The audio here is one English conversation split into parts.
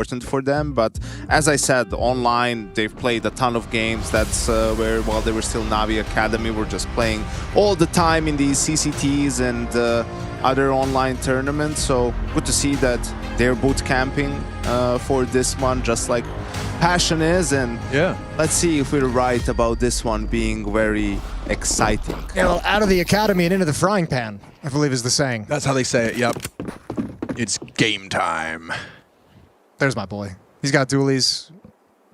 important for them. But as I said, online they've played a ton of games. That's where while they were still Navi Academy, we're just playing all the time in these CCTs and other online tournaments. So good to see that they're boot camping for this one, just like Passion is. And yeah, let's see if we're right about this one being very exciting. You know, out of the academy and into the frying pan, I believe is the saying. That's how they say it, yep. It's game time. There's my boy. He's got dualies.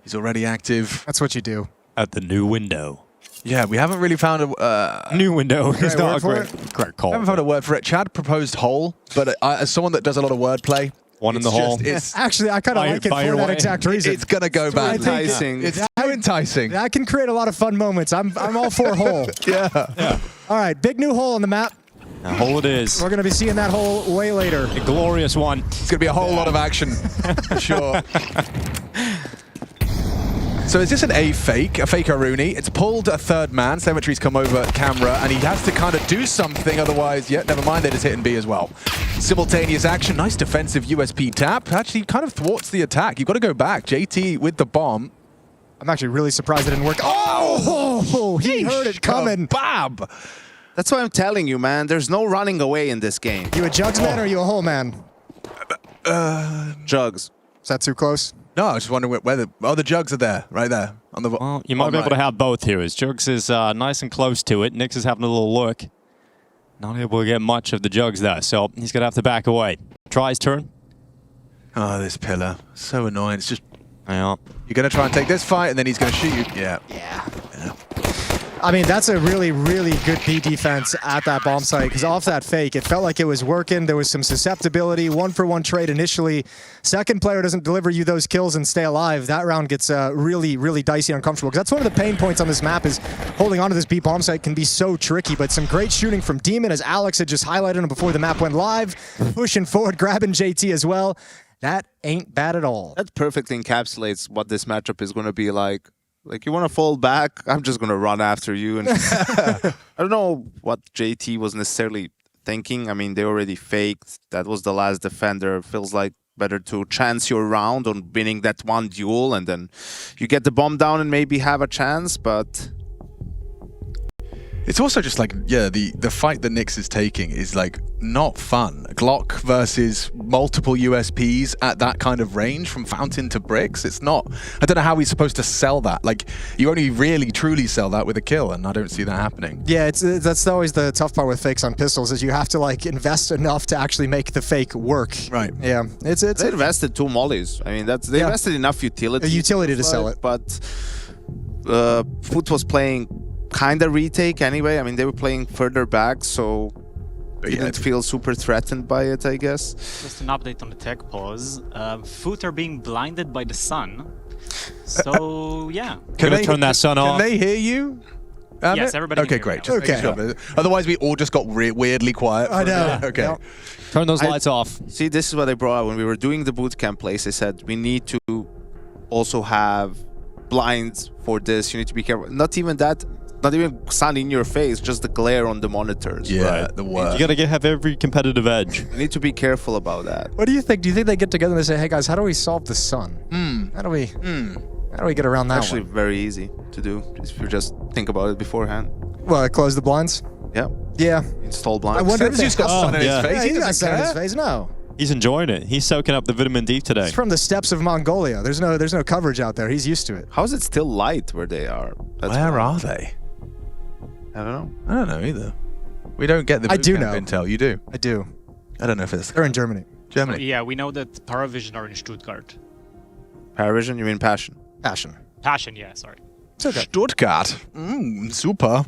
He's already active. That's what you do. At the new window. Yeah, we haven't really found a... new window is not a great call. I haven't found a word for it. Chad proposed hole, but as someone that does a lot of wordplay, one in the hole. Actually, I kind of like it for that exact reason. It's going to go bad. Enticing. It's too enticing. That can create a lot of fun moments. I'm all for hole. Yeah. All right, big new hole on the map. A hole it is. We're going to be seeing that hole way later. A glorious one. It's going to be a whole lot of action, for sure. So is this a fake Rooney? It's pulled a third man. Symmetry's come over camera, and he has to kind of do something, otherwise, yeah, never mind, they just hit and B as well. Simultaneous action, nice defensive USP tap. Actually kind of thwarts the attack. You've got to go back. JT with the bomb. I'm actually really surprised it didn't work. Oh, he heard it coming. Bab. That's what I'm telling you, man. There's no running away in this game. You a jugs man or are you a hole man? Jugs. Is that too close? No, I was just wondering where the jugs are there, right there. On the well, you might be able to have both here. As Jugs is nice and close to it. Nix is having a little look. Not able to get much of the Jugs there, so he's going to have to back away. Try his turn. Oh, this pillar. So annoying. It's just... Yeah. You're going to try and take this fight, and then he's going to shoot you. Yeah. I mean, that's a really, really good B defense at that bomb site, because off that fake, it felt like it was working. There was some susceptibility, one-for-one trade initially. Second player doesn't deliver you those kills and stay alive. That round gets really, really dicey and uncomfortable, because that's one of the pain points on this map is holding onto this B bomb site can be so tricky, but some great shooting from Demon, as Alex had just highlighted him before the map went live, pushing forward, grabbing JT as well. That ain't bad at all. That perfectly encapsulates what this matchup is going to be like. Like, you want to fall back? I'm just going to run after you. And I don't know what JT was necessarily thinking. I mean, they already faked. That was the last defender. Feels like better to chance your round on winning that one duel, and then you get the bomb down and maybe have a chance, but... It's also just like, yeah, the fight that Nix is taking is like not fun. Glock versus multiple USPs at that kind of range from fountain to bricks. It's not, I don't know how he's supposed to sell that. Like, you only really truly sell that with a kill, and I don't see that happening. Yeah, that's always the tough part with fakes on pistols, is you have to like invest enough to actually make the fake work. Right. Yeah. They invested 2 mollies. I mean, they invested enough utility. A utility to sell it. But FUT was playing kind of retake anyway. I mean, they were playing further back, so didn't feel super threatened by it, I guess. Just an update on the tech pause. FUT are being blinded by the sun. So, yeah. Can they turn that sun off? Can they hear you? Yes, everybody Okay, can hear great. me Just making sure. Otherwise, we all just got weirdly quiet. I know. Okay. Yep. Turn those lights off. See, this is what I brought up when we were doing the bootcamp place. I said, we need to also have blinds for this. You need to be careful. Not even that. Not even sun in your face, just the glare on the monitors. Yeah, right. the worst. You got to have every competitive edge. You need to be careful about that. What do you think? Do you think they get together and they say, hey guys, how do we solve the sun? How do we get around that Actually, one? very easy to do if you just think about it beforehand. Well, close the blinds? Yeah. Yeah. Install blinds. I wonder if He's got sun in his face. Yeah, He he's got doesn't sun in his care. face. No. He's enjoying it. He's soaking up the vitamin D today. He's from the steppes of Mongolia. There's no coverage out there. He's used to it. How is it still light where they are? Where are they? I don't know. I don't know either. We don't get the I do bootcamp know. intel. You do? I do. I don't know if it's They're in Germany. Germany. Yeah, we know that Paravision are in Stuttgart. Paravision, you mean Passion? Passion. Passion, yeah, sorry. It's okay. Stuttgart. Super.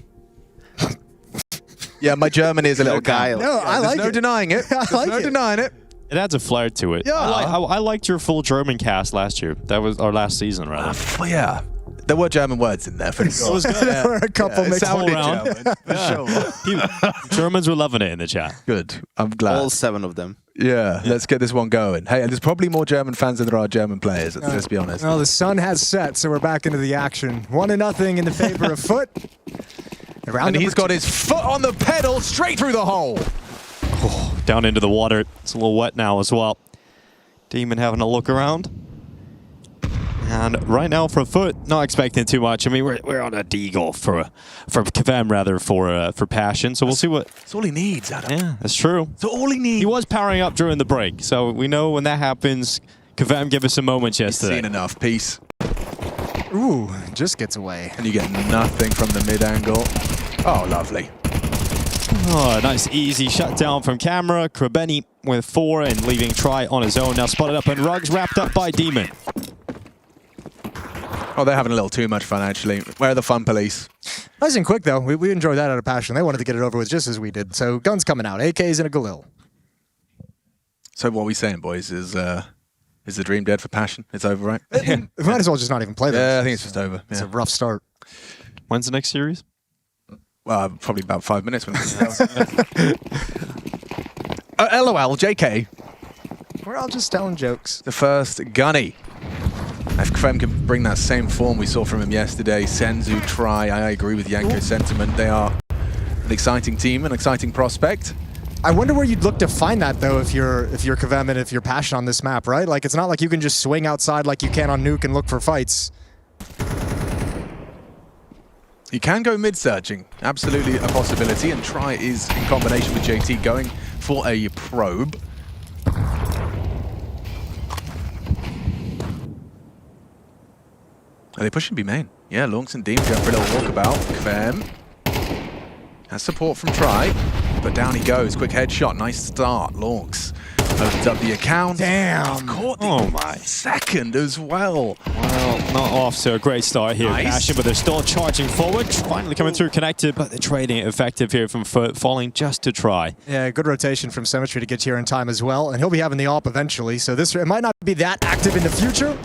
Yeah, my German is a little guile. No, I like There's no it. denying it. I There's like no it. denying it. It adds a flair to it. Yeah. I liked your full German cast last year. That was our last season, rather. Well, yeah. There were German words in there for sure. It was good. There were a couple It mixed sounded around. German, for sure. Germans were loving it in the chat. Good. I'm glad. All 7 of them. Yeah, let's get this one going. Hey, there's probably more German fans than there are German players, let's be honest. Well, the sun has set, so we're back into the action. 1-0 in the favor of FUT. And he's got his foot on the pedal straight through the hole. Oh, down into the water. It's a little wet now as well. Demon having a look around. And right now for FUT, not expecting too much. I mean, we're on a deagle for Kevem rather for Passion. So we'll see what. That's all he needs, Adam. Yeah, that's true. That's all he needs. He was powering up during the break, so we know when that happens. Kevem gave us some moments yesterday. Seen enough. Peace. Ooh, just gets away. And you get nothing from the mid angle. Oh, lovely. Oh, nice easy shutdown from camera. Krabeni with 4 and leaving Try on his own. Now spotted up and Ruggs wrapped up by Demon. Oh, they're having a little too much fun, actually. Where are the fun police? Nice and quick, though. We enjoyed that out of Passion. They wanted to get it over with just as we did. So guns coming out. AKs and a Galil. So what are we saying, boys? Is the dream dead for Passion? It's over, right? We might as well just not even play that. Yeah, I think it's just over. It's Yeah. a rough start. When's the next series? Well, probably about 5 minutes. When LOL, JK. We're all just telling jokes. The first gunny. If Krem can bring that same form we saw from him yesterday, Senzu, Try, I agree with Yanko's sentiment. They are an exciting team, an exciting prospect. I wonder where you'd look to find that, though, if you're Kevem and if you're Passion on this map, right? Like, it's not like you can just swing outside like you can on Nuke and look for fights. You can go mid-searching, absolutely a possibility, and Try is, in combination with JT, going for a probe. Are they pushing B main? Yeah, Lunks and Deems going for a little walkabout. Kvem has support from Try, but down he goes. Quick headshot, nice start. Lunks opens up the account. Damn. Caught the Oh my. second as well. Well, not off to a great start here. Nice. Passion, but they're still charging forward. Finally coming through connected, but they're trading it effective here from FUT, falling just to Try. Yeah, good rotation from Symmetry to get here in time as well. And he'll be having the AWP eventually. So it might not be that active in the future.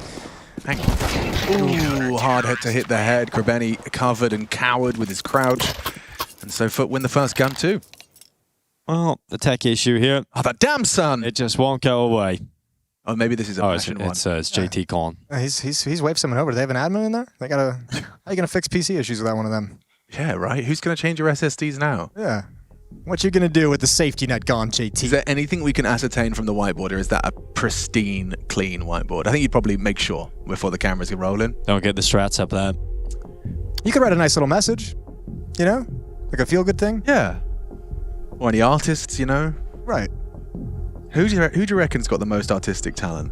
Ooh, hard hit to hit the head. Krabeni covered and cowered with his crouch. And so FUT win the first gun too. Well, the tech issue here, Oh, that damn son! it just won't go away. Oh, maybe this is a Oh, it's Passion one. it's JT calling. He's waved someone over. Do they have an admin in there? They gotta. How are you gonna fix PC issues without one of them? Yeah, right. Who's going to change your SSDs now? Yeah. What you gonna do with the safety net gone, JT? Is there anything we can ascertain from the whiteboard, or is that a pristine, clean whiteboard? I think you'd probably make sure before the cameras get rolling. Don't get the strats up there. You could write a nice little message. You know, like a feel-good thing. Yeah. Or any artists, you know? Right. Who do you reckon's got the most artistic talent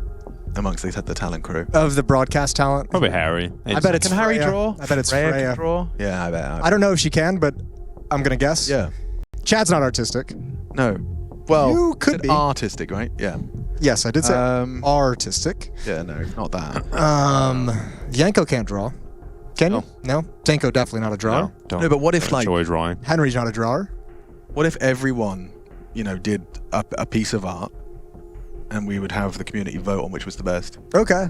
amongst the talent crew? Of the broadcast talent. Probably Harry. I bet it's Can Harry Freya. draw? I bet it's Freya Freya. can draw? Yeah, I bet. I don't know if she can, but I'm gonna guess. Yeah. Chad's not artistic. No. Well, You could said be. artistic, right? Yeah. Yes, I did say Um, artistic. Yeah, no, not that. Yanko can't draw. Can you? No. No. Tanko definitely not a drawer. No, don't. No, but what if, don't like- enjoy drawing? Henry's not a drawer. What if everyone, you know, did a piece of art, and we would have the community vote on which was the best? Okay.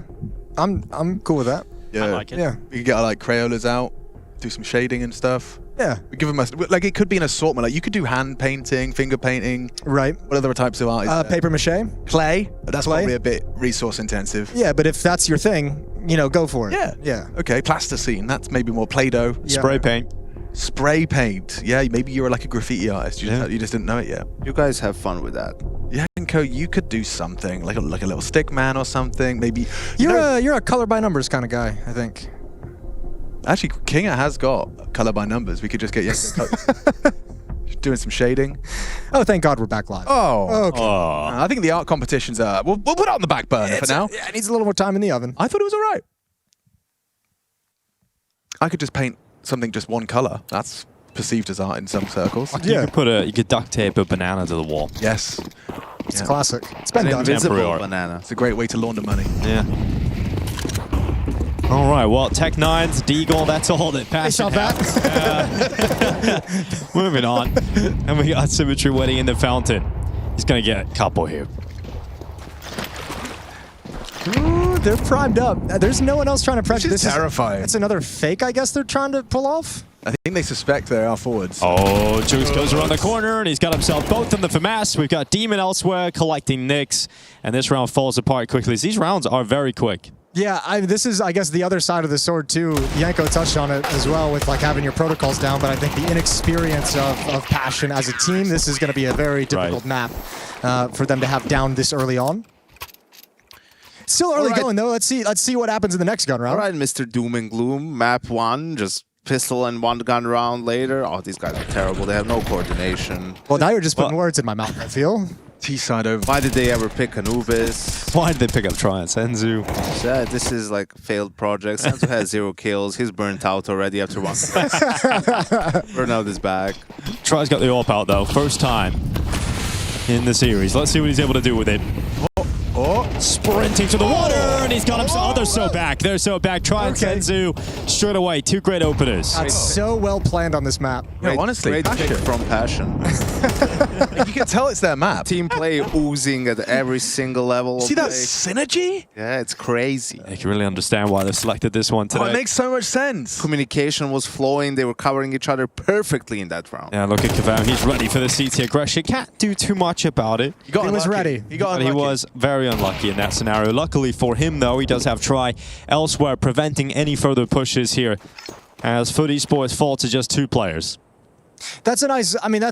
I'm cool with that. Yeah. I like it. Yeah. We could get like Crayolas out, do some shading and stuff. Yeah. We give them like it could be an assortment. Like you could do hand painting, finger painting. Right. What other types of art is there? Paper mache. Clay. That's Clay? probably a bit resource intensive. Yeah, but if that's your thing, you know, go for it. Yeah. Yeah. Okay, plasticine. That's maybe more Play-Doh. Yeah. Spray paint. Spray paint. Yeah, maybe you're like a graffiti artist. Yeah. You just didn't know it yet. You guys have fun with that. Yeah, Inko, you could do something like a little stick man or something. Maybe You're a color by numbers kind of guy, I think. Actually, Kinga has got color by numbers. We could just get doing some shading. Oh, thank God we're back live. Oh, Okay. Oh, I think the art competitions are. We'll put it on the back burner for now. Yeah, it needs a little more time in the oven. I thought it was all right. I could just paint something just one color. That's perceived as art in some circles. Yeah. you could duct tape a banana to the wall. Yes, It's Yeah. classic. It's been An done. invisible Temporary. banana. it's a great way to launder money. Yeah. All right, well, Tech 9's Deagle, that's all that Passion shot that. has. Moving on. And we got Symmetry winning in the Fountain. He's going to get a couple here. Ooh, they're primed up. There's no one else trying to pressure. This is terrifying. It's another fake, I guess they're trying to pull off. I think they suspect they are forwards. Oh, Juice goes around the corner, and he's got himself both in the FAMAS. We've got Demon elsewhere collecting nicks, and this round falls apart quickly. These rounds are very quick. Yeah, this is, I guess, the other side of the sword, too. Yanko touched on it as well with, like, having your protocols down, but I think the inexperience of Passion as a team, this is going to be a very difficult map for them to have down this early on. Still early All right. going though. Let's see what happens in the next gun round. All right, Mr. Doom and Gloom, map 1, just pistol and 1 gun round later. Oh, these guys are terrible. They have no coordination. Well, now you're just putting words in my mouth, I feel. T-side over. Why did they ever pick Anubis? Why did they pick up Try and Senzu? Yeah, this is like a failed project. Senzu has 0 kills. He's burnt out already after 1. Burnout is back. Try's got the AWP out though, first time in the series. Let's see what he's able to do with it. Sprinting to the water, and he's got him. Oh, they're so back. They're so back. Try and Senzu straight away. 2 great openers. That's so well planned on this map. Yeah, honestly, great pick Passion. from Passion. You can tell it's their map. Team play oozing at every single level. See of that play. synergy? Yeah, it's crazy. I can really understand why they selected this one today. Oh, it makes so much sense. Communication was flowing. They were covering each other perfectly in that round. Yeah, look at Kavam. He's ready for the CT aggression. Can't do too much about it. He got He was unlucky. ready. He got But he unlucky. was very unlucky in that scenario. Luckily for him, though, he does have Try elsewhere, preventing any further pushes here. As FUT Esports fall to just 2 players. That's a nice. I mean,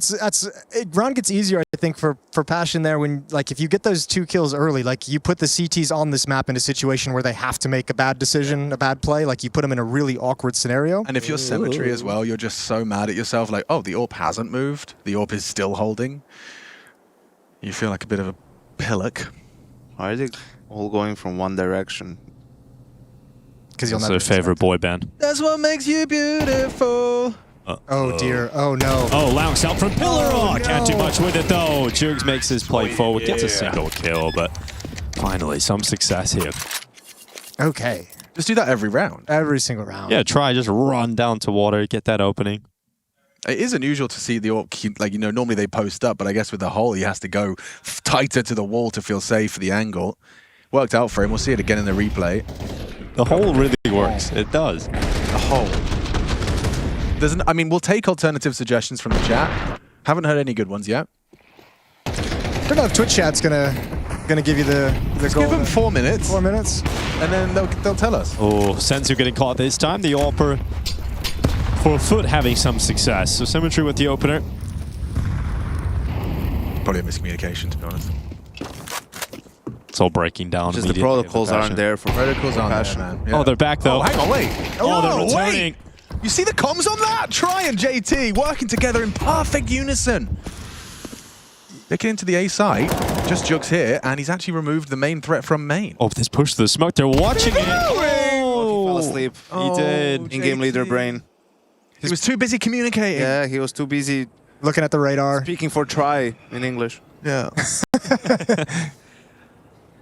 round gets easier, I think, for Passion there when, like, if you get those 2 kills early, like, you put the CTs on this map in a situation where they have to make a bad decision, a bad play, like, you put them in a really awkward scenario. And if you're Symmetry as well, you're just so mad at yourself, like, oh, the AWP hasn't moved. The AWP is still holding. You feel like a bit of a pillock. Why are they all going from one direction? Because you'll That's never their favorite expect boy band. That's what makes you beautiful. it. Oh dear. Oh no. Oh, Lounge out from Pillar. Oh, Can't do no. much with it, though. Jugs makes his play forward, gets a single kill, but finally some success here. Okay. Just do that every round. Every single round. Yeah, Try just run down to water, get that opening. It is unusual to see the AWP, like, you know, normally they post up, but I guess with the hole, he has to go tighter to the wall to feel safe for the angle. Worked out for him. We'll see it again in the replay. The hole really works. It does. The hole. I mean, we'll take alternative suggestions from the chat. Haven't heard any good ones yet. Don't know if Twitch chat's gonna give you the goal. Give them 4 minutes, 4 minutes. and then they'll tell us. Oh, Senzu getting caught this time. The AWPer for FUT having some success. So Symmetry with the opener. Probably a miscommunication, to be honest. It's all breaking down. Just the immediately. protocols aren't there for Protocols aren't there, Passion. man. Oh, they're back though. Oh, hang on, wait. Oh, they're Oh, returning. wait. You see the comms on that? Try and JT working together in perfect unison. They get into the A site. Just Jugs here, and he's actually removed the main threat from main. Oh, this push to the smoke. They're watching it. He fell Oh, asleep. he did. In-game leader JT. brain. He was too busy communicating. Yeah, he was too busy Looking at the radar. speaking for try in English. Yeah.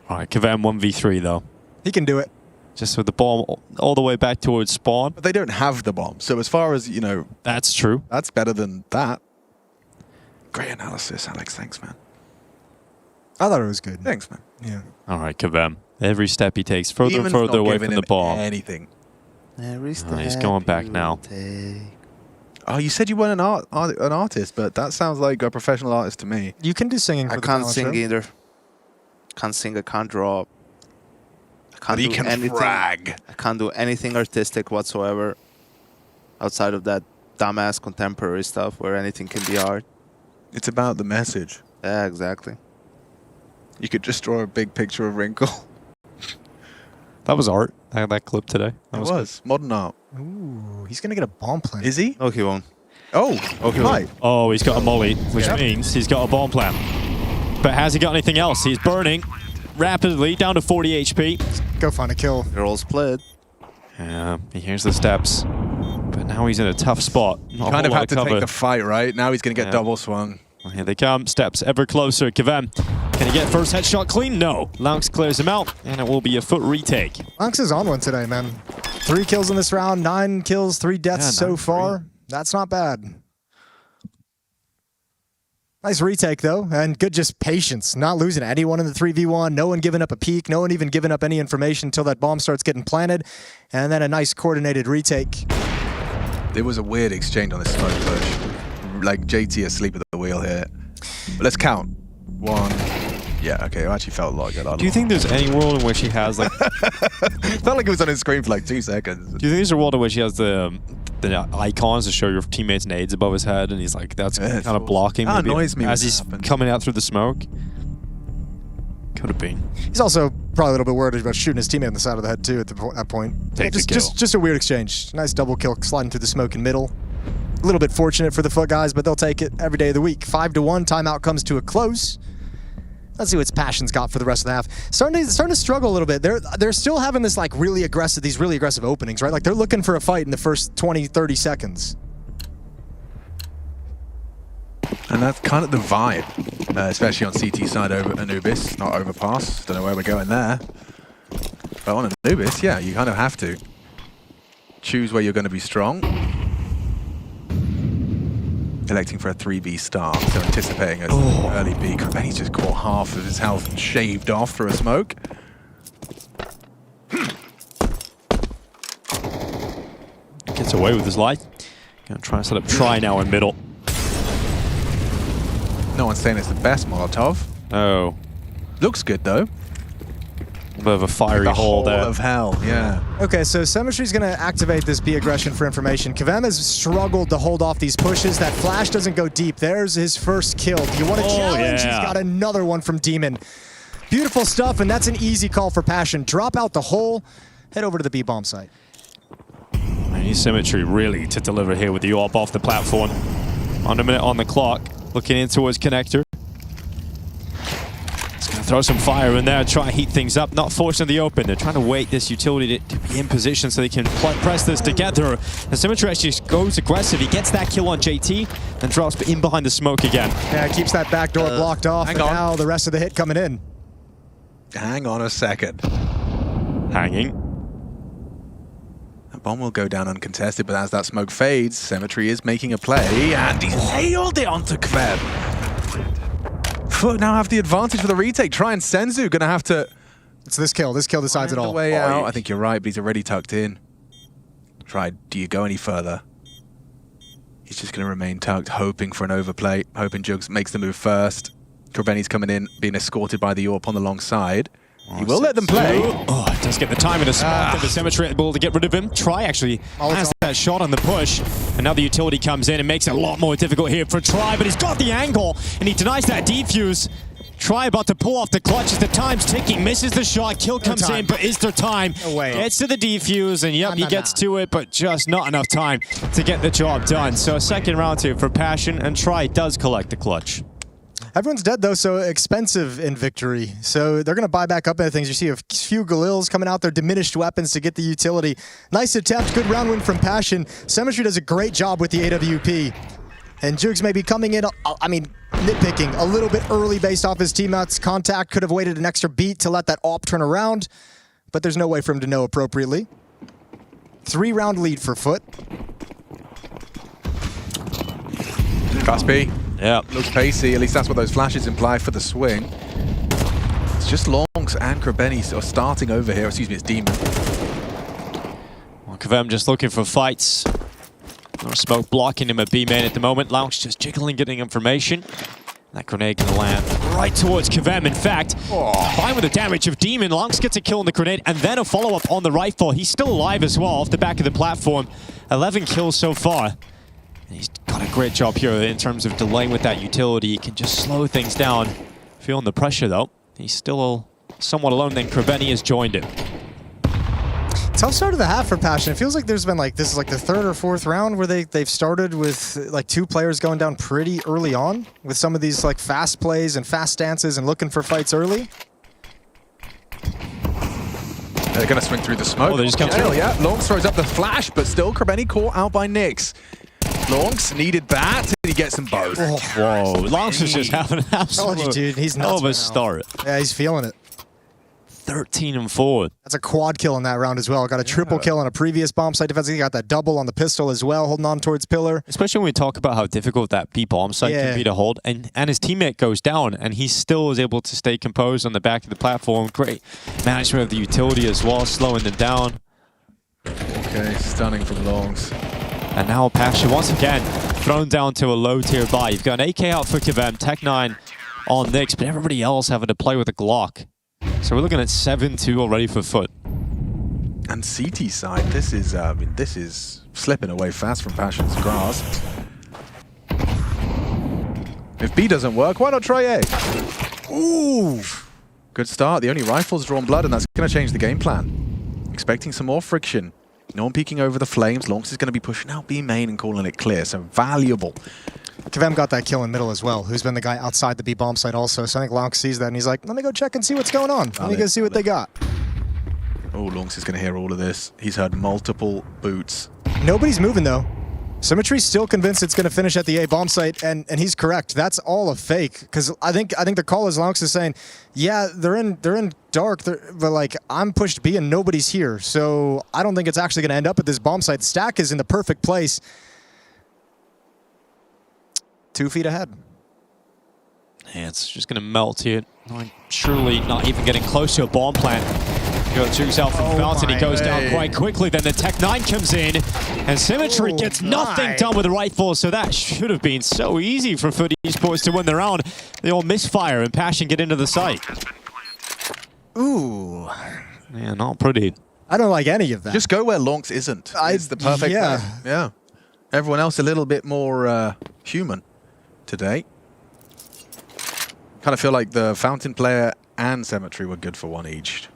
All right, Kavam 1v3 though. He can do it. Just with the bomb all the way back towards spawn. But they don't have the bomb. So as far as, you know, That's true. that's better than that. Great analysis, Alex. Thanks, man. I thought it was good. Thanks, man. Yeah. All right, Kavam. Every step he takes further and Eamon's further not away giving from the him bomb. anything. He's going back now. Oh, you said you weren't an artist, but that sounds like a professional artist to me. You can do singing. For I the can't talent sing show. either. Can't sing, I can't draw. I can't But he do can anything. frag. I can't do anything artistic whatsoever outside of that dumbass contemporary stuff where anything can be art. It's about the message. Yeah, exactly. You could just draw a big picture of Wrinkle. That was art. That clip today. That It was. Modern art. Ooh, he's gonna get a bomb plant. Is he? No, he won't. Oh, he might. Oh, he's got a molly, which Yeah. means he's got a bomb plant. But has he got anything else? He's burning rapidly, down to 40 HP. Go find a kill. They're all split. Yeah, he hears the steps. But now he's in a tough spot. He kind of had to take the fight, right? Now he's going to get Yeah. double swung. Well, here they come. Steps ever closer. Kavam. Can he get first headshot clean? No. Laux clears him out, and it will be a FUT retake. Laux is on one today, man. 3 kills in this round, 9 kills, 3 deaths Yeah, so 9 far. That's not bad. Nice retake, though, and good just patience. Not losing anyone in the 3v1, no one giving up a peek, no one even giving up any information until that bomb starts getting planted, and then a nice coordinated retake. There was a weird exchange on this smoke push. Like JT asleep at the wheel here. But let's count. 1. Yeah, okay, it actually felt like it. Do you think there's any world in which he has like? Felt like it was on his screen for like 2 seconds. Do you think there's a world in which he has the icons to show your teammates' nades above his head, and he's like, that's Yeah, it's kind of awesome. blocking That maybe annoys me when as that he's happens. coming out through the smoke? Could have been. He's also probably a little bit worried about shooting his teammate on the side of the head too at that point. Takes a kill. Just a weird exchange. Nice double kill sliding through the smoke in middle. A little bit fortunate for the FUT guys, but they'll take it every day of the week. 5-1, timeout comes to a close. Let's see what Passion's got for the rest of the half. Starting to struggle a little bit. They're still having this like really aggressive openings, right? Like they're looking for a fight in the first 20, 30 seconds. And that's kind of the vibe, especially on CT side over Anubis, not overpass. Don't know where we're going there. But on Anubis, yeah, you kind of have to choose where you're going to be strong. Electing for a 3B start, so anticipating an early B. He's just caught half of his health shaved off through a smoke. Gets away with his life. Gonna try and set up try now in middle. No one's saying it's the best Molotov. Oh. Looks good though. A bit of a fiery The hole hole there. of hell, yeah. Okay, so Symmetry's going to activate this B aggression for information. Kvem has struggled to hold off these pushes. That flash doesn't go deep. There's his first kill. Do you want to challenge? Yeah. He's got another one from Demon. Beautiful stuff, and that's an easy call for Passion. Drop out the hole, head over to the B bomb site. And he's Symmetry really to deliver here with the AWP off the platform. 1 minute on the clock. Looking in towards connector. He's going to throw some fire in there, try and heat things up. Not forcing the open. They're trying to wait this utility to be in position so they can press this together. And Symmetry actually goes aggressive. He gets that kill on JT and drops in behind the smoke again. Yeah, keeps that back door blocked off, hang and on. now the rest of the hit coming in. Hang on a second. Hanging. That bomb will go down uncontested, but as that smoke fades, Symmetry is making a play, and he's nailed it onto Kvem. FUT now have the advantage for the retake. Try and Senzu gonna have to It's this kill. This kill decides it find all. the way out. I think you're right, but he's already tucked in. Try. Do you go any further? He's just gonna remain tucked, hoping for an overplay, hoping Jugs makes the move first. Corbeni's coming in, being escorted by the AWP on the long side. He will let them play. Oh, it does get the time in the smoke. And the Symmetry able to get rid of him. Try actually has that shot on the push. And now the utility comes in and makes it a lot more difficult here for Try. But he's got the angle and he denies that defuse. Try about to pull off the clutch as the time's ticking. Misses the shot. Kill comes in, but is there time? No way. Gets to the defuse and yep, he gets to it, but just not enough time to get the job done. So a second round here for Passion and Try does collect the clutch. Everyone's dead though, so expensive in victory. So they're going to buy back up into things. You see a few Galils coming out there, diminished weapons to get the utility. Nice attempt, good round win from Passion. Symmetry does a great job with the AWP. And Jugs may be coming in, nitpicking a little bit early based off his teammates' contact. Could have waited an extra beat to let that AWP turn around, but there's no way for him to know appropriately. 3-round lead for FUT. Caspi. Yeah. Looks pacey, at least that's what those flashes imply for the swing. It's just Longs and Krebeni are starting over here. Excuse me, it's Demon. Well, Kvem just looking for fights. No smoke blocking him at B main at the moment. Lounge just jiggling, getting information. That grenade can land right towards Kvem. In fact, fine with the damage of Demon. Longs gets a kill on the grenade and then a follow-up on the rifle. He's still alive as well off the back of the platform. 11 kills so far. He's got a great job here in terms of delaying with that utility. He can just slow things down. Feeling the pressure though. He's still somewhat alone, then Krebeni has joined him. Tough start of the half for Passion. It feels like there's been this is like the third or fourth round where they've started with like 2 players going down pretty early on with some of these like fast plays and fast stances and looking for fights early. They're going to swing through the smoke. Oh, they just come through. Yeah, Longs throws up the flash, but still Krebeni caught out by Nyx. Longs needed that, and he gets them both. Whoa, Longs is just having an absolute Told you, dude. He's hell nuts of a right now. start. Yeah, he's feeling it. 13-4. That's a quad kill in that round as well. Got a triple kill on a previous bomb site defense. He got that double on the pistol as well, holding on towards pillar. Especially when we talk about how difficult that B bomb site can be to hold. And his teammate goes down, and he still is able to stay composed on the back of the platform. Great management of the utility as well, slowing them down. Okay, stunning from Longs. And now Passion once again thrown down to a low tier buy. You've got an AK out for Kvem, Tech 9 on Nyx, but everybody else having to play with a Glock. So we're looking at 7-2 already for FUT. And CT side, this is, this is slipping away fast from Passion's grasp. If B doesn't work, why not try A? Ooh! Good start. The only rifle's drawn blood, and that's going to change the game plan. Expecting some more friction. No one peeking over the flames. Lonks is going to be pushing out B main and calling it clear, so valuable. Kvem got that kill in middle as well, who's been the guy outside the B bomb site also. So I think Lonks sees that and he's like, let me go check and see what's going on. Let me go see what they got. Oh, Lonks is going to hear all of this. He's heard multiple boots. Nobody's moving though. Symmetry's still convinced it's going to finish at the A bomb site, and he's correct. That's all a fake. Because I think the call is Lonks is saying, yeah, they're in dark, but like I'm pushed B and nobody's here, so I don't think it's actually going to end up at this bomb site. Stack is in the perfect place. 2 feet ahead. Yeah, it's just going to melt here. Surely not even getting close to a bomb plant. Got Juice out from Fountain. He goes down quite quickly. Then the Tech 9 comes in, and Symmetry gets nothing done with the rifle. So that should have been so easy for FUT Esports to win the round. They all misfire, and Passion get into the site. Ooh. Yeah, not pretty. I don't like any of that. Just go where Lonks isn't. It's the perfect thing. Yeah. Everyone else a little bit more human today. Kind of feel like the Fountain player and Symmetry were good for one each.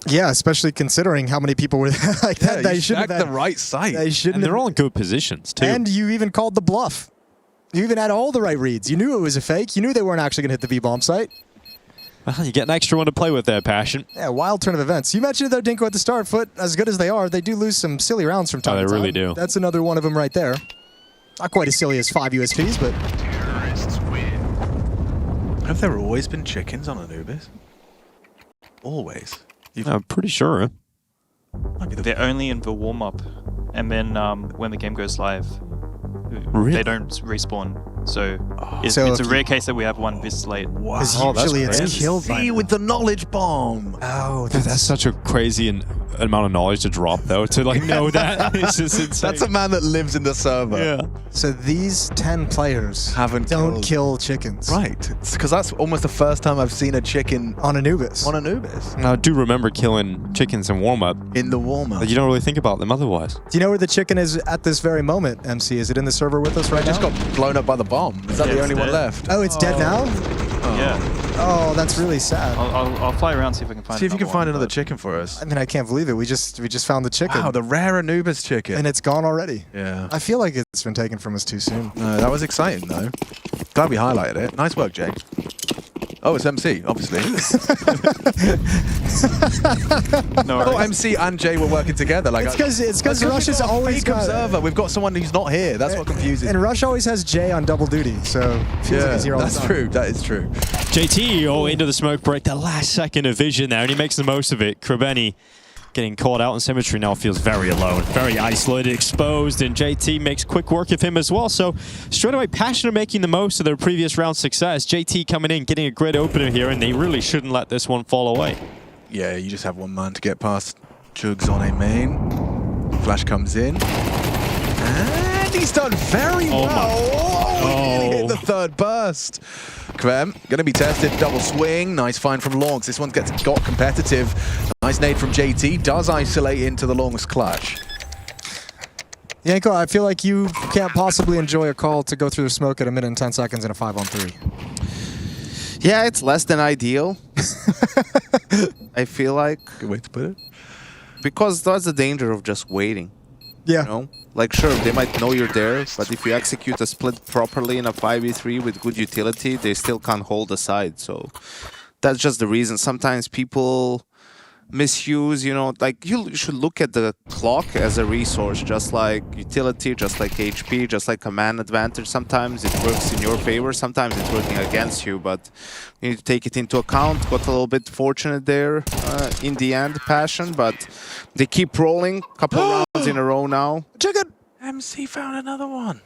Yeah, especially considering how many people were like that. You stacked the right site. They shouldn't. And they're all in good positions, too. And you even called the bluff. You even had all the right reads. You knew it was a fake. You knew they weren't actually going to hit the V-bomb site. Well, you get an extra one to play with there, Passion. Yeah, wild turn of events. You mentioned though, Dinko, at the start, FUT, as good as they are, they do lose some silly rounds from time to time. They really do. That's another one of them right there. Not quite as silly as 5 USPs, but... Have there always been chickens on Anubis? Always. I'm pretty sure. They're only in the warm-up, and then when the game goes live, Really? they don't respawn. So it's So a rare case that we have one this late. Wow, Because usually it's killed by... See with the knowledge bomb. Oh, That's such a crazy amount of knowledge to drop, though, to like know that. It's just insane. That's a man that lives in the server. Yeah. So these 10 players Haven't don't killed. kill chickens. Right. Because that's almost the first time I've seen a chicken On Anubis. on Anubis. Now, I do remember killing chickens in warm-up. In the warm-up. Like, you don't really think about them otherwise. Do you know where the chicken is at this very moment, MC? Is it in the server with us right Just now? got blown up by the bomb. Is that Yeah, the it's only one dead. left? Oh, it's dead now? Yeah. Oh, that's really sad. I'll fly around, see if I can find. See if you can find another one, chicken for us. I mean, I can't believe it. We just found the chicken. Wow, the rare Anubis chicken. And it's gone already. Yeah. I feel like it's been taken from us too soon. No, that was exciting though. Glad we highlighted it. Nice work, Jay. Oh, it's MC, obviously. No I thought worries. MC and Jay were working together. Like It's because Rush is always fake observer. We've got someone who's not here. That's what confuses. And Rush always has Jay on double duty, so it feels like he's here all the that's time. true. That is true. JT into the smoke break, the last second of vision there, and he makes the most of it. Krabeni getting caught out in Symmetry now feels very alone, very isolated, exposed, and JT makes quick work of him as well. So straight away, Passion are making the most of their previous round success. JT coming in, getting a great opener here, and they really shouldn't let this one fall away. Yeah, you just have one man to get past. Jugs on a main. Flash comes in. And he's done very well. Oh, he nearly hit the third burst. Kvem, going to be tested. Double swing. Nice find from Longs. This one got competitive. Nice nade from JT. Does isolate into the Longs clutch. Yanko, I feel like you can't possibly enjoy a call to go through the smoke at a minute and 10 seconds in a 5-on-3. Yeah, it's less than ideal. I feel like. Good way to put it. Because that's the danger of just waiting. Yeah. You know? Like, sure, they might know you're there, but if you execute a split properly in a 5v3 with good utility, they still can't hold the side. So that's just the reason. Sometimes people misuse, you know, like you should look at the clock as a resource, just like utility, just like HP, just like command advantage. Sometimes it works in your favor, sometimes it's working against you, but you need to take it into account. Got a little bit fortunate there in the end, Passion, but they keep rolling. Couple of rounds in a row now. Chicken! MC found another one.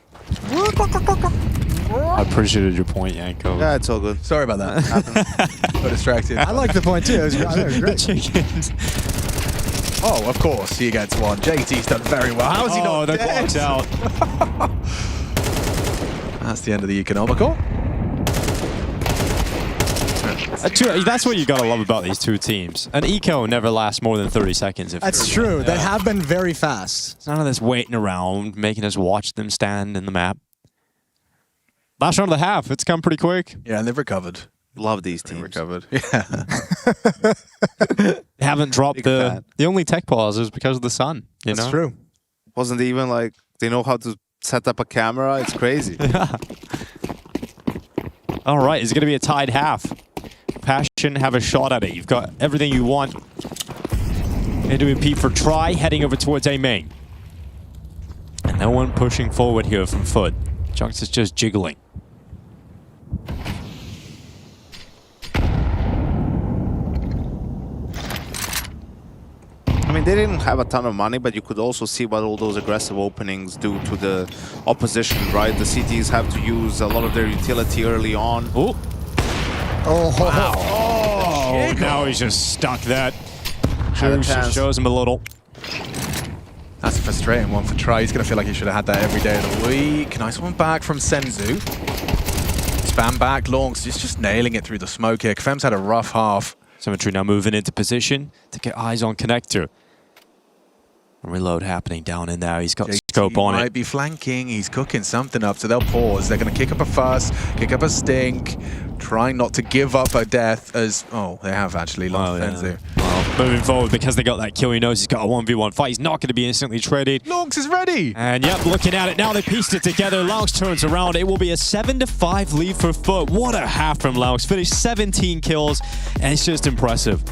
I appreciated your point, Yanko. Yeah, it's all good. Sorry about that. Got distracted. I like the point too. It was The great. chickens. Oh, of course, he gets one. JT's done very well. How is he not the dead? clock's out. That's the end of the economical. That's what you gotta love about these two teams. An eco never lasts more than 30 seconds. That's true. They have been very fast. None of this waiting around, making us watch them stand in the map. Last round of the half, it's come pretty quick. Yeah, and they've recovered. Love these teams. Recovered. Yeah. They haven't dropped Big the fan. the only tech pause is because of the sun. You That's know? true. Wasn't even like they know how to set up a camera. It's crazy. All right, it's going to be a tied half. Passion have a shot at it. You've got everything you want. They're doing P for try, heading over towards A main. And no one pushing forward here from FUT. Junks is just jiggling. I mean, they didn't have a ton of money, but you could also see what all those aggressive openings do to the opposition, right? The CTs have to use a lot of their utility early on. Oh, Oh, wow. Oh, now he's just stuck that. Had a Juice chance. shows him a little. That's a frustrating one for Try. He's going to feel like he should have had that every day of the week. Nice one back from Senzu. Spam back, Longs. He's just nailing it through the smoke here. Kfem's had a rough half. Symmetry now moving into position to get eyes on Connector. Reload happening down in there. He's got scope on might it. be flanking. He's cooking something up, so they'll pause. They're going to kick up a fuss, kick up a stink, trying not to give up a death as... Oh, they have actually lost Senzu. Well, moving forward because they got that kill. He knows he's got a 1v1 fight. He's not going to be instantly traded. Longs is ready! And yep, looking at it now, they pieced it together. Laux turns around. It will be a 7-5 lead for FUT. What a half from Laux. Finished 17 kills, and it's just impressive.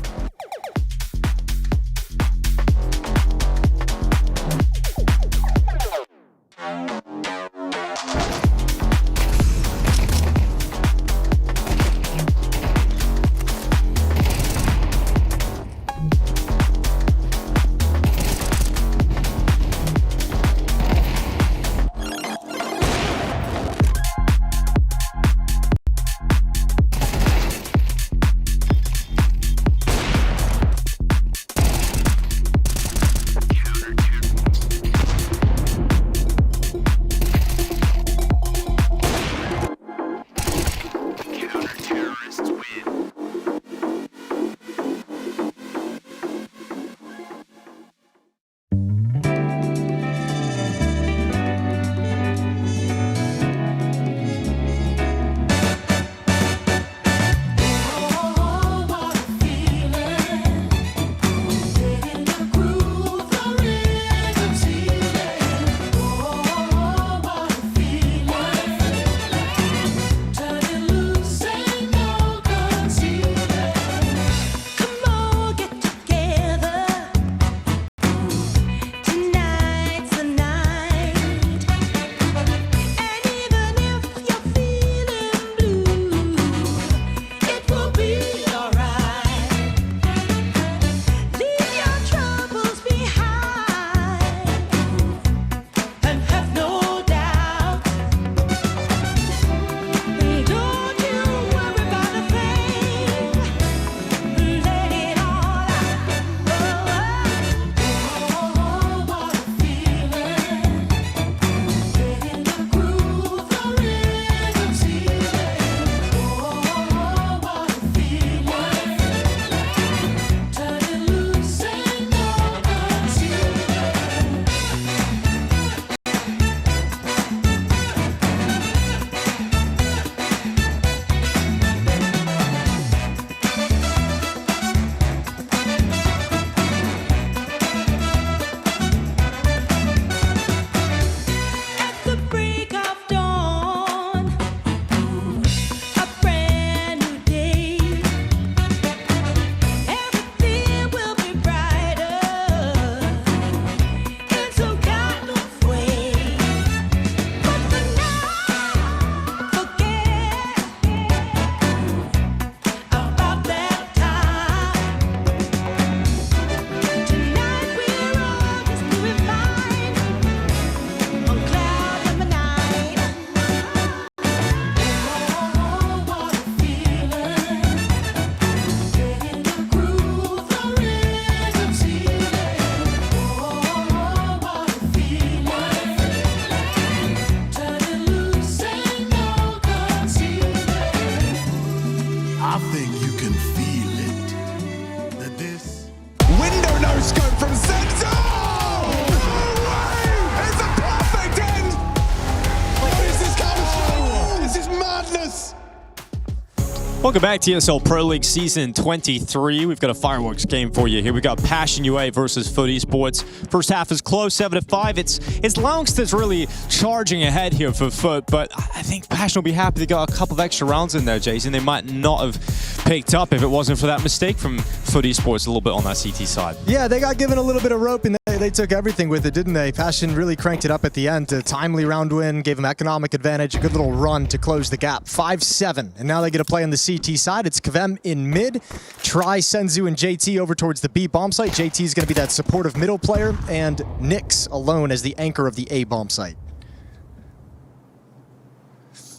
Welcome back to ESL Pro League Season 23. We've got a fireworks game for you here. We've got Passion UA versus FUT Esports. First half is close, 7-5. It's Lounge that's really charging ahead here for FUT, but I think Passion will be happy they got a couple of extra rounds in there, Jason. They might not have picked up if it wasn't for that mistake from FUT Esports a little bit on that CT side. Yeah, they got given a little bit of rope and they took everything with it, didn't they? Passion really cranked it up at the end. A timely round win, gave them economic advantage, a good little run to close the gap. 5-7, and now they get to play on the CT side. It's Kvem in mid, Try, Senzu, and JT over towards the B bomb site. JT is going to be that supportive middle player, and Nyx alone as the anchor of the A bomb site.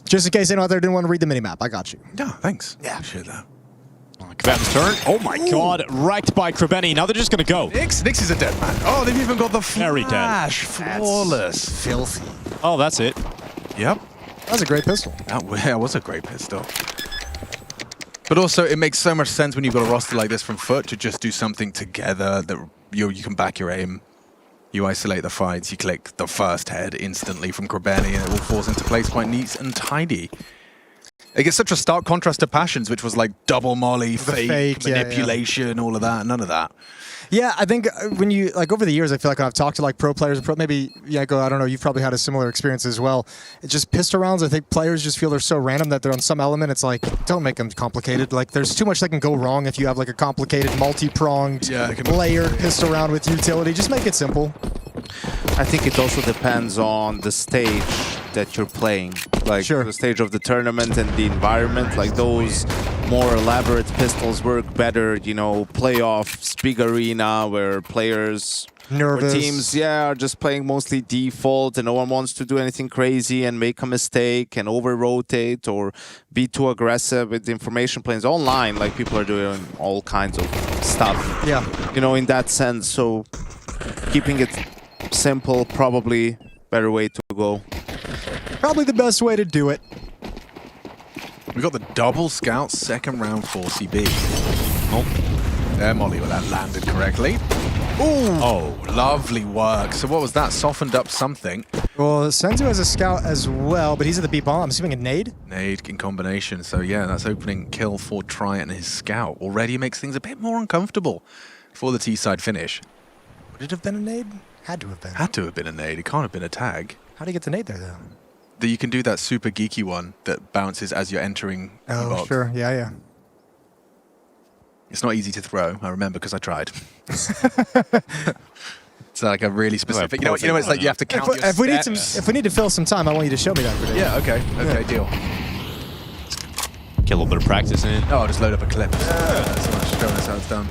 Just in case anyone out there didn't want to read the minimap, I got you. Yeah, thanks. Yeah, appreciate that. Kvem's turn. Oh my god, wrecked by Krabeni. Now they're just going to go. Nyx is a dead man. Oh, they've even got the Very dead. flash. Flawless. Filthy. Oh, that's it. Yep. That was a great pistol. That was a great pistol. But also, it makes so much sense when you've got a roster like this from FUT to just do something together that you can back your aim. You isolate the fights, you click the first head instantly from Krabeni, and it all falls into place quite neat and tidy. It gets such a stark contrast to Passions, which was like double molly, fake manipulation, all of that. None of that. Yeah, I think when you, like, over the years, I feel like when I've talked to, like, pro players, and maybe, Yanko, I don't know, you've probably had a similar experience as well. It's just pistol rounds, I think players just feel they're so random that they're on some element. It's like, don't make them complicated. Like, there's too much that can go wrong if you have, like, a complicated, multi-pronged, layered pistol round with utility. Just make it simple. I think it also depends on the stage that you're playing. Like, the stage of the tournament and the environment. Like, those more elaborate pistols work better, you know, playoffs, big arena where players or teams, are just playing mostly default and no one wants to do anything crazy and make a mistake and over-rotate or be too aggressive with information planes. Online, like, people are doing all kinds of stuff. Yeah. You know, in that sense, so keeping it simple, probably better way to go. Probably the best way to do it. We got the double scout second round for CB. Oh, there, Molly, well, that landed correctly. Ooh, oh, lovely work. So what was that? Softened up something. Well, Senzu has a scout as well, but he's at the B bomb. I'm assuming a nade? Nade in combination. So yeah, that's opening kill for Try and his scout. Already makes things a bit more uncomfortable for the T side finish. Would it have been a nade? Had to have been. Had to have been a nade. It can't have been a tag. How do you get the nade there, though? That you can do that super geeky one that bounces as you're entering the box. Sure. Yeah, yeah. It's not easy to throw, I remember, because I tried. It's like a really specific... You know, it's like you have to count your steps. If we need to fill some time, I want you to show me that video. Yeah, okay. Okay, deal. Get a little bit of practice in. Oh, I'll just load up a clip. So much showing us how it's done.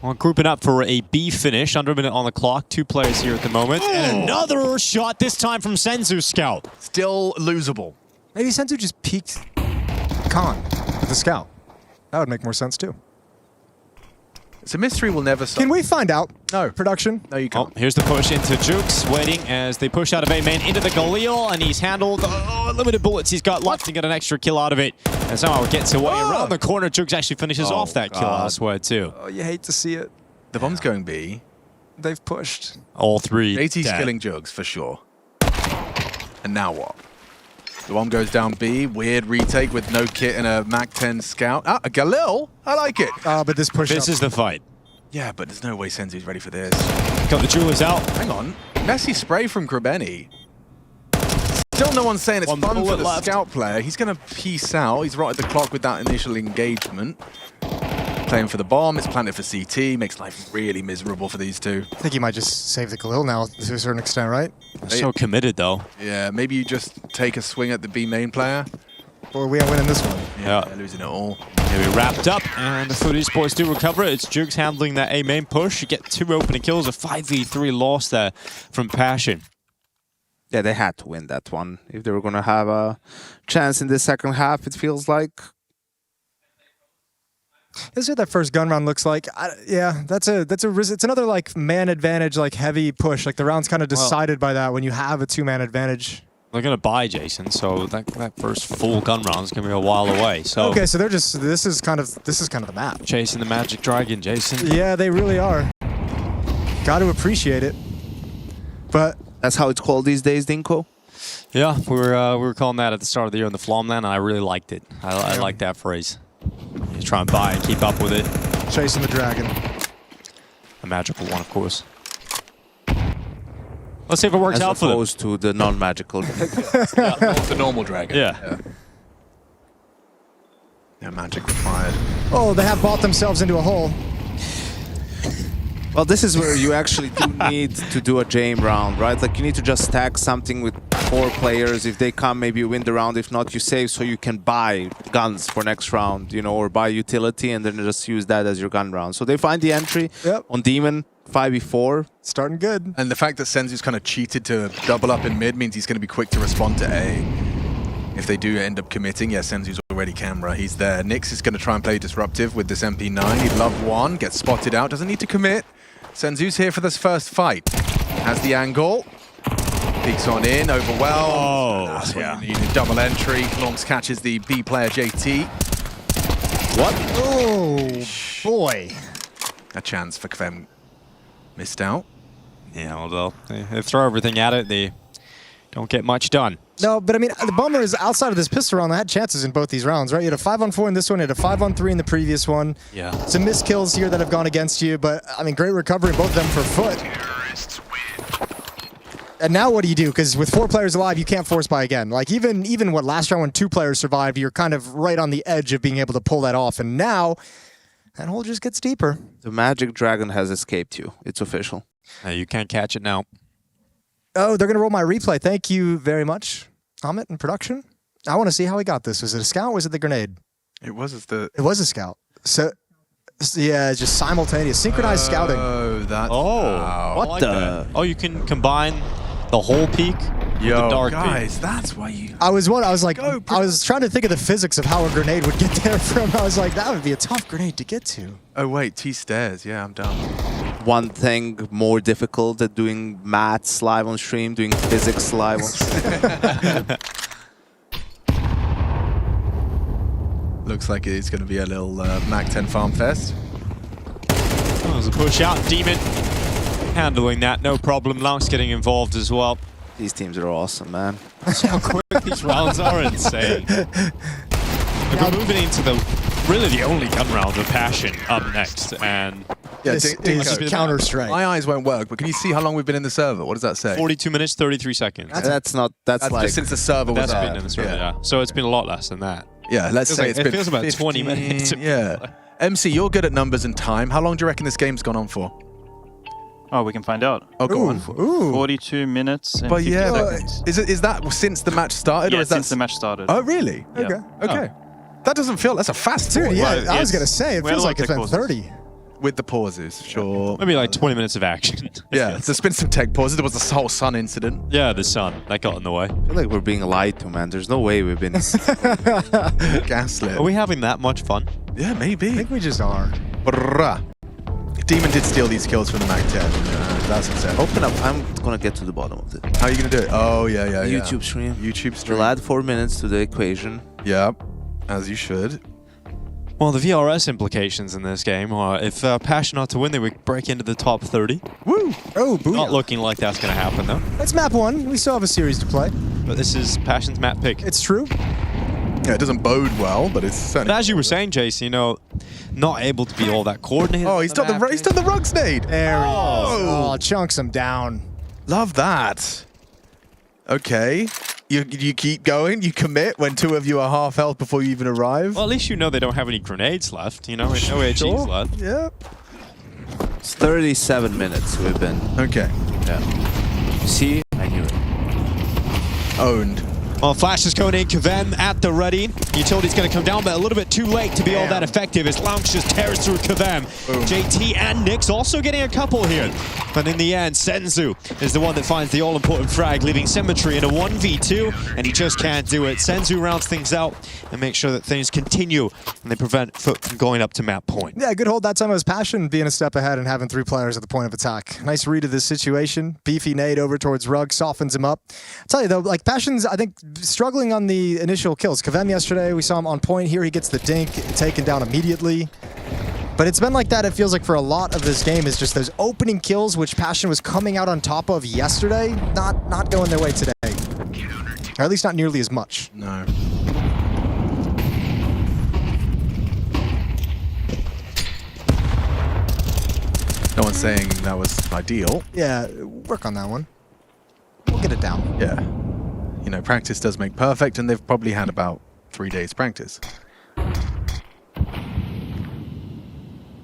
Well, grouping up for a B finish, under a minute on the clock. 2 players here at the moment. And another shot, this time from Senzu Scout. Still losable. Maybe Senzu just peeked Khan with the scout. That would make more sense, too. It's a mystery we'll never solve. Can we find out? No. Production? No, you can't. Oh, here's the push into Jukes, waiting as they push out of A main into the Galil, and he's handled limited bullets he's got left to get an extra kill out of it. And somehow it gets away around the corner. Jukes actually finishes off that kill elsewhere, too. Oh, you hate to see it. The bomb's going B. They've pushed. All 3 JT's killing Jugs, for sure. And now what? The bomb goes down B. Weird retake with no kit and a MAC-10 scout. Ah, a Galil? I like it. But this push This is the fight. Yeah, but there's no way Senzu's ready for this. Got the jewelers out. Hang on. Messy spray from Krabeni. Still no one's saying it's fun for the scout player. He's going to peace out. He's right at the clock with that initial engagement. Playing for the bomb. It's planted for CT. Makes life really miserable for these two. I think he might just save the Khalil now to a certain extent, right? So committed, though. Yeah, maybe you just take a swing at the B main player. Or we ain't winning this one. Yeah, they're losing it all. Here we wrapped up, and the FUT Esports do recover. It's Jukes handling that A main push. You get 2 opening kills, a 5v3 loss there from Passion. Yeah, they had to win that one if they were going to have a chance in the second half, it feels like. This is what that first gun round looks like. Yeah, it's another like man advantage, like heavy push. Like the round's kind of decided by that when you have a 2-man advantage. They're gonna buy Jason, so that first full gun round is gonna be a while away. So okay, so they're just this is kind of the map. Chasing the magic dragon, Jason. Yeah, they really are. Got to appreciate it. But that's how it's called these days, Dinko. Yeah, we were calling that at the start of the year in the Flomland, and I really liked it. I like that phrase. You try and buy and keep up with it. Chasing the dragon. A magical one, of course. Let's see if it works out for them. As opposed to the non-magical. The normal dragon. Yeah. Yeah, magic required. Oh, they have bought themselves into a hole. Well, this is where you actually do need to do a jam round, right? Like, you need to just stack something with 4 players. If they come, maybe you win the round. If not, you save so you can buy guns for next round, you know, or buy utility and then just use that as your gun round. So they find the entry on Demon, 5v4. Starting good. And the fact that Senzu's kind of cheated to double up in mid means he's going to be quick to respond to A. If they do end up committing, yeah, Senzu's already camera. He's there. Nyx is going to try and play disruptive with this MP9. He'd love one. Gets spotted out. Doesn't need to commit. Senzu's here for this first fight. Has the angle. Peeks on in. Overwhelmed. Oh, That's yeah. what you need. Double entry. Longs catches the B player JT. What? Oh, boy. A chance for Kvem. Missed out. Yeah, well, they throw everything at it. They don't get much done. No, but I mean, the bummer is outside of this pistol round, they had chances in both these rounds, right? You had a 5-on-4 in this one, you had a 5-on-3 in the previous one. Yeah. Some missed kills here that have gone against you, but I mean, great recovery, both of them for FUT. And now what do you do? Because with 4 players alive, you can't force buy again. Like even what last round when 2 players survived, you're kind of right on the edge of being able to pull that off. And now that hole just gets deeper. The magic dragon has escaped you. It's official. You can't catch it now. Oh, they're going to roll my replay. Thank you very much, Amit, in production. I want to see how he got this. Was it a scout or was it the grenade? It was the... It was a scout. So, yeah, it's just simultaneous, synchronized scouting. Oh, that's... Oh, wow. what the? Oh, you can combine the whole peak with the dark guys, peak. that's why you... I was trying to think of the physics of how a grenade would get there from. I was like, that would be a tough grenade to get to. Oh, wait, T stairs. Yeah, I'm done. One thing more difficult than doing maths live on stream, doing physics live on stream. Looks like it's going to be a little Mac 10 farm fest. Oh, there's a push out. Demon handling that, no problem. Lance getting involved as well. These teams are awesome, man. How quick these rounds are insane. We're moving into really the only gun round of Passion up next, and Yeah, This is Counter-Strike. My eyes won't work, but can you see how long we've been in the server? What does that say? 42 minutes, 33 seconds. That's That's like just since the server was That's up. been in the server, yeah. So it's been a lot less than that. Yeah, let's Feels say like- it's it been feels about 15, 20 minutes. Yeah. MC, you're good at numbers and time. How long do you reckon this game's gone on for? Oh, we can find out. Oh, go on. Ooh. 42 minutes and But 50 yeah, seconds. is that since the match started? Yeah, or is that since the match started. Oh, really? Yeah. Okay. Okay. That doesn't feel... That's a fast Dude, one. yeah, Well, I was yes. going to say, it We had feels a lot like of it's been tech pauses. 30. With the pauses, sure. Maybe like 20 minutes of action. Yeah, there's been some tech pauses. There was the whole sun incident. Yeah, the sun. That got in the way. I feel like we're being lied to, man. There's no way we've been. Gaslit. Are we having that much fun? Yeah, maybe. I think we just are. Brrrah. Demon did steal these kills from the Mag 10. That's upsetting. Open up. I'm gonna get to the bottom of it. How are you going to do it? Oh, yeah. YouTube stream. YouTube stream. We'll add 4 minutes to the equation. Yeah, as you should. Well, the VRS implications in this game are if Passion are to win, they would break into the top 30. Woo! Oh, booyah. Not looking like that's going to happen, though. It's map 1. We still have a series to play. But this is Passion's map pick. It's true. Yeah, it doesn't bode well, but it's But certainly... as you were saying, Jace, you know, not able to be all that coordinated. Oh, he's done the rug snade. There he is. Oh. Oh, chunks him down. Love that. Okay. You keep going, you commit when 2 of you are half health before you even arrive. Well, at least you know they don't have any grenades left, you know, no HEs left. Yeah. It's 37 minutes we've been. Okay. Yeah. See, I knew it. Owned. Well, Flash is going in, Kvem at the ready. Utility's going to come down, but a little bit too late to be all that effective as Lounge just tears through Kvem. JT and Nyx also getting a couple here. But in the end, Senzu is the one that finds the all-important frag, leaving Symmetry in a 1v2, and he just can't do it. Senzu rounds things out and makes sure that things continue, and they prevent FUT from going up to map point. Yeah, good hold that time. It was Passion being a step ahead and having 3 players at the point of attack. Nice read of this situation. Beefy nade over towards Rug, softens him up. I'll tell you though, like Passion's, I think, struggling on the initial kills. Kvem yesterday, we saw him on point. Here he gets the dink, taken down immediately. But it's been like that, it feels like, for a lot of this game, is just those opening kills, which Passion was coming out on top of yesterday, not going their way today. Or at least not nearly as much. No. No one's saying that was ideal. Yeah, work on that one. We'll get it down. Yeah. You know, practice does make perfect, and they've probably had about 3 days practice.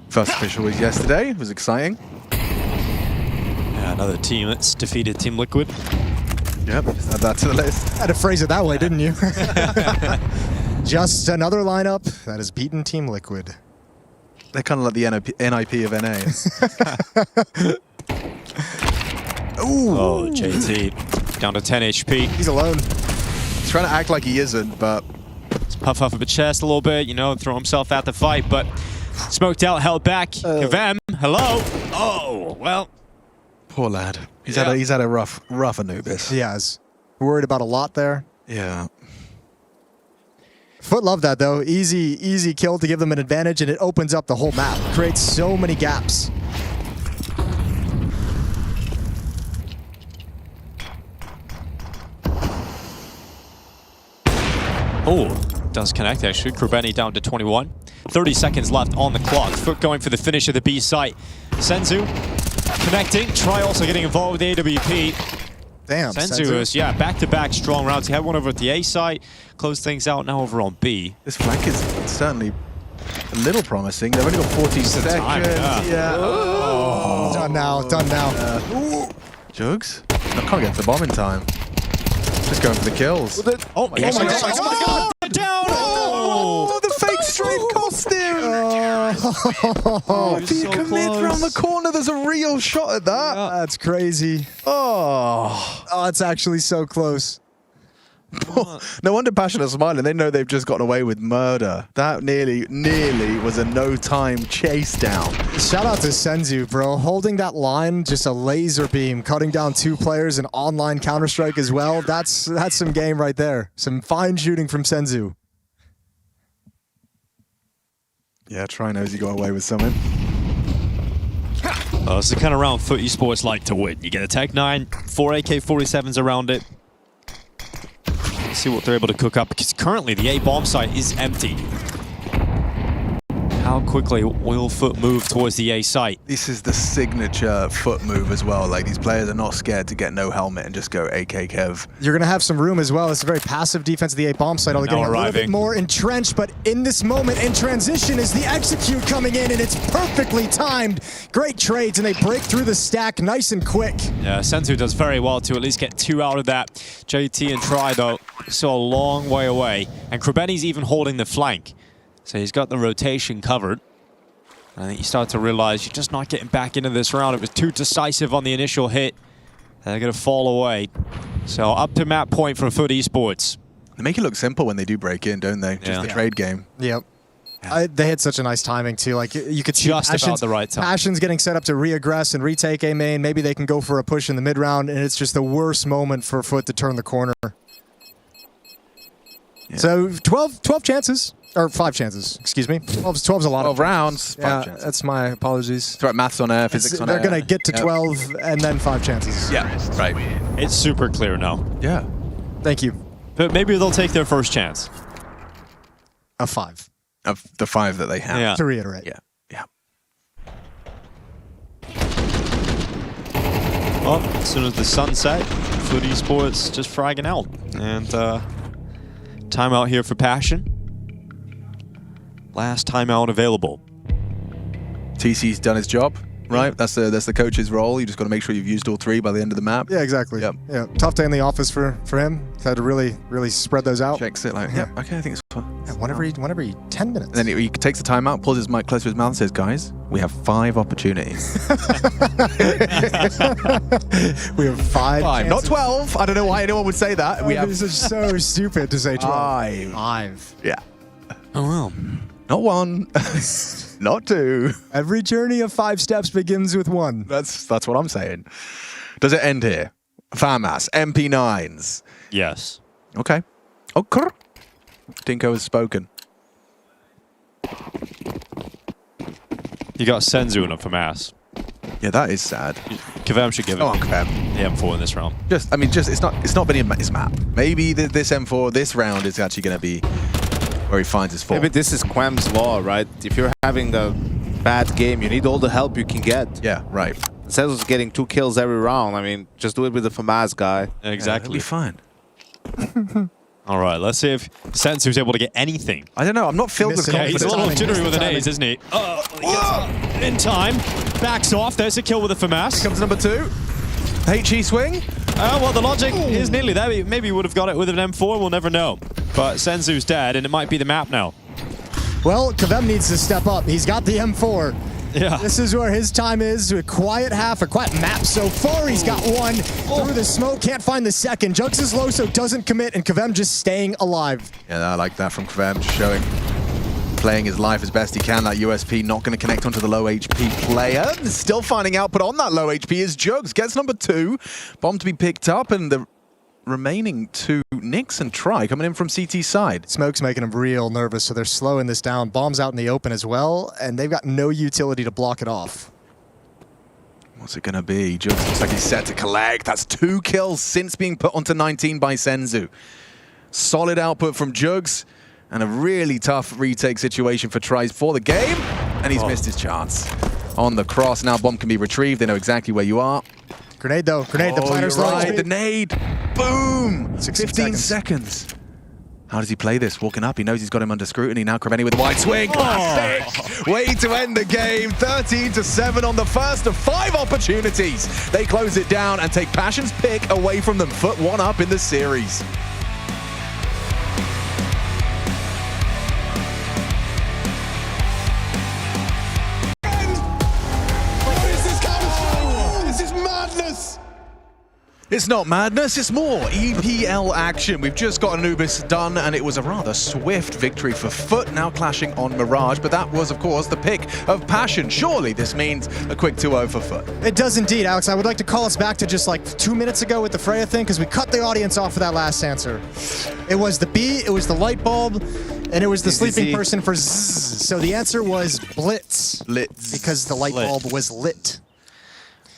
First official was yesterday. It was exciting. Yeah, another team that's defeated Team Liquid. Yep, just add that to the list. Had to phrase it that way, didn't you? Just another lineup that has beaten Team Liquid. They're kind of like the NIP of NA. Ooh. Oh, JT down to 10 HP. He's alone. He's trying to act like he isn't, but Let's puff up the chest a little bit, you know, throw himself at the fight, but smoked out, held back. Kavem, hello. Oh, well. poor lad. He's Yeah. had a rough Anubis. He has. Worried about a lot there. Yeah. FUT loved that though. Easy kill to give them an advantage, and it opens up the whole map. Creates so many gaps. Oh, does connect actually. Krubeni down to 21. 30 seconds left on the clock. FUT going for the finish of the B site. Senzu connecting. Try also getting involved with the AWP. Damn. Senzu is, yeah, back-to-back strong rounds. He had one over at the A site. Closed things out now over on B. This flank is certainly a little promising. They've only got 14 seconds. time, yeah. Oh. Done now. Done now. Jugs? I can't get to the bomb in time. Just going for the kills. Oh my god. God. Down! Oh, the fake straight costume! Oh, If you so commit close. around the corner, there's a real shot at that. that's crazy. Oh. Oh, it's actually so close. No wonder Passion are smiling. They know they've just gotten away with murder. That nearly was a no-time chase down. Shout out to Senzu, bro. Holding that line, just a laser beam, cutting down 2 players in online Counter-Strike as well. That's some game right there. Some fine shooting from Senzu. Yeah, Try knows he got away with something. It's the kind of round FUT esports like to win. You get a Tech 9, 4 AK-47s around it. See what they're able to cook up, because currently the A bomb site is empty. How quickly will FUT move towards the A site? This is the signature FUT move as well. Like, these players are not scared to get no helmet and just go AK Kev. You're going to have some room as well. It's a very passive defense of the A bomb site. Only getting a little bit arriving. more entrenched, but in this moment, in transition, is the execute coming in, and it's perfectly timed. Great trades, and they break through the stack nice and quick. Yeah, Senzu does very well to at least get 2 out of that. JT and Try, though, still a long way away. And Krubeni's even holding the flank. So he's got the rotation covered. And I think you start to realize you're just not getting back into this round. It was too decisive on the initial hit. They're going to fall away. So up to map point for FUT esports. They make it look simple when they do break in, don't they? Just Yeah. the trade game. Yep. They had such a nice timing too. Like you could see Just about the right time. Passion's getting set up to re-aggress and retake A main. Maybe they can go for a push in the mid round, and it's just the worst moment for FUT to turn the corner. Yeah. So 12 chances. Or 5 chances, excuse me. 12's a lot 12 of rounds, 5 Yeah, chances. that's my apologies. It's right, maths on air, physics on air. They're going to get to Yep. 12 and then 5 chances. Yeah, right. It's super clear now. Yeah. Thank you. But maybe they'll take their first chance. A 5, Of the 5 that they have. Yeah. to reiterate. Yeah. Yeah. Well, as soon as the sun set, FUT esports just fragging out. And timeout here for Passion. Last timeout available. TC's done his job, right? That's the coach's role. You just got to make sure you've used all 3 by the end of the map. Yeah, exactly. Yep. Yeah, tough day in the office for him. Had to really spread those out. Checks it like, yeah, okay, I think it's fine. Yeah, one every 10 minutes. And then he takes the time out, pulls his mic close to his mouth and says, guys, we have 5 opportunities. We have 5 Not chances. 12. I don't know why anyone would say that. We have This is so stupid to say 12. 5. 5. Yeah. Oh, well. Not 1. Not 2. Every journey of 5 steps begins with 1. That's what I'm saying. Does it end here? FAMAS, MP9s. Yes. Okay. Okay. Dinko has spoken. You got Senzu in it for mass. Yeah, that is sad. Kvem should give it Kvem. the M4 in this round. It's not been in his map. Maybe this M4 this round is actually going to be where he finds his form. Maybe this is Quem's law, right? If you're having a bad game, you need all the help you can get. Yeah, right. Instead of getting 2 kills every round, I mean, just do it with the FAMAS guy. Exactly. It'll be fine. All right, let's see if Sensu's able to get anything. I don't know. I'm not filled with Missing it. confidence. He's a little timing, jittery missed with the an A's, isn't he? In time. Backs off. There's a kill with a FAMAS. Comes number 2. HE swing. Well, the logic is nearly there. Maybe he would have got it with an M4. We'll never know. But Sensu's dead, and it might be the map now. Well, Kvem needs to step up. He's got the M4. Yeah. This is where his time is. A quiet half, a quiet map so far. He's got one through the smoke. Can't find the second. Jugs is low, so doesn't commit, and Kvem just staying alive. Yeah, I like that from Kvem, showing, playing his life as best he can. That USP not going to connect onto the low HP player. Still finding output on that low HP is Jugs. Gets number 2. Bomb to be picked up, and the remaining 2 Nix and Try coming in from CT side. Smoke's making him real nervous, so they're slowing this down. Bomb's out in the open as well, and they've got no utility to block it off. What's it going to be? Jugs looks like he's set to collect. That's 2 kills since being put onto 19 by Senzu. Solid output from Jugs, and a really tough retake situation for Tries for the game, and he's missed his chance. On the cross, now bomb can be retrieved. They know exactly where you are. Grenade though, grenade, the planner's you're low right. HP. The nade. Boom! 16 15 seconds. How does he play this? Walking up, he knows he's got him under scrutiny. Now Kraveni with the wide swing. Classic! Way to end the game. 13-7 on the first of 5 opportunities. They close it down and take Passion's pick away from them. FUT 1 up in the series. It's not madness, it's more EPL action. We've just got Anubis done, and it was a rather swift victory for FUT, now clashing on Mirage, but that was, of course, the pick of Passion. Surely this means a quick 2-0 for FUT. It does indeed, Alex. I would like to call us back to just like 2 minutes ago with the Freya thing, because we cut the audience off for that last answer. It was the B, it was the light bulb, and it was the sleeping person for zzz. So the answer was Blitz. Blitz. Because the light bulb was lit.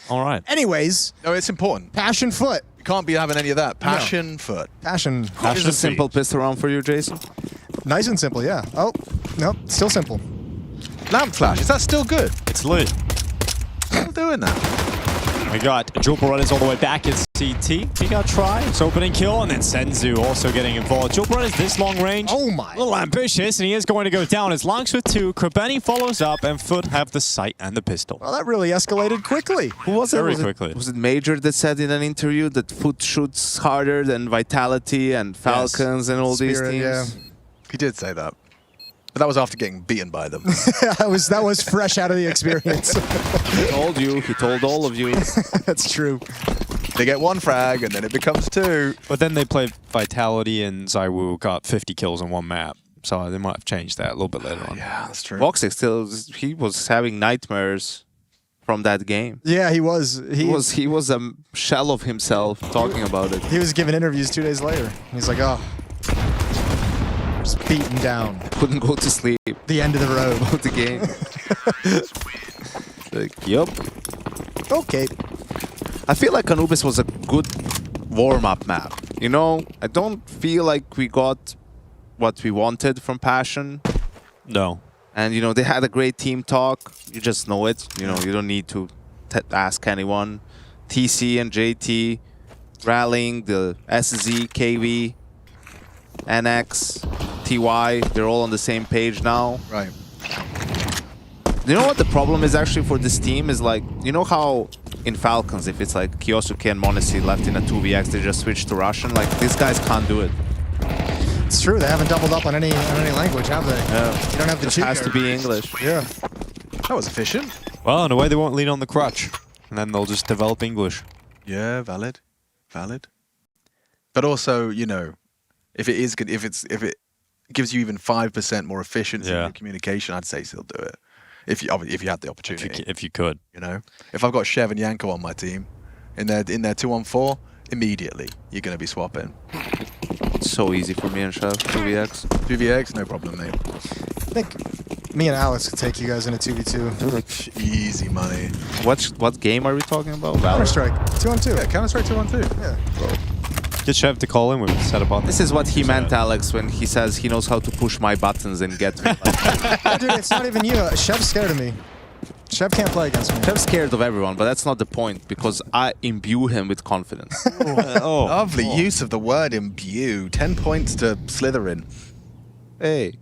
All right. Anyways, No, it's important. Passion FUT. You can't be having any of that. Passion FUT. Passion. Is a simple pistol round for you, Jason? Nice and simple, yeah. Oh, nope, still simple. Lamp flash, is that still good? It's lit. Still doing that. We got Jewel Runners all the way back at CT. We got Try. It's opening kill, and then Senzu also getting involved. Jewel Runners this long range. Oh my. A little ambitious, and he is going to go down. As Longs with 2, Krabeni follows up, and FUT have the sight and the pistol. Well, that really escalated quickly. Who was Very it? quickly. Was it Major that said in an interview that FUT shoots harder than Vitality and Falcons and all these Spirit, teams? yeah. He did say that. But that was after getting beaten by them. that was fresh out of the experience. He told you. He told all of you. That's true. They get 1 frag, and then it becomes 2. But then they played Vitality, and Zaiwu got 50 kills on 1 map. So they might have changed that a little bit later on. Yeah, that's true. Voxic still, he was having nightmares from that game. Yeah, he was. He was a shell of himself talking about it. He was giving interviews 2 days later. He's like, oh, just beaten down. Couldn't go to sleep The end of the road. about the game. Like, yup. Okay. I feel like Anubis was a good warm-up map. You know, I don't feel like we got what we wanted from Passion. No. And, you know, they had a great team talk. You just know it. You know, you don't need to ask anyone. TC and JT rallying, the SZ, KV, NX, TY, they're all on the same page now. Right. You know what the problem is actually for this team is, like, you know how in Falcons, if it's like Kyosuke and Monesi left in a 2vx, they just switch to Russian? Like, these guys can't do it. It's true. They haven't doubled up on any language, have they? Yeah. You don't have the It cheat has to code. be English. Yeah. That was efficient. Well, in a way, they won't lean on the crutch. And then they'll just develop English. Yeah, valid. Valid. But also, you know, if it is good, if it gives you even 5% more efficiency in your communication, I'd say still do it. If you had the opportunity. If you could. You know, if I've got Shev and Yanko on my team, in their 2-on-4, immediately you're going to be swapping. It's so easy for me and Chef, 2vx. 2vx, no problem, mate. I think Me and Alex could take you guys in a 2v2. Easy money. What game are we talking about? Counter Valorant? Strike, 2-on-2. Yeah, Counter-Strike 2-on-2. Yeah. Get Chev to call in. We can set up on This is what he meant, Alex, when he says he knows how to push my buttons and get me. Oh, dude, it's not even you. Chev's scared of me. Chev can't play against me. I'm scared of everyone, but that's not the point, because I imbue him with confidence. Oh, Lovely use of the word imbue. 10 points to Slytherin. Hey.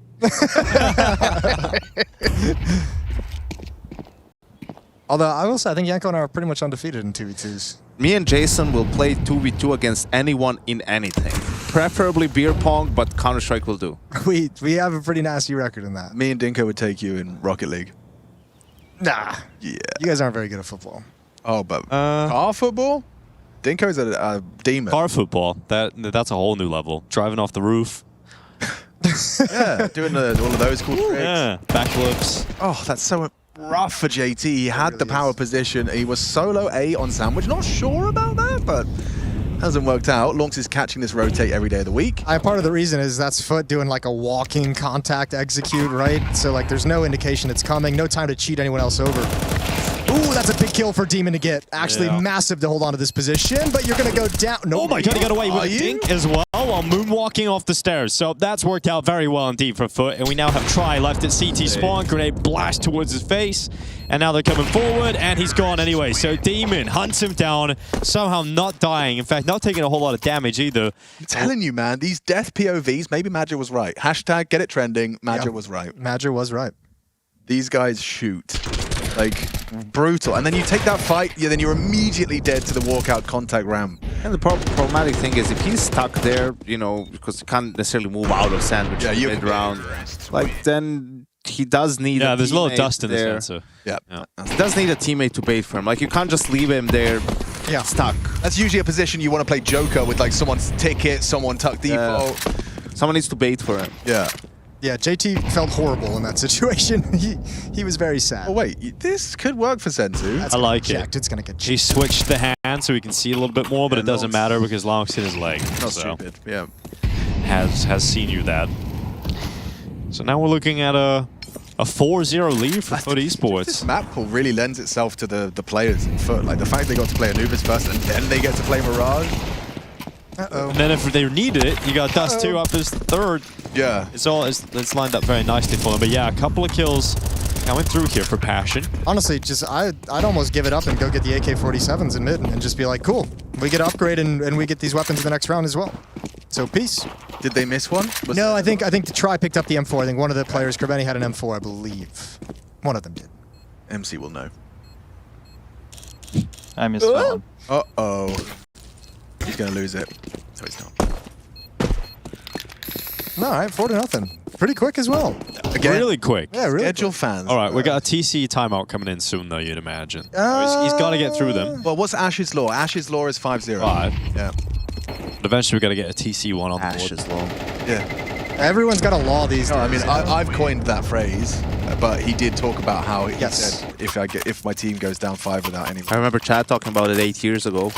Although I will say, I think Yanko and I are pretty much undefeated in 2v2s. Me and Jason will play 2v2 against anyone in anything. Preferably beer pong, but Counter-Strike will do. We have a pretty nasty record in that. Me and Dinko would take you in Rocket League. Nah. Yeah. You guys aren't very good at football. Oh, but car football? Dinko's a demon. car football. That's a whole new level. Driving off the roof. Yeah, doing all of those cool tricks. Yeah, backflips. Oh, that's so rough for JT. He had the really power is. position. He was solo A on Sandwich. Not sure about that, but hasn't worked out. Lonks is catching this rotate every day of the week. Part of the reason is that's FUT doing like a walking contact execute, right? So like there's no indication it's coming, no time to cheat anyone else over. Ooh, that's a big kill for Demon to get. Actually Yeah. massive to hold on to this position, but you're going to go down. No, Oh my god, he got away with Are a you? dink as well while moonwalking off the stairs. So that's worked out very well indeed for FUT. And we now have Try left at CT spawn. Grenade blast towards his face. And now they're coming forward, and he's gone anyway. So Demon hunts him down, somehow not dying. In fact, not taking a whole lot of damage either. I'm telling you, man, these death POVs, maybe Madger was right. Hashtag get it trending, Madger Yeah. was right. Madger was right. These guys shoot. Like, brutal. And then you take that fight, yeah, then you're immediately dead to the walkout contact ramp. And the problematic thing is, if he's stuck there, you know, because you can't necessarily move out of Sandwich mid-round, like, then he does need Yeah, a there's a little teammate dust in the there. sensor. Yeah. He does need a teammate to bait for him. Like, you can't just leave him there Yeah. stuck. That's usually a position you want to play Joker with, like, someone's ticket, someone tuck default. Someone needs to bait for him. Yeah. Yeah, JT felt horrible in that situation. he was very sad. Oh, wait, this could work for Sensu. That's I gonna like get it. checked. It's going to get He checked. switched the hand so we can see a little bit more, but Yeah, it doesn't Lonks- matter because Lonks hit his leg. Not so stupid. Yeah. has seen you that. So now we're looking at a 4-0 lead for FUT This Esports. map pool really lends itself to the players in FUT. Like, the fact they got to play Anubis first and then they get to play Mirage. Uh-oh. And then if they needed it, you got Dust 2 up as third. Yeah. It's lined up very nicely for them. But yeah, a couple of kills coming through here for Passion. Honestly, I'd almost give it up and go get the AK-47s in mid and just be like, cool, we get upgrade and we get these weapons in the next round as well. So peace. Did they miss one? No, I think the Try picked up the M4. I think one of the players, Kerbenny, had an M4, I believe. One of them did. MC will know. I missed that one. Uh-oh. He's going to lose it. No, he's not. No, all right, 4-0. Pretty quick as well. Again, Really quick. Yeah, really. schedule quick. fans. All right, we got a TC timeout coming in soon, though, you'd imagine. He's got to get through them. Well, what's Ash's law? Ash's law is 5-0. 5. Yeah. But eventually we got to get a TC1 on the board. Ashes low. Yeah. Everyone's got a law these days. No, I mean, I've coined that phrase, but he did talk about how he Yes. said if my team goes down 5 without any, I remember Chad talking about it 8 years ago.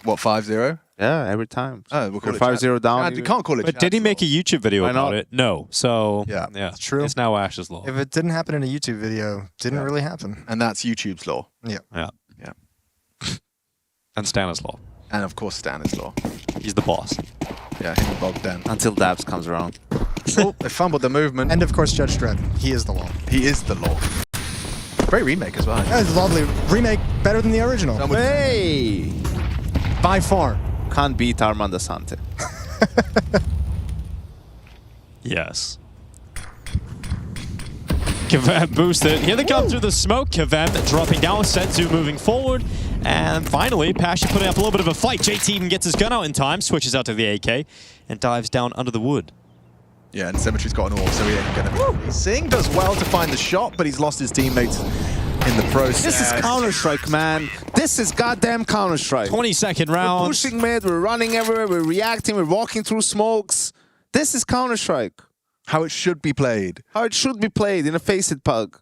what, 5-0? Yeah, every time. Oh, we'll call You're it 5-0 down. You can't call it. But did he Chad's make a law. YouTube video Why about not? it? No. So, Yeah. it's true. It's now Ash's Law. If it didn't happen in a YouTube video, didn't really happen. And that's YouTube's law. Yeah. Yeah. Yeah. And Stanislaw. And of course, Stan's law. He's the boss. Yeah, him and Bogdan. Until Dabs comes around. Oh, they fumbled the movement. And of course, Judge Dredd. He is the law. He is the law. Great remake as well. That's lovely. Remake better than the original. Hey! By far. Can't beat Armando Sante. Yes. Kevem boosted. Here they come through the smoke. Kevem dropping down. Senzu moving forward. And finally, Passion putting up a little bit of a fight. JT even gets his gun out in time, switches out to the AK, and dives down under the wood. Yeah, and Symmetry's got an AWP, so he ain't gonna be. Singh does well to find the shot, but he's lost his teammates in the process. This is Counter-Strike, man. This is goddamn Counter-Strike. 22nd We're round. pushing mid, we're running everywhere, we're reacting, we're walking through smokes. This is Counter-Strike. how it should be played. How it should be played in a face-it pug.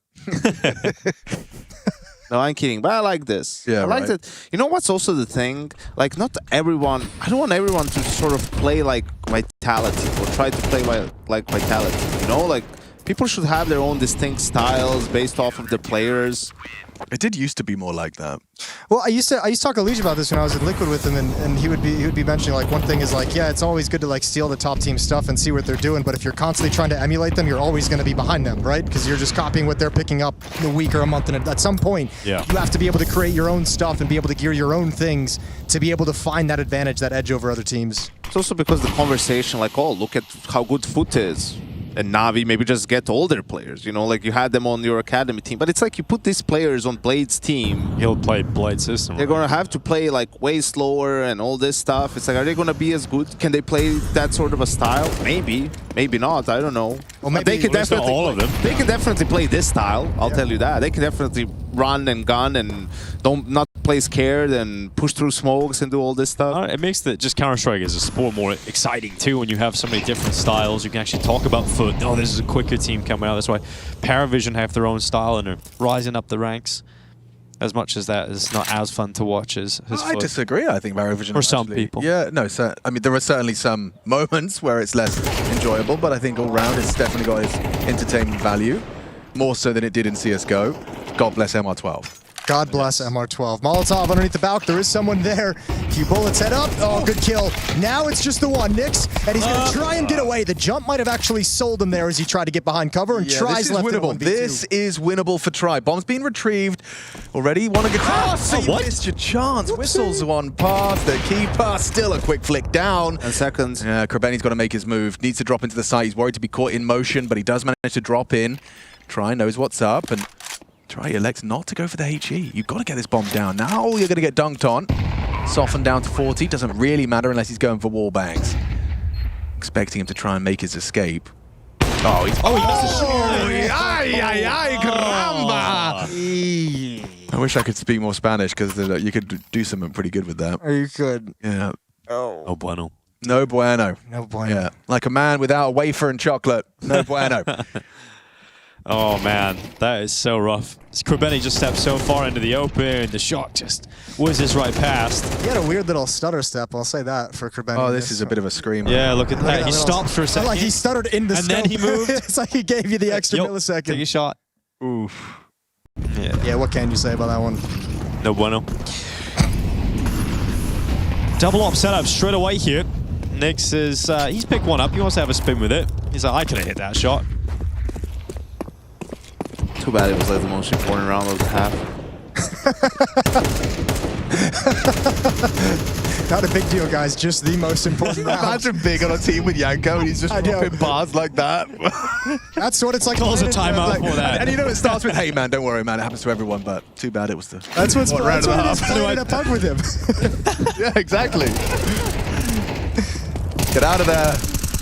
No, I'm kidding, but I like this. Yeah, I like right. that. You know what's also the thing? Like, not everyone, I don't want everyone to sort of play like Vitality or try to play like Vitality. You know, like, People should have their own distinct styles based off of the players. It did used to be more like that. Well, I used to talk to Lige about this when I was in Liquid with him, and he would be mentioning like one thing is like, yeah, it's always good to like steal the top team stuff and see what they're doing, but if you're constantly trying to emulate them, you're always going to be behind them, right? Because you're just copying what they're picking up in a week or a month, and at some point, you have to be able to create your own stuff and be able to gear your own things to be able to find that advantage, that edge over other teams. It's also because the conversation, like, oh, look at how good FUT is. And Navi, maybe just get older players, you know, like you had them on your academy team. But it's like you put these players on Blade's team. He'll play Blade system. They're going to have to play like way slower and all this stuff. It's like, are they going to be as good? Can they play that sort of a style? Maybe. Maybe not. I don't know. Well, maybe they can definitely all of them. They can definitely play this style. I'll tell you that. They can definitely run and gun and not play scared and push through smokes and do all this stuff. It makes the just Counter-Strike as a sport more exciting too when you have so many different styles. You can actually talk about FUT. Oh, this is a quicker team coming out. That's why Paravision have their own style and are rising up the ranks. As much as that is not as fun to watch as I FUT. disagree. I think Paravision For some people. Yeah, no, I mean, there are certainly some moments where it's less enjoyable, but I think all round it's definitely got its entertainment value, more so than it did in CSGO. God bless MR12. God bless MR12. Molotov underneath the balk. There is someone there. A few bullets head up. Oh, good kill. Now it's just the one. Nix, and he's going to try and get away. The jump might have actually sold him there as he tried to get behind cover and tries left winnable. at 1v2. This is winnable for Tri. Bomb's been retrieved already. Want to get so you missed your chance. Whistles one past the keeper. Still a quick flick down. And seconds. Yeah, Krebeni's got to make his move. Needs to drop into the site. He's worried to be caught in motion, but he does manage to drop in. Tri knows what's up, and Tri elects not to go for the HE. You've got to get this bomb down. Now you're going to get dunked on. Softened down to 40. Doesn't really matter unless he's going for wall bangs. Expecting him to try and make his escape. Oh, he's... Ay, caramba! I wish I could speak more Spanish, because you could do something pretty good with that. Are you good? Yeah. Oh, bueno. No bueno. No bueno. Yeah. Like a man without a wafer and chocolate. No bueno. Oh man, that is so rough. Krebeni just stepped so far into the open, the shot just whizzes right past. He had a weird little stutter step, I'll say that, for Krebeni. Oh, this is a bit of a screamer. Yeah, look at that. He stopped for a second. Like he stuttered in the and then he moved. It's like he gave you the extra millisecond. Take a shot. Oof. Yeah, what can you say about that one? No bueno. Double op setup straight away here. Nix is, he's picked one up. He wants to have a spin with it. He's like, I could have hit that shot. Too bad it was like the most important round of the half. Not a big deal, guys. Just the most important round. Imagine big on a team with Yanko and he's just dropping bars like that. That's what it's like. Calls a timeout for that. And you know it starts with, hey man, don't worry man, it happens to everyone, but too bad it was the... That's what's one round and a half. playing a pug with him. Yeah, exactly. Get out of there.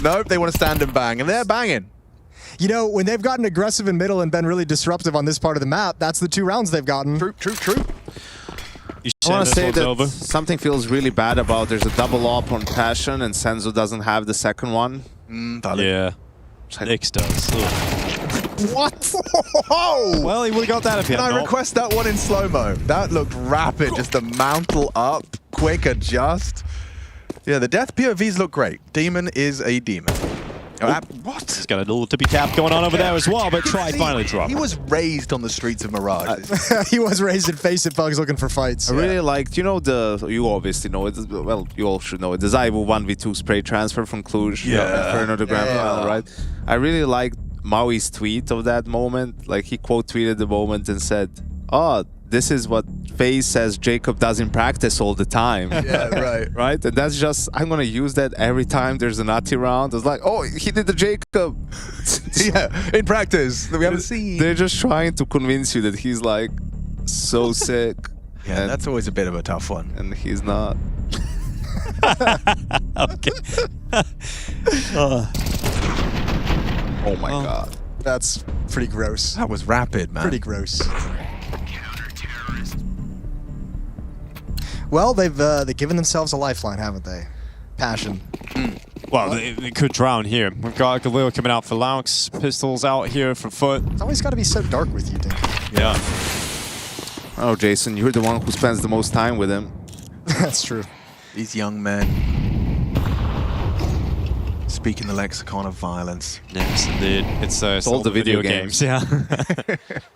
Nope, they want to stand and bang, and they're banging. You know, when they've gotten aggressive in middle and been really disruptive on this part of the map, that's the 2 rounds they've gotten. True. I want to say that something feels really bad about there's a double op on Passion and Senzo doesn't have the second one. Yeah. Nix does. What? Whoa! Well, he would have got that if he had Can I not. request that one in slow-mo? That looked rapid, just the mantle up, quick adjust. Yeah, the death POVs look great. Demon is a demon. What? He's got a little tippy tap going on over there as well, but Tri finally dropped. He was raised on the streets of Mirage. He was raised in face it bugs looking for fights. I really liked, you know, you obviously know it, well, you all should know it, the Zaibu 1v2 spray transfer from Cluj for another grand final, right? I really liked Maui's tweet of that moment. Like, he quote tweeted the moment and said, oh, this is what FaZe says Jacob does in practice all the time. Yeah, right. Right? And that's just, I'm going to use that every time there's a Nutty round. It's like, oh, he did the Jacob. Yeah, in practice that we haven't seen. They're just trying to convince you that he's like so sick. Yeah, and that's always a bit of a tough one. And he's not. Okay. Oh my God. That's pretty gross. That was rapid, man. Pretty gross. Well, they've given themselves a lifeline, haven't they? Passion. Well, they could drown here. We've got Galil coming out for Laux, Pistols out here for FUT. It's always got to be so dark with you, Dink. Yeah. Oh, Jason, you're the one who spends the most time with him. That's true. These young men. speaking the lexicon of violence. Yes, indeed. It's all the video games. Yeah.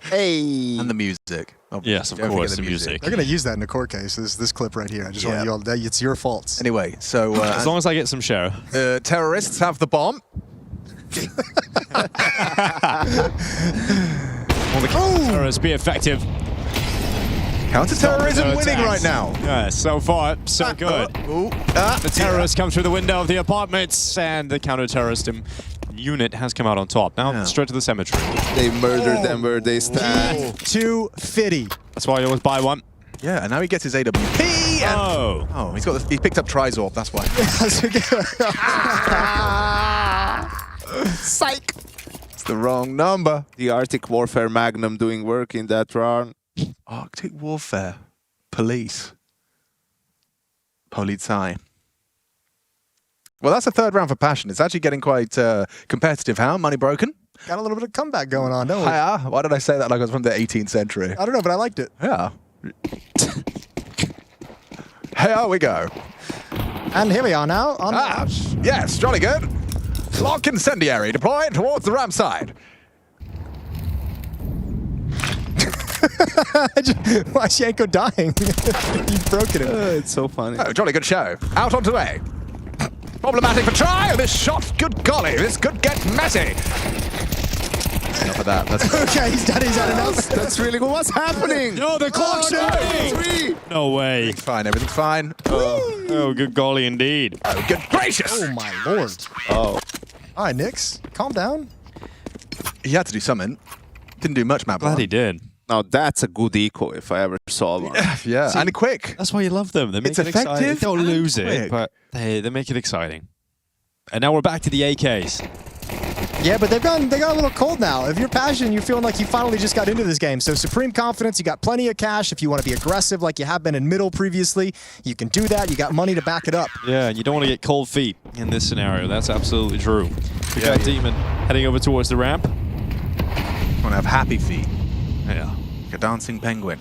Hey. And the music. Yes, of Don't course, forget the music. They're going to use that in the court case, this clip right here. I just want you all, it's your fault. Anyway, so As long as I get some share. terrorists have the bomb. Will the terrorists be effective? Counter-terrorism No winning attacks. right now. Yeah, so far, so good. The terrorists come through the window of the apartments, and the counter-terrorist unit has come out on top. Now, straight to the cemetery. They murdered them where they stand. Too fitty. That's why you always buy one. Yeah, and now he gets his AWP. And Oh. he picked up Trizorb, that's why. Psych. It's the wrong number. The Arctic Warfare Magnum doing work in that round. Arctic Warfare. Police. Polizei. Well, that's a third round for Passion. It's actually getting quite competitive, huh? Money broken? Got a little bit of comeback going on, don't we? Hiya. Why did I say that like I was from the 18th century? I don't know, but I liked it. Yeah. Here we go. And here we are now. On Yes, jolly good. Lock incendiary deployed towards the ramp side. Why is Yanko dying? You've broken him. It's so funny. Oh, jolly good show. Out onto A. Problematic for try. This shot, good golly, this could get messy. Enough of that. That's Okay, he's done. He's had enough. That's really good. What's happening? No, the clock's running! No way. fine. Everything's fine. Oh, good golly indeed. Oh, good gracious. Oh my lord. Oh. All right, Nix, calm down. He had to do something. Didn't do much, Matt. Glad he did. Now that's a good eco if I ever saw one. Yeah, See, and quick. That's why you love them. They make It's it exciting. effective They don't and lose quick. it, but they make it exciting. And now we're back to the AKs. Yeah, but they got a little cold now. If you're Passion, you're feeling like you finally just got into this game. So supreme confidence, you got plenty of cash. If you want to be aggressive like you have been in middle previously, you can do that. You got money to back it up. Yeah, and you don't want to get cold feet in this scenario. That's absolutely true. We got Demon heading over towards the ramp. Want to have happy feet. Yeah. Like a dancing penguin.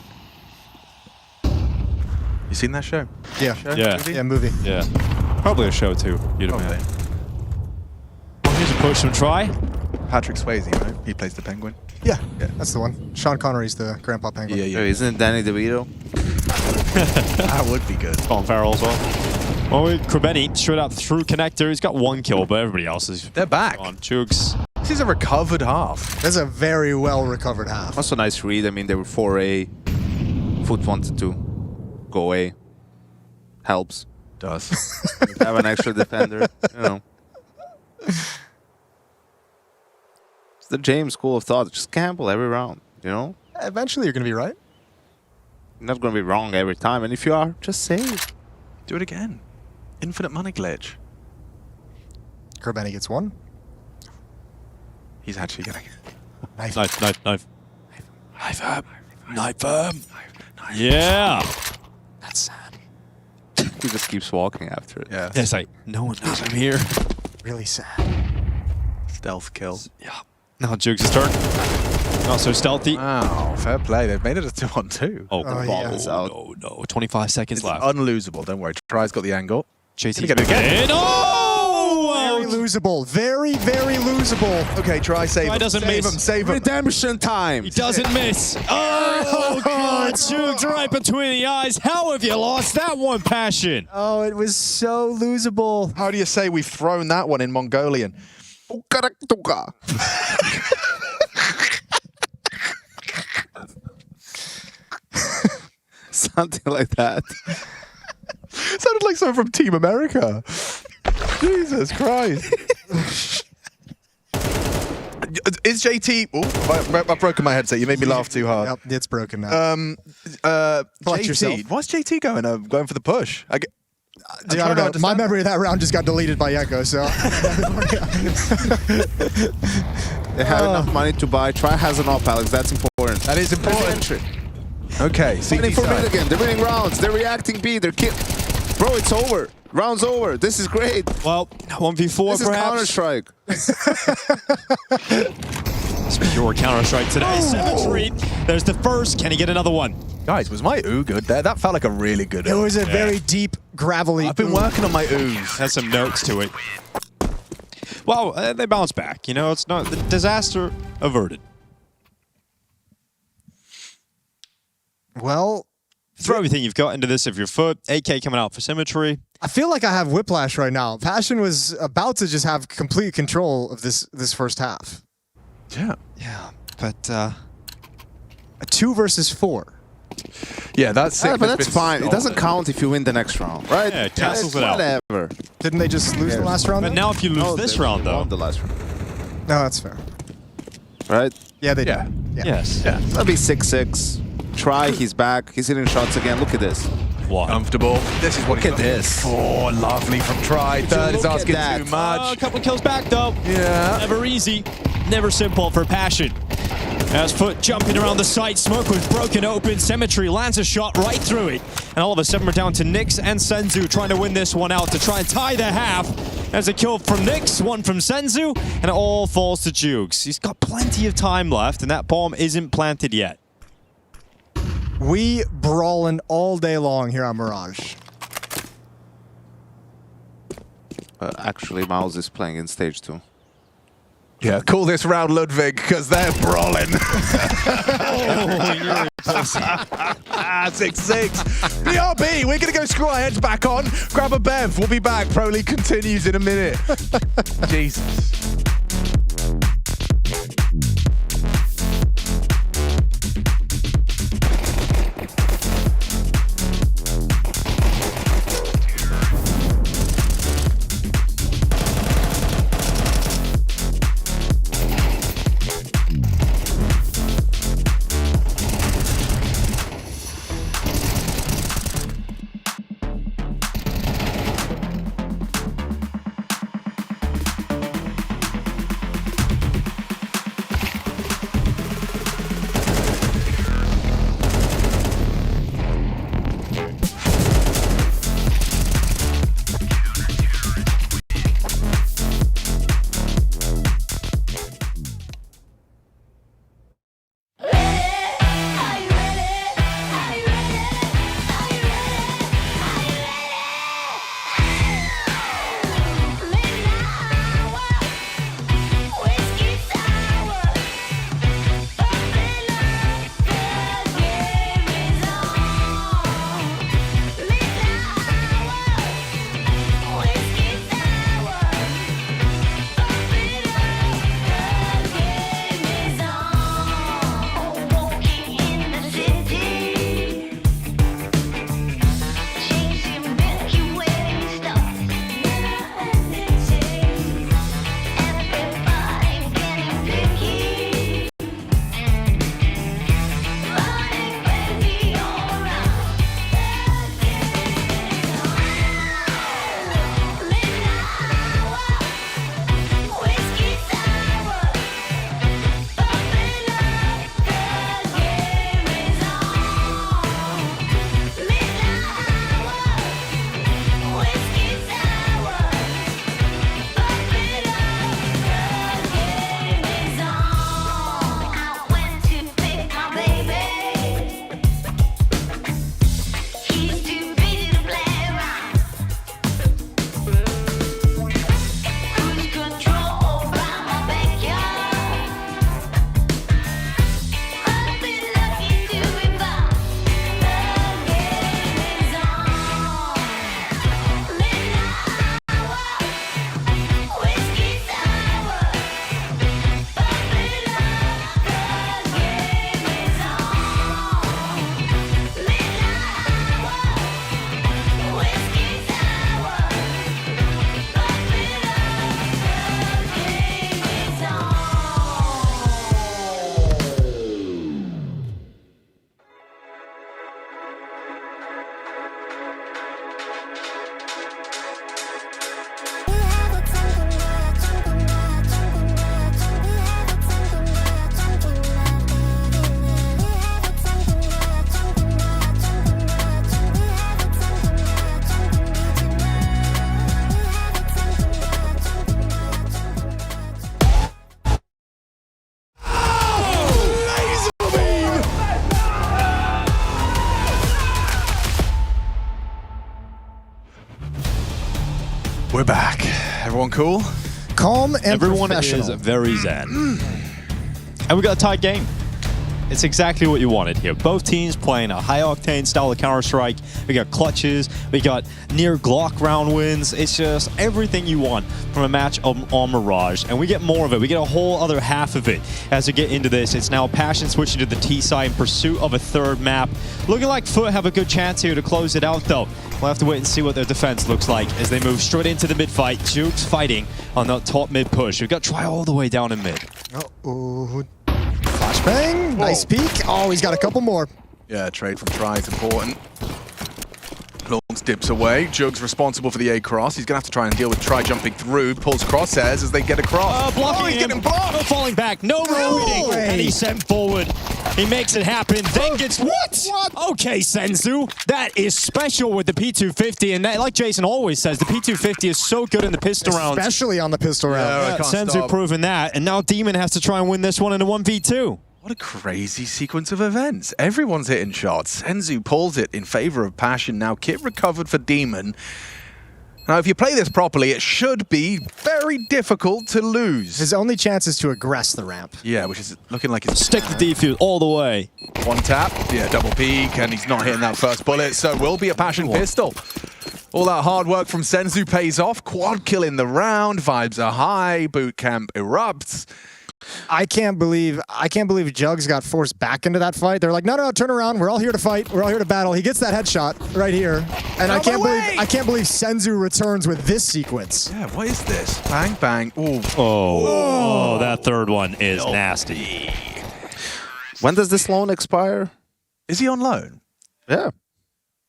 You seen that show? Yeah. Yeah. Yeah, movie. Yeah. Probably a show too, you'd imagine. Here's a push and try. Patrick Swayze, right? He plays the penguin. Yeah, that's the one. Sean Connery's the Grandpa Penguin. Yeah. Isn't it Danny DeVito? That would be good. Colin Farrell as well. Well, Krabeni straight out through connector. He's got one kill, but everybody else is They're back. on. Jugs. This is a recovered half. That's a very well recovered half. Also nice read. I mean, they were 4A. FUT wanted to go A. Helps. Does. Have an extra defender, you know. It's the James school of thought. Just gamble every round, you know? Eventually, you're going to be right. You're not going to be wrong every time. And if you are, just save. Do it again. Infinite money glitch. Krabeni gets one. He's actually getting Knife. Knife firm. Yeah. That's sad. He just keeps walking after it. Yeah. It's like, no one knows I'm here. Really sad. Stealth kill. Yeah. Now Jugs' turn. Not so stealthy. Wow, fair play. They've made it a 2-on-2. Oh, Oh, yeah. It's out. no. 25 seconds It's left. unlosable, don't worry. Try's got the angle. JT's Gonna get it again. in. Oh! Very losable. Very, very losable. Okay, Try save Try him. doesn't Save miss. him, save him. Redemption time. He doesn't miss. Oh, God. Jugs right between the eyes. How have you lost that one, Passion? Oh, it was so losable. How do you say we've thrown that one in Mongolian? Something like that. Sounded like someone from Team America. Jesus Christ. Is JT... Oh, I've broken my headset. You made me laugh too hard. Yep, it's broken now. Collect JT. yourself. What's JT going for the push? I don't know. My memory of that round just got deleted by Yanko, so... They have enough money to buy. Try has an op, Alex. That's important. That is important. Entry. Okay, Fighting CT for mid side. again. They're winning rounds. They're reacting B. They're kill. Bro, it's over. Round's over. This is great. Well, 1v4 This is perhaps. Counter-Strike. It's pure Counter-Strike today. Cemetery. There's the first. Can he get another one? Guys, was my ooh good there? That felt like a really good It ooh. was a very deep, gravelly... I've been working on my oohs. Has some notes to it. Well, they bounce back. You know, it's not the disaster averted. Well, Throw everything you've got into this of your foot. AK coming out for Symmetry. I feel like I have whiplash right now. Passion was about to just have complete control of this first half. Yeah. Yeah, but A 2 versus 4. Yeah, that's it. But that's fine. It doesn't count if you win the next round, right? Yeah, it cancels it out. Whatever. Didn't they just lose the last round? But now if you lose this they round, though. won the last round, No, that's fair. right? Yeah, they Yeah. did. Yes. Yeah. That'll be 6-6. Try, he's back. He's hitting shots again. Look at this. What? Comfortable. This is what Look he's at looking this. for. Lovely from Try. Third is look at asking that? too much. A couple kills back, though. Yeah. Never easy. Never simple for Passion. As Foot jumping around the site, smoke was broken open. Symmetry lands a shot right through it. And all of a sudden we're down to Nyx and Senzu trying to win this one out to try and tie the half. There's a kill from Nyx, one from Senzu, and it all falls to Jukes. He's got plenty of time left, and that bomb isn't planted yet. We brawling all day long here on Mirage. Actually, Mouse is playing in stage 2. Yeah, call this round Ludwig, because they're brawling. 6-6. BRB, we're going to go screw our heads back on. Grab a bev. We'll be back. Pro League continues in a minute. Jesus. We're back. Everyone cool? Calm and Everyone professional. is very zen. And we got a tight game. It's exactly what you wanted here. Both teams playing a high-octane style of Counter-Strike. We got clutches. We got near Glock round wins. It's just everything you want from a match on Mirage. And we get more of it. We get a whole other half of it as we get into this. It's now Passion switching to the T side in pursuit of a third map. Looking like FUT have a good chance here to close it out, though. We'll have to wait and see what their defense looks like as they move straight into the mid fight. Juke's fighting on that top mid push. We've got Try all the way down in mid. Uh-oh. Flashbang. Nice peek. Oh, he's got a couple more. Yeah, trade from Try is important. Lawns dips away. Jug's responsible for the A cross. He's going to have to try and deal with Try jumping through. Pulls crosshairs as they get across. Blocking he's him. getting blocked. No falling back. No reloading. way. And he's sent forward. He makes it happen. Then gets what? Okay, Senzu. That is special with the P250. And that, like Jason always says, the P250 is so good in the pistol rounds. Especially on the pistol round. Yeah, I can't Senzu stop. proving that. And now Demon has to try and win this one in a 1v2. What a crazy sequence of events. Everyone's hitting shots. Senzu pulls it in favor of Passion. Now Kit recovered for Demon. Now, if you play this properly, it should be very difficult to lose. His only chance is to aggress the ramp. Yeah, which is looking like it's Stick the defuse all the way. one tap. Yeah, double peek, and he's not hitting that first bullet, so will be a Passion pistol. All that hard work from Senzu pays off. Quad kill in the round. Vibes are high. Boot camp erupts. I can't believe Jugs got forced back into that fight. They're like, no, turn around. We're all here to fight. We're all here to battle. He gets that headshot right here, and I can't believe Senzu returns with this sequence. Yeah, what is this? Bang, bang. Ooh. Oh, that third one is nasty. When does this loan expire? Is he on loan? Yeah.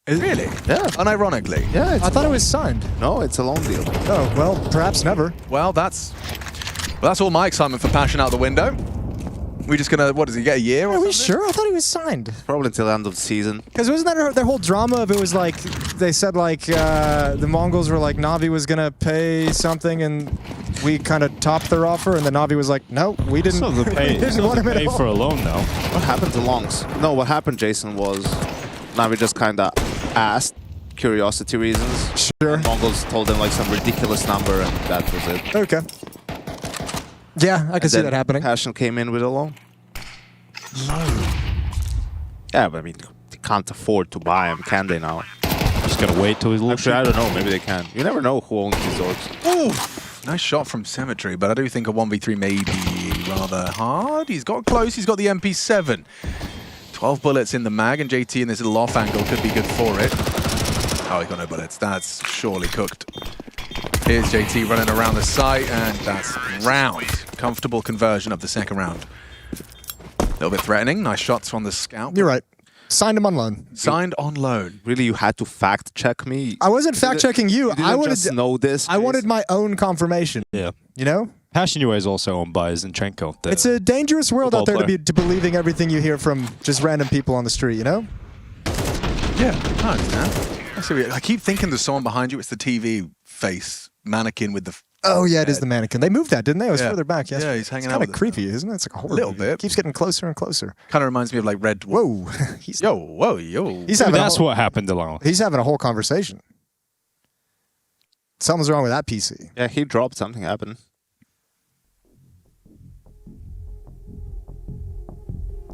Really? Yeah. Unironically? Yeah, I thought it was signed. No, it's a loan deal. Oh well, perhaps never. Well, that's all my excitement for Passion out the window. We're just gonna, what does he get, a year or Are we something? sure? I thought he was signed. Probably until the end of the season. Because wasn't that their whole drama of it was like, they said like the Mongols were like, Na'Vi was going to pay something and we kind of topped their offer, and the Na'Vi was like, no, we didn't, So the we pay, didn't want him at all. for a loan, though. What happened to Longs? No, what happened, Jason, was Navi just kind of asked, curiosity reasons. Sure. And Mongols told them like some ridiculous number, and that was it. Okay. Yeah, I can see Then that happening. Passion came in with a loan. Loan. Yeah, but I mean, they can't afford to buy him, can they now? Just gotta wait till he's Actually, I don't know. Maybe they can. You never know who owns these orgs. Ooh, nice shot from Cemetery, but I do think a 1v3 may be rather hard. He's got close. He's got the MP7. 12 bullets in the mag, and JT in this little off angle could be good for it. Oh, he got no bullets. That's surely cooked. Here's JT running around the site, and that's round. Comfortable conversion of the second round. A little bit threatening. Nice shots from the scout. You're right. Signed him on loan. Signed on loan. Really, you had to fact check me. I wasn't fact checking you. You didn't I wanted just know this. I wanted Jason? my own confirmation. Yeah. You know? Passion UA is also owned by Zinchenko. It's a dangerous world out there football to believing everything you hear from just random people on the street, you know? Yeah, I understand. I keep thinking there's someone behind you. It's the TV face mannequin with the... Oh, yeah, it is the mannequin. They moved that, didn't they? It was Yeah. further back, yes. Yeah, he's hanging it's out kind with of it. creepy, isn't it? It's like a horror Little movie. bit. It keeps getting closer and closer. Kind of reminds me of like Red... Whoa. He's Yo. He's having, That's what happened to Long. he's having a whole conversation. Something's wrong with that PC. Yeah, he dropped. Something happened.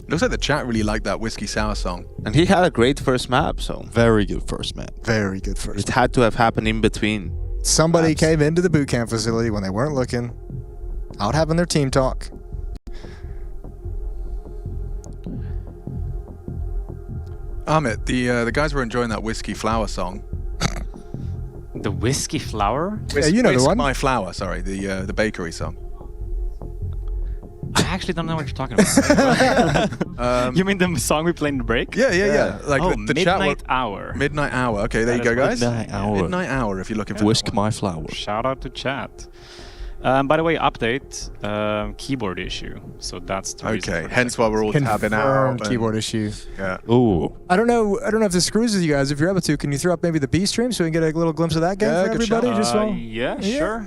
Looks like the chat really liked that Whiskey Sour song. And he had a great first map, so Very good first man. Very good first. it had to have happened in between. Somebody maps. came into the boot camp facility when they weren't looking, out having their team talk. Amit, the guys were enjoying that Whiskey Flower song. The whiskey flower? Yeah, you know the Whisk one. My Flower, sorry, the bakery song. I actually don't know what you're talking about. You mean the song we played in the break? Yeah. Like Oh, the chat Midnight were, Hour. Midnight Hour. Okay, there you That go, is guys. Midnight Hour. Midnight Hour, if you're looking for Whisk that one. my flower. Shout out to chat. By the way, update, keyboard issue. So that's the reason Okay, for the hence why we're all tabbing out. Confirmed and- keyboard issue. Yeah. Ooh. I don't know if this screws with you guys. If you're able to, can you throw up maybe the B stream so we can get a little glimpse of that game Yeah, for good everybody? shout. Just while- yeah, Yeah. sure.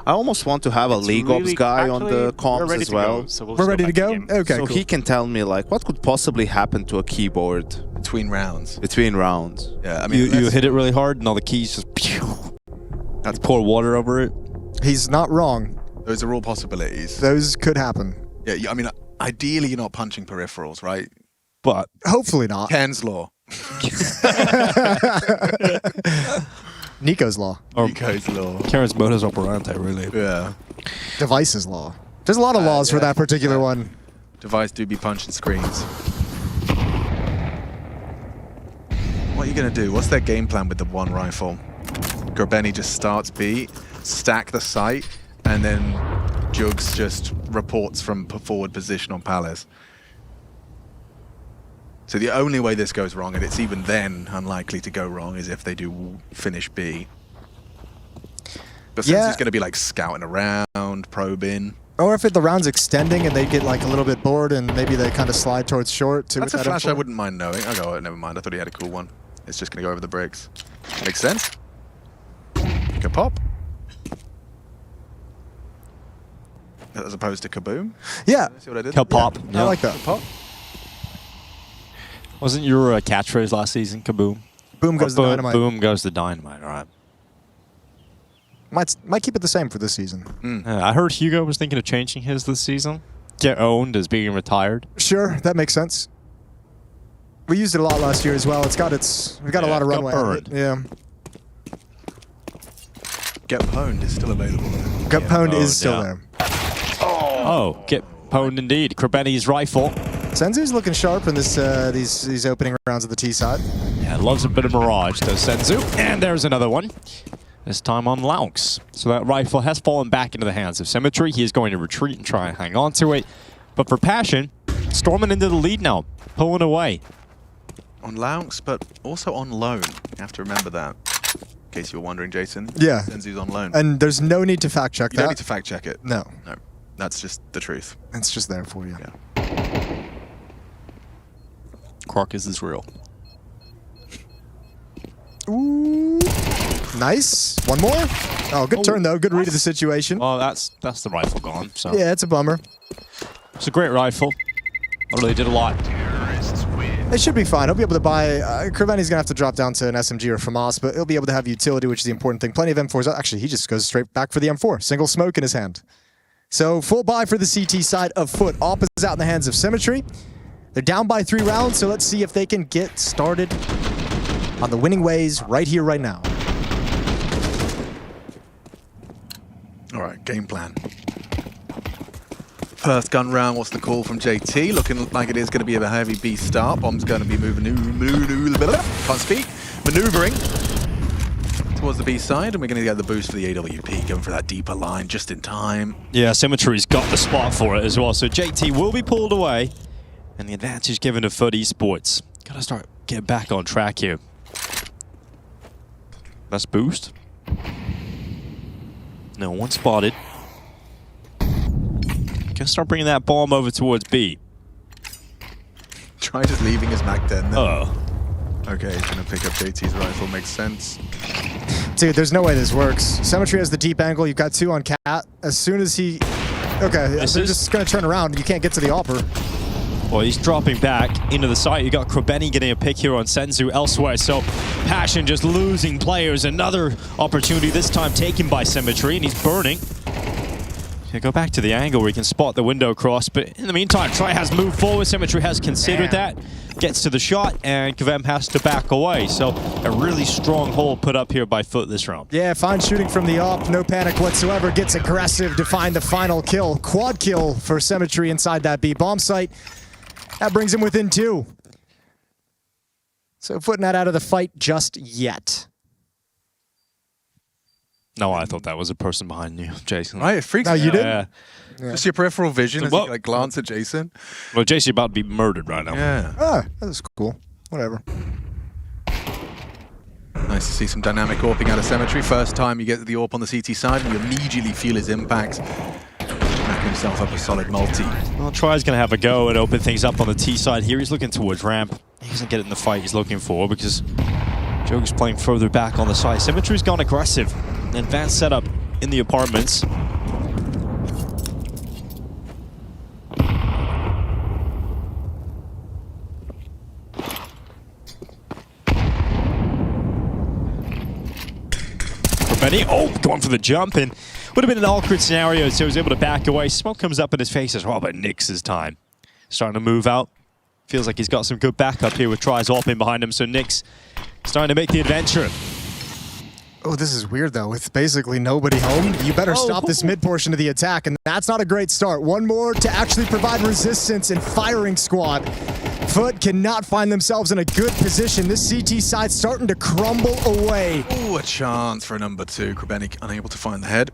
I almost want to have a League Ops Really- guy on actually, the we're comms ready as to well. Go, so we'll We're just ready to back go? game. Okay, So cool. he can tell me like what could possibly happen to a keyboard Between rounds. between rounds. Yeah, I mean, You let's- hit it really hard, and all the keys just pew. That's pour water over it. He's not wrong. Those are all possibilities. Those could happen. Yeah, I mean, ideally you're not punching peripherals, right? But hopefully not. Ken's law. Nico's law. Or Nico's law. Karen's modus operandi, really. Yeah. Device's law. There's a lot of laws for yeah. that particular one. Device do be punching screens. What are you going to do? What's their game plan with the one rifle? Grabeni just starts B, stack the site, and then Jugs just reports from forward position on Palace. So the only way this goes wrong, and it's even then unlikely to go wrong, is if they do finish B. But since he's going to be like scouting around, probing. Or if the round's extending and they get like a little bit bored and maybe they kind of slide towards short. That's a flash I wouldn't mind knowing. Oh, never mind. I thought he had a cool one. It's just going to go over the bricks. Makes sense. Good pop. As opposed to kaboom. Yeah. See what I did? Pop. I like that. Pop. Wasn't your catchphrase last season, kaboom? Boom goes the dynamite. Boom goes the dynamite, right. Might keep it the same for this season. I heard Hugo was thinking of changing his this season. Get owned as being retired. Sure, that makes sense. We used it a lot last year as well. We've got a lot of runway. burned. Yeah. Get pwned is still available. Gut pwned is still yeah. there. Oh, get pwned indeed. Krabeni's rifle. Senzu's looking sharp in this these opening rounds of the T side. Yeah, loves a bit of mirage, does Senzu. And there's another one. This time on Laux. So that rifle has fallen back into the hands of Symmetry. He is going to retreat and try and hang on to it. But for Passion, storming into the lead now, pulling away. On Laux, but also on loan. You have to remember that. In case you were wondering, Jason. Yeah. Senzu's on loan. And there's no need to fact check You that. don't need to fact check it. No. No. That's just the truth. It's just there for you. Yeah. Crocus is real. Ooh. Nice. One more. Oh, good turn though. Good read of the situation. Well, that's the rifle gone. So Yeah, it's a bummer. it's a great rifle. I really did a lot. They should be fine. He'll be able to buy. Krabeni's gonna have to drop down to an SMG or FAMAS, but he'll be able to have utility, which is the important thing. Plenty of M4s. Actually, he just goes straight back for the M4. Single smoke in his hand. So full buy for the CT side of FUT. Op is out in the hands of Symmetry. They're down by 3 rounds, so let's see if they can get started on the winning ways right here, right now. All right, game plan. First gun round, what's the call from JT? Looking like it is going to be a heavy B start. Bomb's going to be can't speak. Maneuvering towards the B side, and we're going to get the boost for the AWP, going for that deeper line just in time. Yeah, Symmetry's got the spot for it as well. So JT will be pulled away, and the advantage given to FUT Esports. Got to start getting back on track here. That's boost. No one spotted. Gonna start bringing that bomb over towards B. Try just leaving his Mac 10 then. Oh. Okay, he's going to pick up JT's rifle, makes sense. Dude, there's no way this works. Symmetry has the deep angle. You've got 2 on Cat. As soon as he... Okay, they're just going to turn around. You can't get to the Opper. Well, he's dropping back into the site. You got Krabeni getting a pick here on Senzu elsewhere. So Passion just losing players. Another opportunity, this time taken by Symmetry, and he's burning. You go back to the angle where he can spot the window cross, but in the meantime, Try has moved forward. Symmetry has considered that, gets to the shot, and Kvem has to back away. So a really strong hold put up here by FUT this round. Yeah, fine shooting from the Op. No panic whatsoever. Gets aggressive to find the final kill. Quad kill for Symmetry inside that B bomb site. That brings him within 2. So FUT not out of the fight just yet. No, I thought that was a person behind you, Jason. Right, it freaks Oh, me you out. did? Yeah. Just your peripheral vision as Well- you like glance at Jason. Well, Jason about to be murdered right now. Yeah. Ah, that's cool. Whatever. Nice to see some dynamic AWPing out of Symmetry. First time you get the AWP on the CT side and you immediately feel his impact. Making himself up a solid multi. Well, Try's going to have a go and open things up on the T side here. He's looking towards ramp. He doesn't get it in the fight he's looking for because Joke's playing further back on the side. Symmetry's gone aggressive. Advanced setup in the apartments. Benny, oh, going for the jump, and Would have been an awkward scenario, so he was able to back away. Smoke comes up in his face as well, but Nyx's time. Starting to move out. Feels like he's got some good backup here with Tries Open behind him, so Nyx starting to make the adventure. Oh, this is weird, though. With basically nobody home, you better stop this mid portion of the attack, and that's not a great start. One more to actually provide resistance and firing squad. FUT cannot find themselves in a good position. This CT side starting to crumble away. Ooh, a chance for a number 2. Krebeni unable to find the head.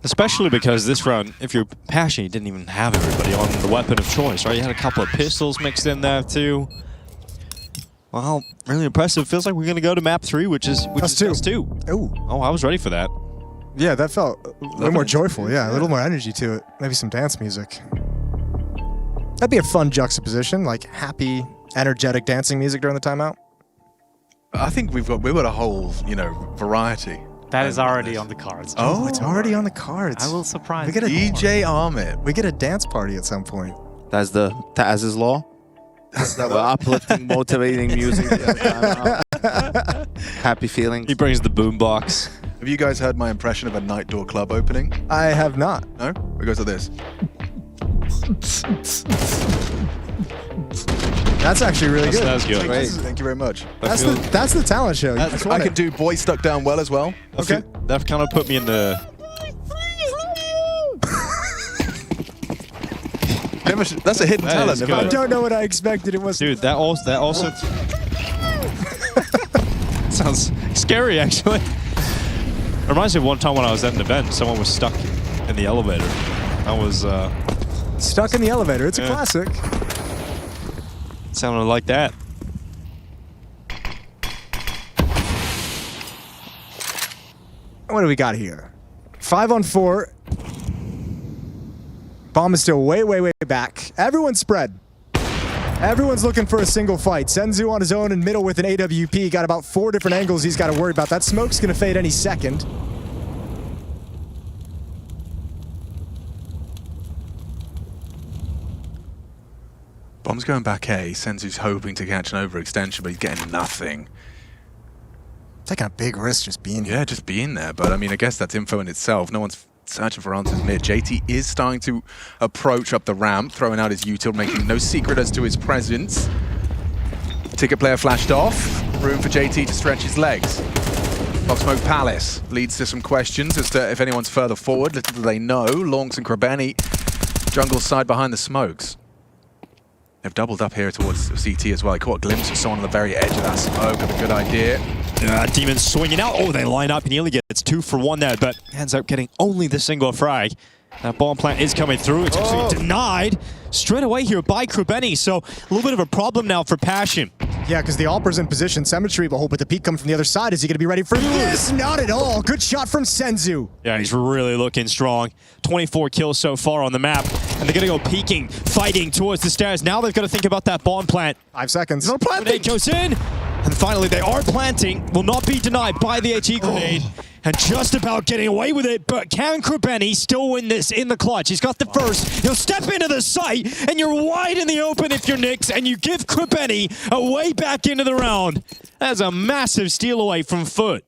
Especially because this round, if you're Passion, you didn't even have everybody on the weapon of choice, right? You had a couple of pistols mixed in there, too. Well, really impressive. Feels like we're going to go to map 3, which is Dust 2. Ooh. Oh, I was ready for that. Yeah, that felt a little more joyful. Yeah, a little more energy to it. Maybe some dance music. That'd be a fun juxtaposition, like happy, energetic dancing music during the timeout. I think we've got a whole, you know, variety. That is already on the cards. Oh, it's already on the cards. I will surprise We get a DJ Ahmed. We get a dance party at some point. That's the Taz's law. The uplifting, motivating music. Happy feelings. He brings the boombox. Have you guys heard my impression of a night door club opening? I have not. No? It goes like this. That's actually really good. That's good. Great. Thank you very much. That's the talent show. I can do Boy Stuck Down well as well. Okay. That kind of put me in the... That's a hidden That talent. is if good. I don't know what I expected. It was. Dude, that also sounds scary, actually. It reminds me of one time when I was at an event, someone was stuck in the elevator. I was... Stuck in the elevator. It's a classic. sounded like that. What do we got here? 5-on-4. Bomb is still way, way, way back. Everyone's spread. Everyone's looking for a single fight. Senzu on his own in middle with an AWP. Got about 4 different angles he's got to worry about. That smoke's going to fade any second. Bomb's going back A. Senzu's hoping to catch an overextension, but he's getting nothing. Taking a big risk just being here. Yeah, just being there. But I mean, I guess that's info in itself. No one's searching for answers mid. JT is starting to approach up the ramp, throwing out his util, making no secret as to his presence. Ticket player flashed off. Room for JT to stretch his legs. Pop Smoke Palace leads to some questions as to if anyone's further forward. Little do they know. Longs and Krebeni jungle side behind the smokes. They've doubled up here towards CT as well. They caught a glimpse of someone on the very edge of that smoke. With a good idea. Demon swinging out. Oh, they line up. He nearly gets 2 for 1 there, but ends up getting only the single frag. That bomb plant is coming through. It's actually denied straight away here by Krebeni. So a little bit of a problem now for Passion. Yeah, because the Alper's in position. Symmetry will hope with the peek coming from the other side. Is he going to be ready for this? Not at all. Good shot from Senzu. Yeah, he's really looking strong. 24 kills so far on the map. And they're going to go peeking, fighting towards the stairs. Now they've got to think about that bomb plant. 5 seconds. No planting. Grenade goes in. And finally, they are planting. Will not be denied by the HE grenade. And just about getting away with it. But can Krebeni still win this in the clutch? He's got the first. He'll step into the site. And you're wide in the open if you're Nyx. And you give Krebeni a way back into the round. That's a massive steal away from FUT.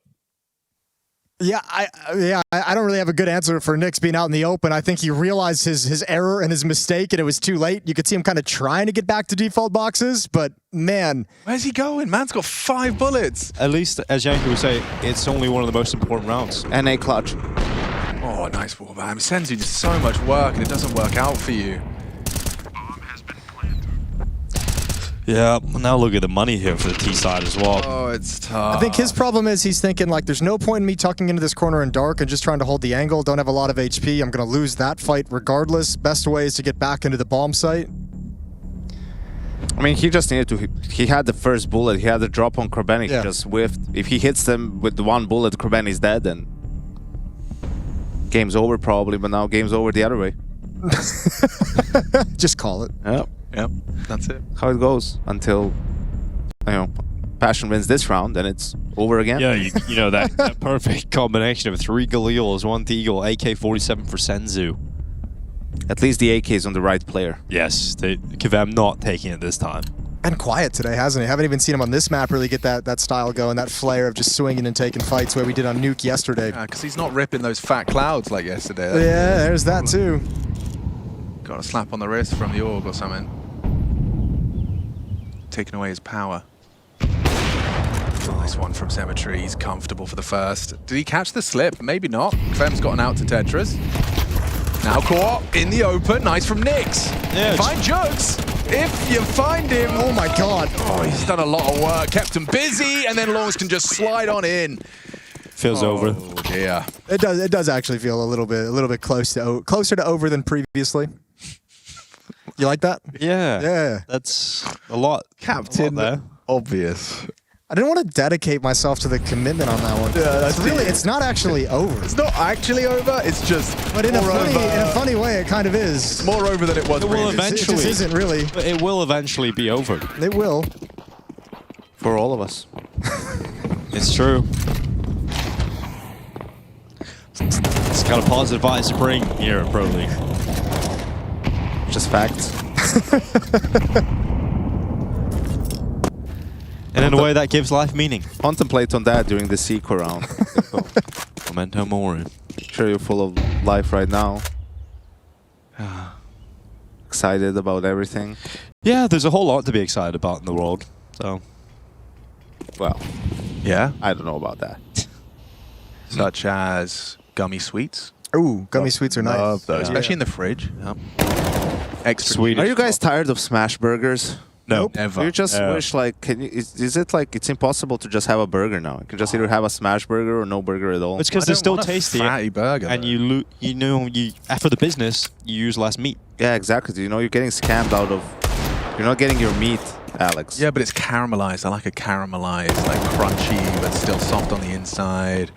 Yeah, I don't really have a good answer for Nyx being out in the open. I think he realized his error and his mistake, and it was too late. You could see him kind of trying to get back to default boxes, but man. Where's he going? Man's got 5 bullets. At least, as Yankee would say, it's only one of the most important rounds. And a clutch. Oh, nice ball, man. Senzu did so much work, and it doesn't work out for you. Yeah, now look at the money here for the T side as well. Oh, it's tough. I think his problem is he's thinking, like, there's no point in me tucking into this corner in dark and just trying to hold the angle. Don't have a lot of HP. I'm going to lose that fight regardless. Best way is to get back into the bomb site. I mean, he just needed to... He had the first bullet. He had the drop on Krebeni. Yeah. He just whiffed. If he hits them with the 1 bullet, Krebeni's dead, then... Game's over probably, but now game's over the other way. Just call it. Yep. Yep, that's it. How it goes until, you know, Passion wins this round, and it's over again. Yeah, you know, that perfect combination of 3 Galils, 1 Deagle, AK-47 for Senzu. At least the AK is on the right player. Yes, Kevem not taking it this time. And quiet today, hasn't he? Haven't even seen him on this map really get that style going, that flair of just swinging and taking fights the way we did on Nuke yesterday. Because he's not ripping those fat clouds like yesterday. Yeah, there's that too. Got a slap on the wrist from the org or something. Taking away his power. Nice one from Cemetery. He's comfortable for the first. Did he catch the slip? Maybe not. Fem's gotten out to Tetris. Now caught in the open. Nice from Nyx. Yeah, Find Jugs. If you find him. Oh my god. Oh, he's done a lot of work. Kept him busy, and then Longs can just slide on in. Feels over. Oh dear. It does actually feel a little bit closer to over than previously. You like that? Yeah. Yeah. That's a lot. Captain there. Obvious. I didn't want to dedicate myself to the commitment on that one. Yeah, that's it's not actually over. It's not actually over. It's just. But in a funny way, it kind of is. More over than it was. It will previously. It eventually. just isn't really. But it will eventually be over. It will. For all of us. It's true. It's got a positive vibes to bring here at Pro League. Just facts. And in a way that gives life meaning. Contemplate on that during the Sequel round. Memento mori. Sure, you're full of life right now. Excited about everything. Yeah, there's a whole lot to be excited about in the world. So, Well, Yeah. I don't know about that. Such as gummy sweets. Ooh, gummy sweets are nice. Love those, Yeah. especially in the fridge. Yep. Extra Swedish. Are you guys tired of smash burgers? No. Never. You just wish like, is it like it's impossible to just have a burger now? You can just either have a smash burger or no burger at all. It's because I they're don't still want a tasty. fatty burger. And though. you after the business, you use less meat. Yeah, exactly. You know, you're getting scammed out of. You're not getting your meat, Alex. Yeah, but it's caramelized. I like a caramelized, like crunchy, but still soft on the inside.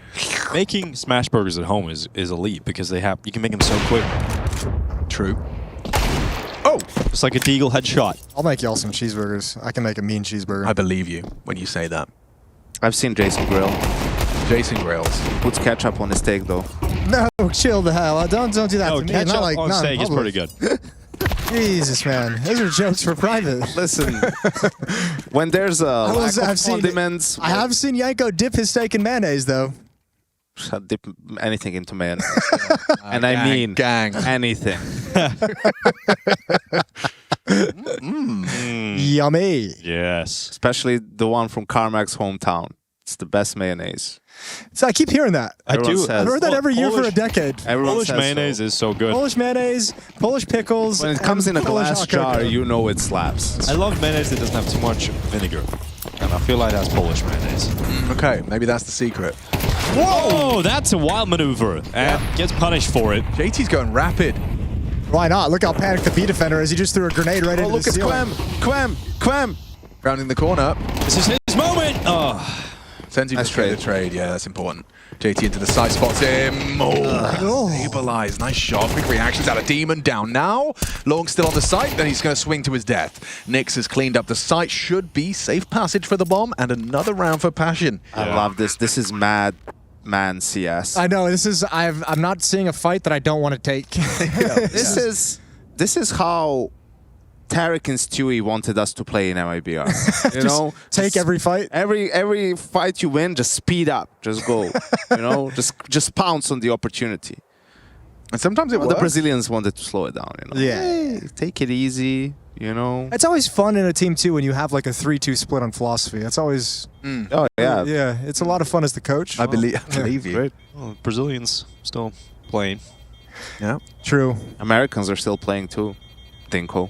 Making smash burgers at home is elite because you can make them so quick. True. Oh, it's like a Deagle headshot. I'll make y'all some cheeseburgers. I can make a mean cheeseburger. I believe you when you say that. I've seen Jason grill. Jason Grills. Puts ketchup on his steak though. No, chill the hell out. Don't do that No, to me. ketchup Not like on not in steak is public. pretty good. Jesus, man. Those are jokes for private. Listen, when there's a lack of I've seen- condiments, I have seen Yanko dip his steak in mayonnaise, though. I'll dip anything into mayonnaise. And I Gang, mean gang. anything. Yummy. Yes. Especially the one from Carmack's hometown. It's the best mayonnaise. So I keep hearing that. Everyone says- I've heard that every year for a decade. Everyone Polish says mayonnaise so. is so good. Polish mayonnaise, Polish pickles. When it comes in and a Polish glass hot jar, cocoa. you know it slaps. I love mayonnaise that doesn't have too much vinegar. And I feel like that's Polish mayonnaise. Okay, maybe that's the secret. Whoa, that's a wild maneuver. And gets punished for it. JT's going rapid. Why not? Look how panicked the B defender is. He just threw a grenade right Oh, into look, the it's ceiling. Quem. Rounding the corner. This is his moment. Oh. Sends you Nice to trade. the trade. Yeah, that's important. JT into the side, spots him. Oh. Stabilized. Nice shot. Quick reactions out of Demon. Down now. Long still on the site. Then he's going to swing to his death. Nyx has cleaned up the site. Should be safe passage for the bomb. And another round for Passion. I love this. This is mad man CS. I know. This is. I'm not seeing a fight that I don't want to take. This is how Tarek and Stewie wanted us to play in MIBR. You know, Take every fight. Every fight you win, just speed up, just go. You know, just pounce on the opportunity. And sometimes it The works. Brazilians wanted to slow it down. You know, Yeah. Hey, take it easy. You know. It's always fun in a team too when you have like a 3-2 split on philosophy. It's always Oh yeah. yeah. It's a lot of fun as the coach. I believe you. Great. Well, Brazilians still playing. Yeah. True. Americans are still playing too. Dinko.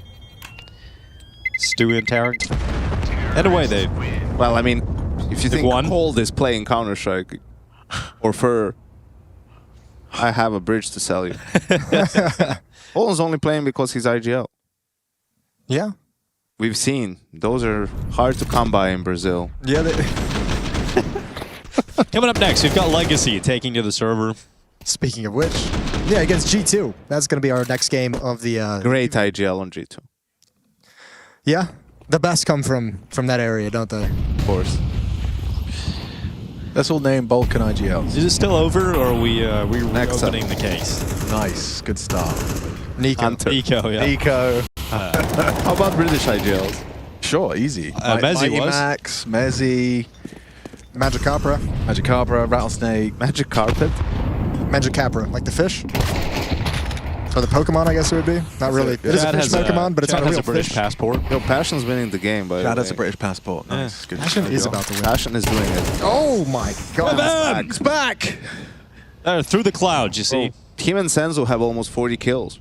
Stewie and Tarek. In a way, they. Well, I mean, if you think won. Cold is playing Counter-Strike or Fur, I have a bridge to sell you. Cold's only playing because he's IGL. Yeah. We've seen those are hard to come by in Brazil. Yeah. Coming up next, we've got Legacy taking to the server. Speaking of which, yeah, against G2. That's going to be our next game of the. Great IGL on G2, Yeah. The best come from that area, don't they? of course. That's all named Balkan IGLs. Is it still over, or are we Next up. reopening the case? Nice. Good start. Nico. Hunter. Eco, yeah. Eco. How about British IGLs? Sure, easy. Mezzi Mighty was. Max, Mezzi, Magicapra, Rattlesnake. Magic carpet. Magicapra, like the fish. Or the Pokemon, I guess it would be. Not really. It is a Chad fish has Pokemon, but it's Chad not a has real a British fish. passport. Yo, Passion's winning the game, by the Chad way. has a British passport. Nice. Good. Passion is about to win. Passion is doing it. Oh my god. It's back. Through the clouds, you see. Him and Senzo have almost 40 kills.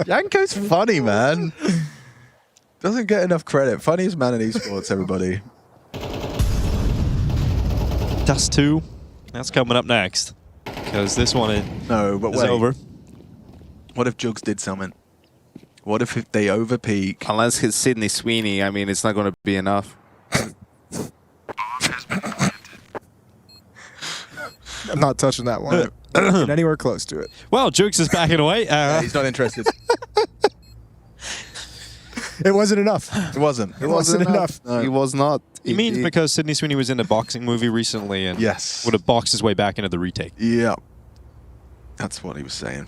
Yanko's funny, man. Doesn't get enough credit. Funniest man in esports, everybody. Dust 2. That's coming up next. Because this one is No, but wait. over. What if Jugs did something? What if they overpeak? Unless he's Sydney Sweeney, I mean, it's not going to be enough. I'm not touching that one. Not anywhere close to it. Well, Jukes is backing away. He's not interested. It wasn't enough. It wasn't. It wasn't enough. No. He was not. You mean because Sydney Sweeney was in a boxing movie recently and Yes. would have boxed his way back into the retake? Yeah. That's what he was saying.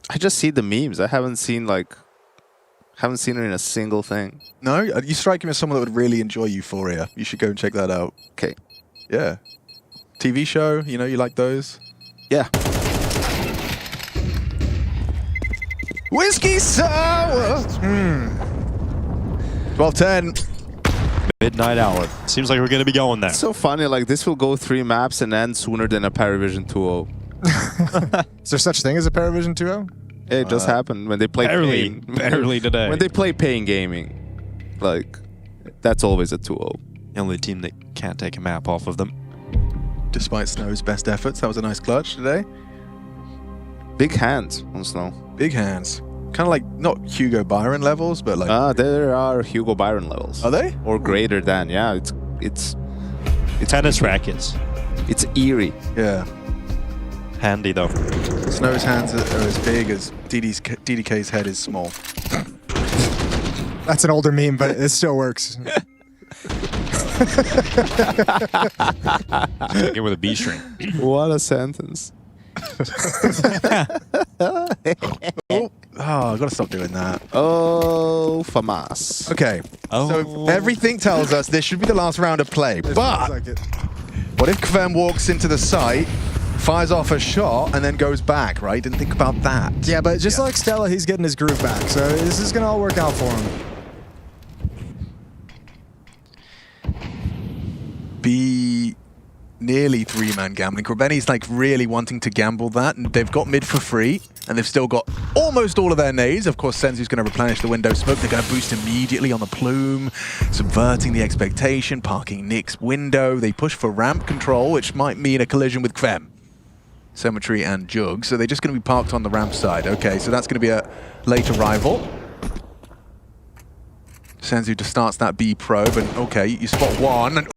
I just see the memes. I haven't seen it in a single thing. No, you strike him as someone that would really enjoy Euphoria. You should go and check that out. Okay. Yeah. TV show, you know, you like those? Yeah. Whiskey sour! 12-10. Midnight hour. Seems like we're going to be going there. It's so funny. Like, this will go 3 maps and end sooner than a Paravision 2-0. Is there such thing as a Paravision 2.0? It just happened when they play barely today. When they play paying gaming, like, that's always a 2-0. The only team that can't take a map off of them. Despite Snow's best efforts, that was a nice clutch today. Big hands on Snow. Big hands. Kind of like, not Hugo Byron levels, but like... There are Hugo Byron levels. Are they? Or greater than, yeah. It's Tennis rackets. It's eerie. Yeah. Handy, though. Snow's hands are as big as DDK's head is small. That's an older meme, but it still works. Get with a B string. What a sentence. Oh, I've got to stop doing that. Oh, famas. Okay. Oh. So everything tells us this should be the last round of play. Feels But like it. what if Kvem walks into the site, fires off a shot, and then goes back, right? Didn't think about that. Yeah, but just like Stella, he's getting his groove back. So this is going to all work out for him. Be nearly 3-man gambling. Krebeni's like really wanting to gamble that, and they've got mid for free, and they've still got almost all of their nades. Of course, Senzu's going to replenish the window smoke. They're going to boost immediately on the plume, subverting the expectation, parking Nick's window. They push for ramp control, which might mean a collision with Kvem, Cemetery, and Jug. So they're just going to be parked on the ramp side. Okay, so that's going to be a late arrival. Senzu just starts that B probe, and okay, you spot one, and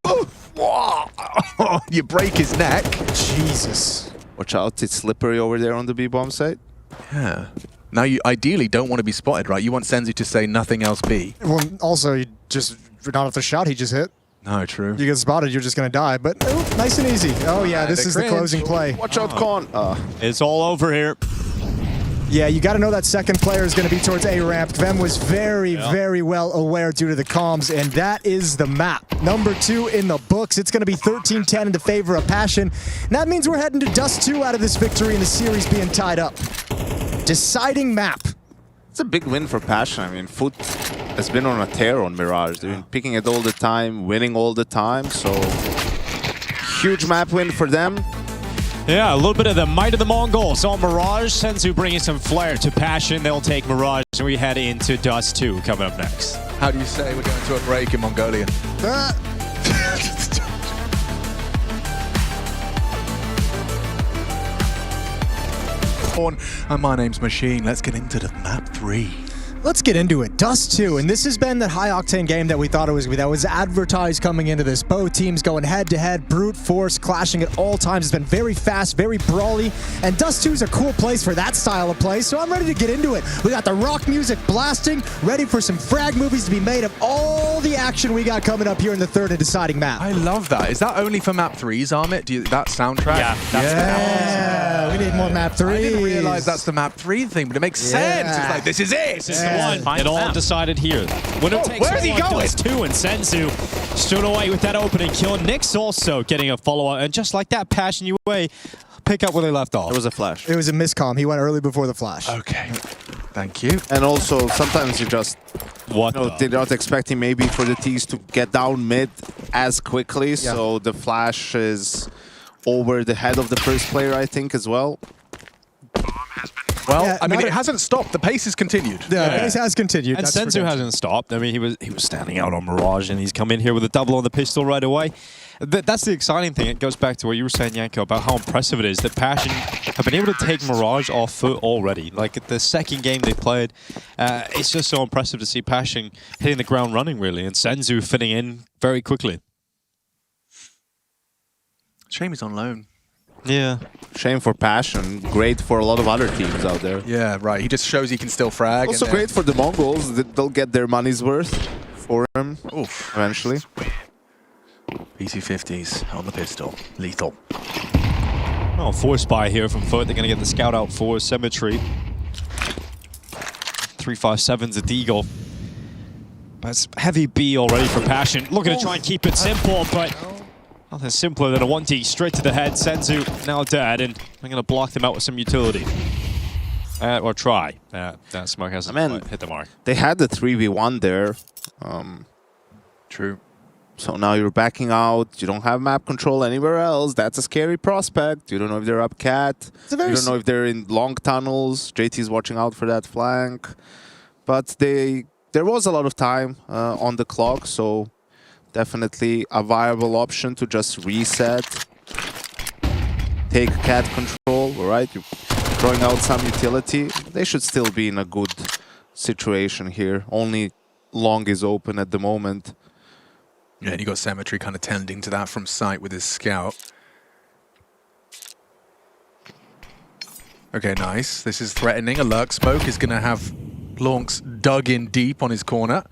you break his neck. Jesus. Watch out, it's slippery over there on the B-bomb site. Yeah. Now you ideally don't want to be spotted, right? You want Senzu to say nothing else B. Well, also, you just not off the shot he just hit. No, true. You get spotted, you're just going to die. But nice and easy. Oh, yeah, this the is the cringe. closing play. Watch out, Con. It's all over here. Yeah, you got to know that second player is going to be towards A ramp. Kvem was very well aware due to the comms, and that is the map. Number 2 in the books. It's going to be 13-10 in the favor of Passion. And that means we're heading to Dust 2 out of this victory and the series being tied up. Deciding map. It's a big win for Passion. I mean, FUT has been on a tear on Mirage. They've been picking it all the time, winning all the time, so huge map win for them. Yeah, a little bit of the might of the Mongols on Mirage. Senzu bringing some flair to Passion. They'll take Mirage, and we head into Dust 2 coming up next. How do you say we're going to a break in Mongolian? And my name's Machine. Let's get into the map 3. Let's get into it. Dust 2, and this has been that high-octane game that we thought it was that was advertised coming into this. Both teams going head-to-head, brute force, clashing at all times. It's been very fast, very brawly, and Dust 2 is a cool place for that style of play, so I'm ready to get into it. We got the rock music blasting, ready for some frag movies to be made of all the action we got coming up here in the third and deciding map. I love that. Is that only for map 3s, Amit? That soundtrack? Yeah, that's we need more map 3s. I didn't realize that's the map 3 thing, but it makes sense. It's like, this is it. This is the one. It all decided here. Winner takes where's he one, going? Dust 2, and Senzu stood away with that opening kill. Nyx also getting a follow-up, and just like that, Passion UA pick up where they left off. It was a flash. It was a miscomm. He went early before the flash. Okay. Thank you. And also, sometimes you just, What they're not expecting maybe for the T's to get down mid as quickly, so the flash is over the head of the first player, I think, as well. Well, Yeah, I mean, not it hasn't stopped. The pace has continued. The pace has continued. And that's for Senzu damn hasn't stopped. I mean, he was standing out on Mirage, and he's come in here with a double on the pistol right away. That's the exciting thing. It goes back to what you were saying, Yanko, about how impressive it is that Passion have been able to take Mirage off foot already. Like, the second game they played, it's just so impressive to see Passion hitting the ground running, really, and Senzu fitting in very quickly. Shame he's on loan. Yeah. Shame for Passion. Great for a lot of other teams out there. Yeah, right. He just shows he can still frag. Also great for the Mongols. They'll get their money's worth for him eventually. PC50s on the pistol. Lethal. Oh, force buy here from FUT. They're going to get the scout out for Symmetry. 357's a Deagle. That's heavy B already for Passion. Looking to try and keep it simple, but nothing simpler than a 1D straight to the head. Senzu now dead, and they're going to block them out with some utility. Or try. That smoke hasn't quite hit the mark. They had the 3v1 there. True. So now you're backing out. You don't have map control anywhere else. That's a scary prospect. You don't know if they're up cat. You don't know if they're in long tunnels. JT's watching out for that flank. But there was a lot of time on the clock, so definitely a viable option to just reset. Take cat control, all right? You're throwing out some utility. They should still be in a good situation here. Only long is open at the moment. Yeah, and you got Symmetry kind of tending to that from sight with his scout. Okay, nice. This is threatening. A lurk smoke is going to have Lonks dug in deep on his corner.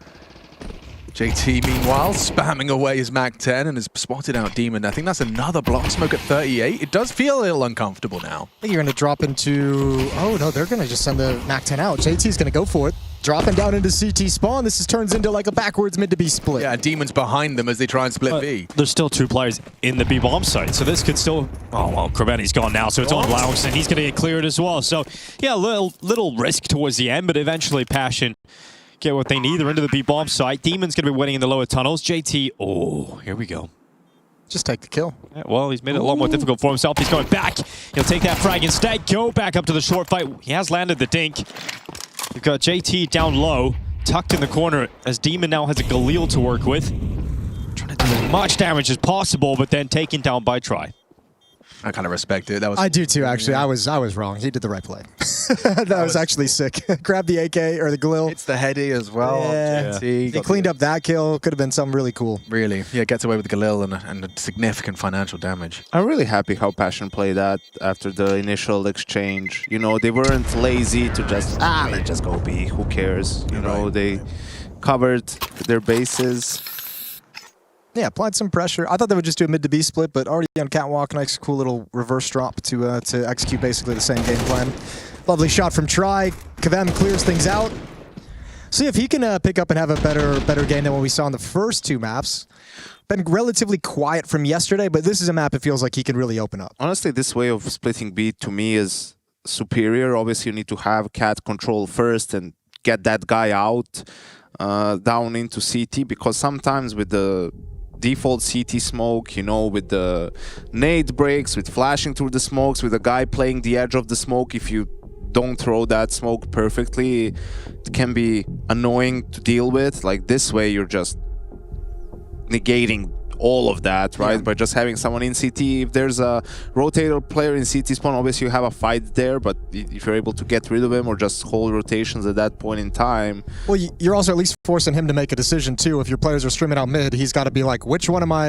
JT, meanwhile, spamming away his Mag-10 and has spotted out Demon. I think that's another block smoke at 38. It does feel a little uncomfortable now. I think you're going to drop into... Oh, no, they're going to just send the Mag-10 out. JT's going to go for it. Dropping down into CT spawn. This turns into like a backwards mid to B split. Yeah, Demon's behind them as they try and split B. There's still two players in the B bomb site, so this could still... Oh, well, Kraveni's gone now, so it's on Laos, and he's going to get cleared as well. So, yeah, little risk towards the end, but eventually Passion get what they need. They're into the B bomb site. Demon's going to be winning in the lower tunnels. JT, oh, here we go. Just take the kill. Yeah, well, he's made it a lot more difficult for himself. He's going back. He'll take that frag instead. Go back up to the short fight. He has landed the dink. We've got JT down low, tucked in the corner, as Demon now has a Galil to work with. Trying to do as much damage as possible, but then taken down by Try. I kind of respect it. That was. I do too, actually. I was wrong. He did the right play. that was actually sick. Grab the AK or the Galil. It's the heady as well. Yeah. He cleaned up that kill. Could have been something really cool. Really. Yeah, gets away with Galil and a significant financial damage. I'm really happy how Passion played that after the initial exchange. You know, they weren't lazy to just, let's just go B. Who cares? You know, they covered their bases. Yeah, applied some pressure. I thought they would just do a mid to B split, but already on catwalk, nice cool little reverse drop to execute basically the same game plan. Lovely shot from Try. Kvem clears things out. See if he can pick up and have a better game than what we saw in the first two maps. Been relatively quiet from yesterday, but this is a map it feels like he can really open up. Honestly, this way of splitting B to me is superior. Obviously, you need to have cat control first and get that guy out down into CT, because sometimes with the default CT smoke, you know, with the nade breaks, with flashing through the smokes, with a guy playing the edge of the smoke, if you don't throw that smoke perfectly, it can be annoying to deal with. Like this way, you're just negating all of that, right? Yeah. By just having someone in CT. If there's a rotator player in CT spawn, obviously you have a fight there, but if you're able to get rid of him or just hold rotations at that point in time. Well, you're also at least forcing him to make a decision too. If your players are streaming out mid, he's got to be like, which one am I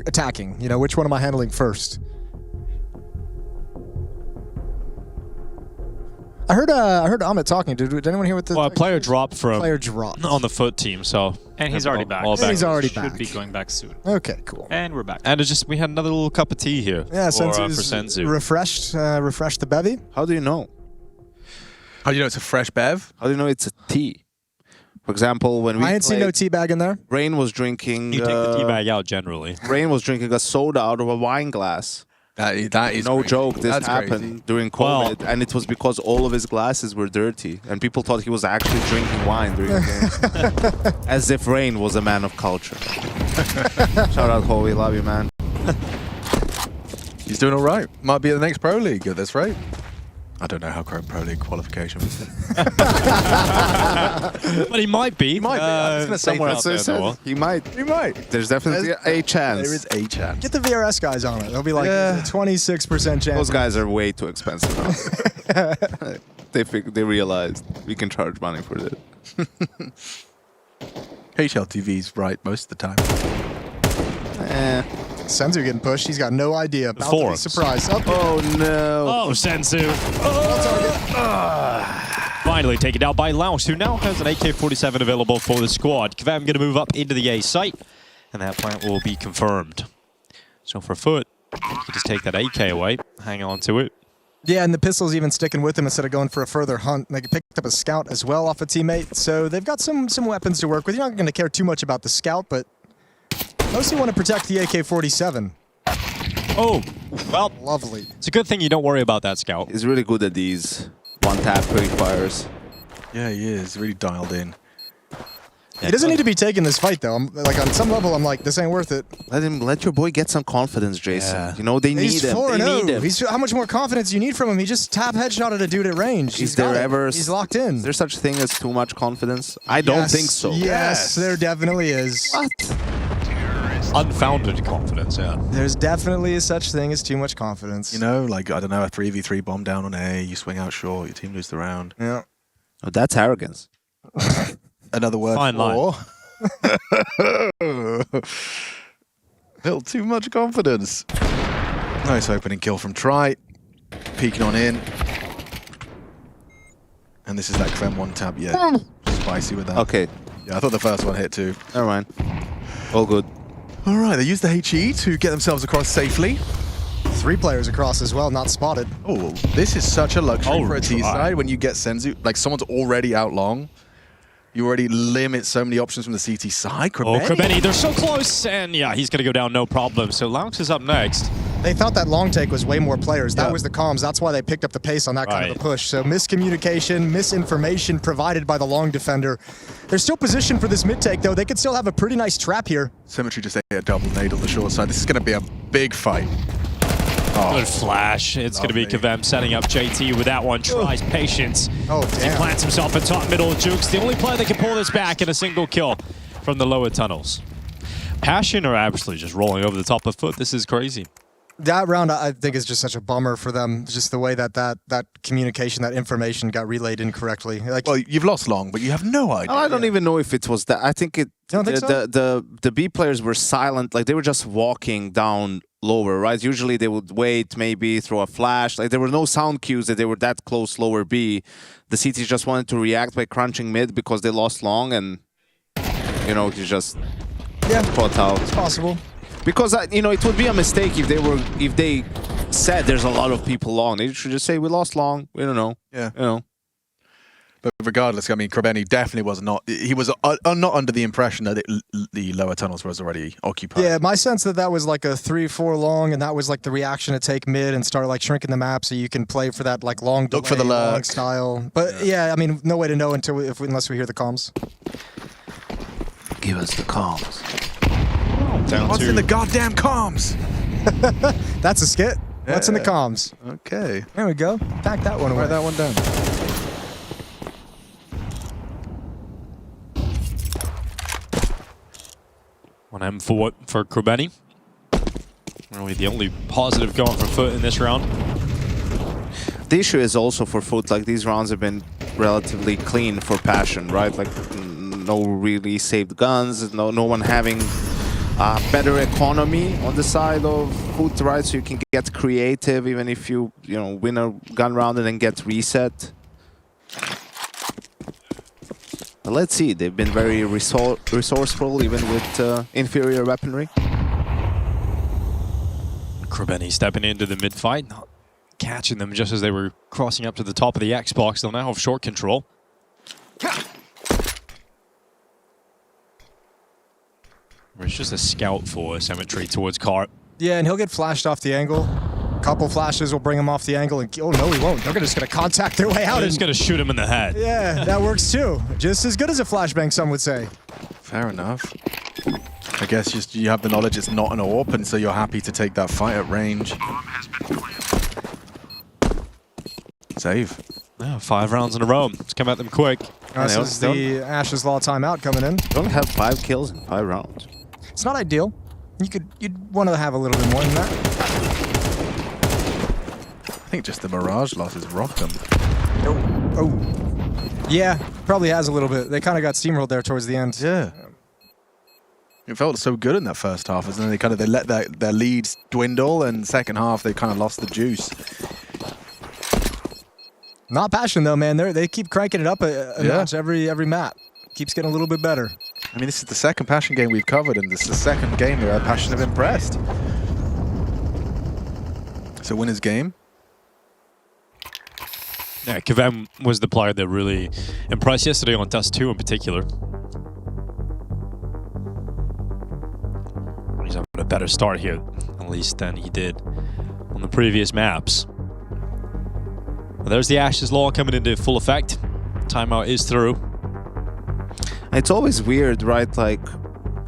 attacking? You know, which one am I handling first? I heard Amit talking. Did anyone hear what the Well, a player dropped from player dropped on the FUT team, so And he's already back. And he's already Should back. be going back soon. Okay, cool. And we're back. And it's just we had another little cup of tea here. Yeah, for Senzu's Senzu. refreshed the bevy. How do you know? How do you know it's a fresh bev? How do you know it's a tea? For example, when we I ain't seen no played, tea bag in there. Rain was drinking. You take the tea bag out generally. Rain was drinking a soda out of a wine glass. That is No crazy. joke, this That's happened crazy. during COVID, and it was because all of his glasses were dirty, and people thought he was actually drinking wine during the game. As if Rain was a man of culture. Shout out, Howie, love you, man. He's doing all right. Might be at the next Pro League at this rate. I don't know how Pro League qualification was. But he might be. He might be. I was gonna say somewhere that. out So there, I said, Noah. he might. He might. There's definitely a chance. There is a chance. Get the VRS guys on it. They'll be like Yeah. 26% chance. Those guys are way too expensive now. They realized we can charge money for this. HLTV's right most of the time. Eh. Senzu getting pushed. He's got no idea. About to be Forums. surprised. Oh, Oh no. Oh, Senzu. Finally taken down by Laos, who now has an AK-47 available for the squad. Kvam going to move up into the A site, and that plant will be confirmed. So for FUT, you can just take that AK away, hang on to it. yeah, and the pistol's even sticking with him instead of going for a further hunt. They picked up a scout as well off a teammate, so they've got some weapons to work with. You're not going to care too much about the scout, but mostly want to protect the AK-47. Oh, well, Lovely. it's a good thing you don't worry about that scout. He's really good at these one-tap quick fires. Yeah, he is. Really dialed in. He doesn't need to be taking this fight, though. Like, on some level, I'm like, this ain't worth it. Let your boy get some confidence, Jason. Yeah. You know, they need He's him. 4-0. How much more confidence do you need from him? He just tap headshot at a dude at range. Is there ever... He's locked in. Is there such a thing as too much confidence? I don't Yes, think so. Yes, there definitely is. What? Unfounded confidence, yeah. There's definitely a such thing as too much confidence. You know, like, I don't know, a 3v3 bomb down on A, you swing out short, your team loses the round. Yeah. Oh, that's arrogance. Another word Fine line. Little too much confidence. Nice opening kill from Try. Peeking on in. And this is that Clem one tap. Yeah, spicy with that. Okay, Yeah, I thought the first one hit too. never mind. All good. All right, they use the HE to get themselves across safely. 3 players across as well, not spotted. Oh, this is such a luxury Oh, for a T Try. side when you get Senzu. Like, someone's already out long. You already limit so many options from the CT side. Oh, Krabeni, they're so close, and yeah, he's going to go down no problem. So Laos is up next. They thought that long take was way more players. That Yeah. was the comms. That's why they picked up the pace on that kind of a Right. push. So miscommunication, misinformation provided by the long defender. They're still positioned for this mid take, though. They could still have a pretty nice trap here. Symmetry just ate a double nade on the short side. This is going to be a big fight. Good flash. It's going to be Lovely. Kavem setting up JT with that one. Tries patience. Oh, He damn. plants himself in top middle of Jukes. The only player that can pull this back in a single kill from the lower tunnels. Passion are absolutely just rolling over the top of FUT. This is crazy. That round, I think, is just such a bummer for them. Just the way that communication, that information got relayed incorrectly. Like, Well, you've lost long, but you have no idea. I don't even know if it was that. I think it. You don't think so? The B players were silent, like they were just walking down lower, right? Usually they would wait, maybe throw a flash. Like there were no sound cues that they were that close lower B. The CTs just wanted to react by crunching mid because they lost long, and you know he just caught out. it's possible. Because you know it would be a mistake if they said there's a lot of people long. They should just say we lost long. We don't know. Yeah. You know. But regardless, I mean, Krabeni definitely was not. He was not under the impression that the lower tunnels was already occupied. Yeah, my sense that was like a 3-4 long, and that was like the reaction to take mid and start like shrinking the map so you can play for that like long Look for the delay, long lurk. style. But yeah, I mean, no way to know unless we hear the comms. Give us the comms. Down What's to in the goddamn comms? That's a skit. What's in the Yeah. comms? Okay, There we go. Back that one away. write that one down. One M for Krubeni. Really the only positive going for FUT in this round. The issue is also for FUT, like these rounds have been relatively clean for Passion, right? Like no really saved guns, no one having better economy on the side of FUT, right? So you can get creative even if you win a gun round and then get reset. But let's see, they've been very resourceful even with inferior weaponry. Krubeni stepping into the mid-fight, not catching them just as they were crossing up to the top of the Xbox. They'll now have short control. It's just a scout for Symmetry towards Carp. Yeah, and he'll get flashed off the angle. A couple flashes will bring him off the angle. And, oh, no, he won't. They're just going to contact their way out. They're just going to shoot him in the head. Yeah, that works too. Just as good as a flashbang, some would say. Fair enough. I guess just you have the knowledge it's not an AWP, and so you're happy to take that fight at range. Save. Yeah, 5 rounds in a row. Let's come at them quick. This is the Ashes Law timeout coming in. Don't have 5 kills in 5 rounds. It's not ideal. You'd want to have a little bit more than that. I think just the Mirage losses rocked them. Oh. Yeah, probably has a little bit. They kind of got steamrolled there towards the end. Yeah. It felt so good in that first half, and then they let their leads dwindle, and second half they kind of lost the juice. Not Passion though, man. They keep cranking it up a notch every map. Keeps getting a little bit better. I mean, this is the second Passion game we've covered, and this is the second game where Passion have impressed. So winner's game. Yeah, Kvem was the player that really impressed yesterday on Dust 2 in particular. He's having a better start here, at least, than he did on the previous maps. Well, there's the Ashes Law coming into full effect. Timeout is through. It's always weird, right? Like,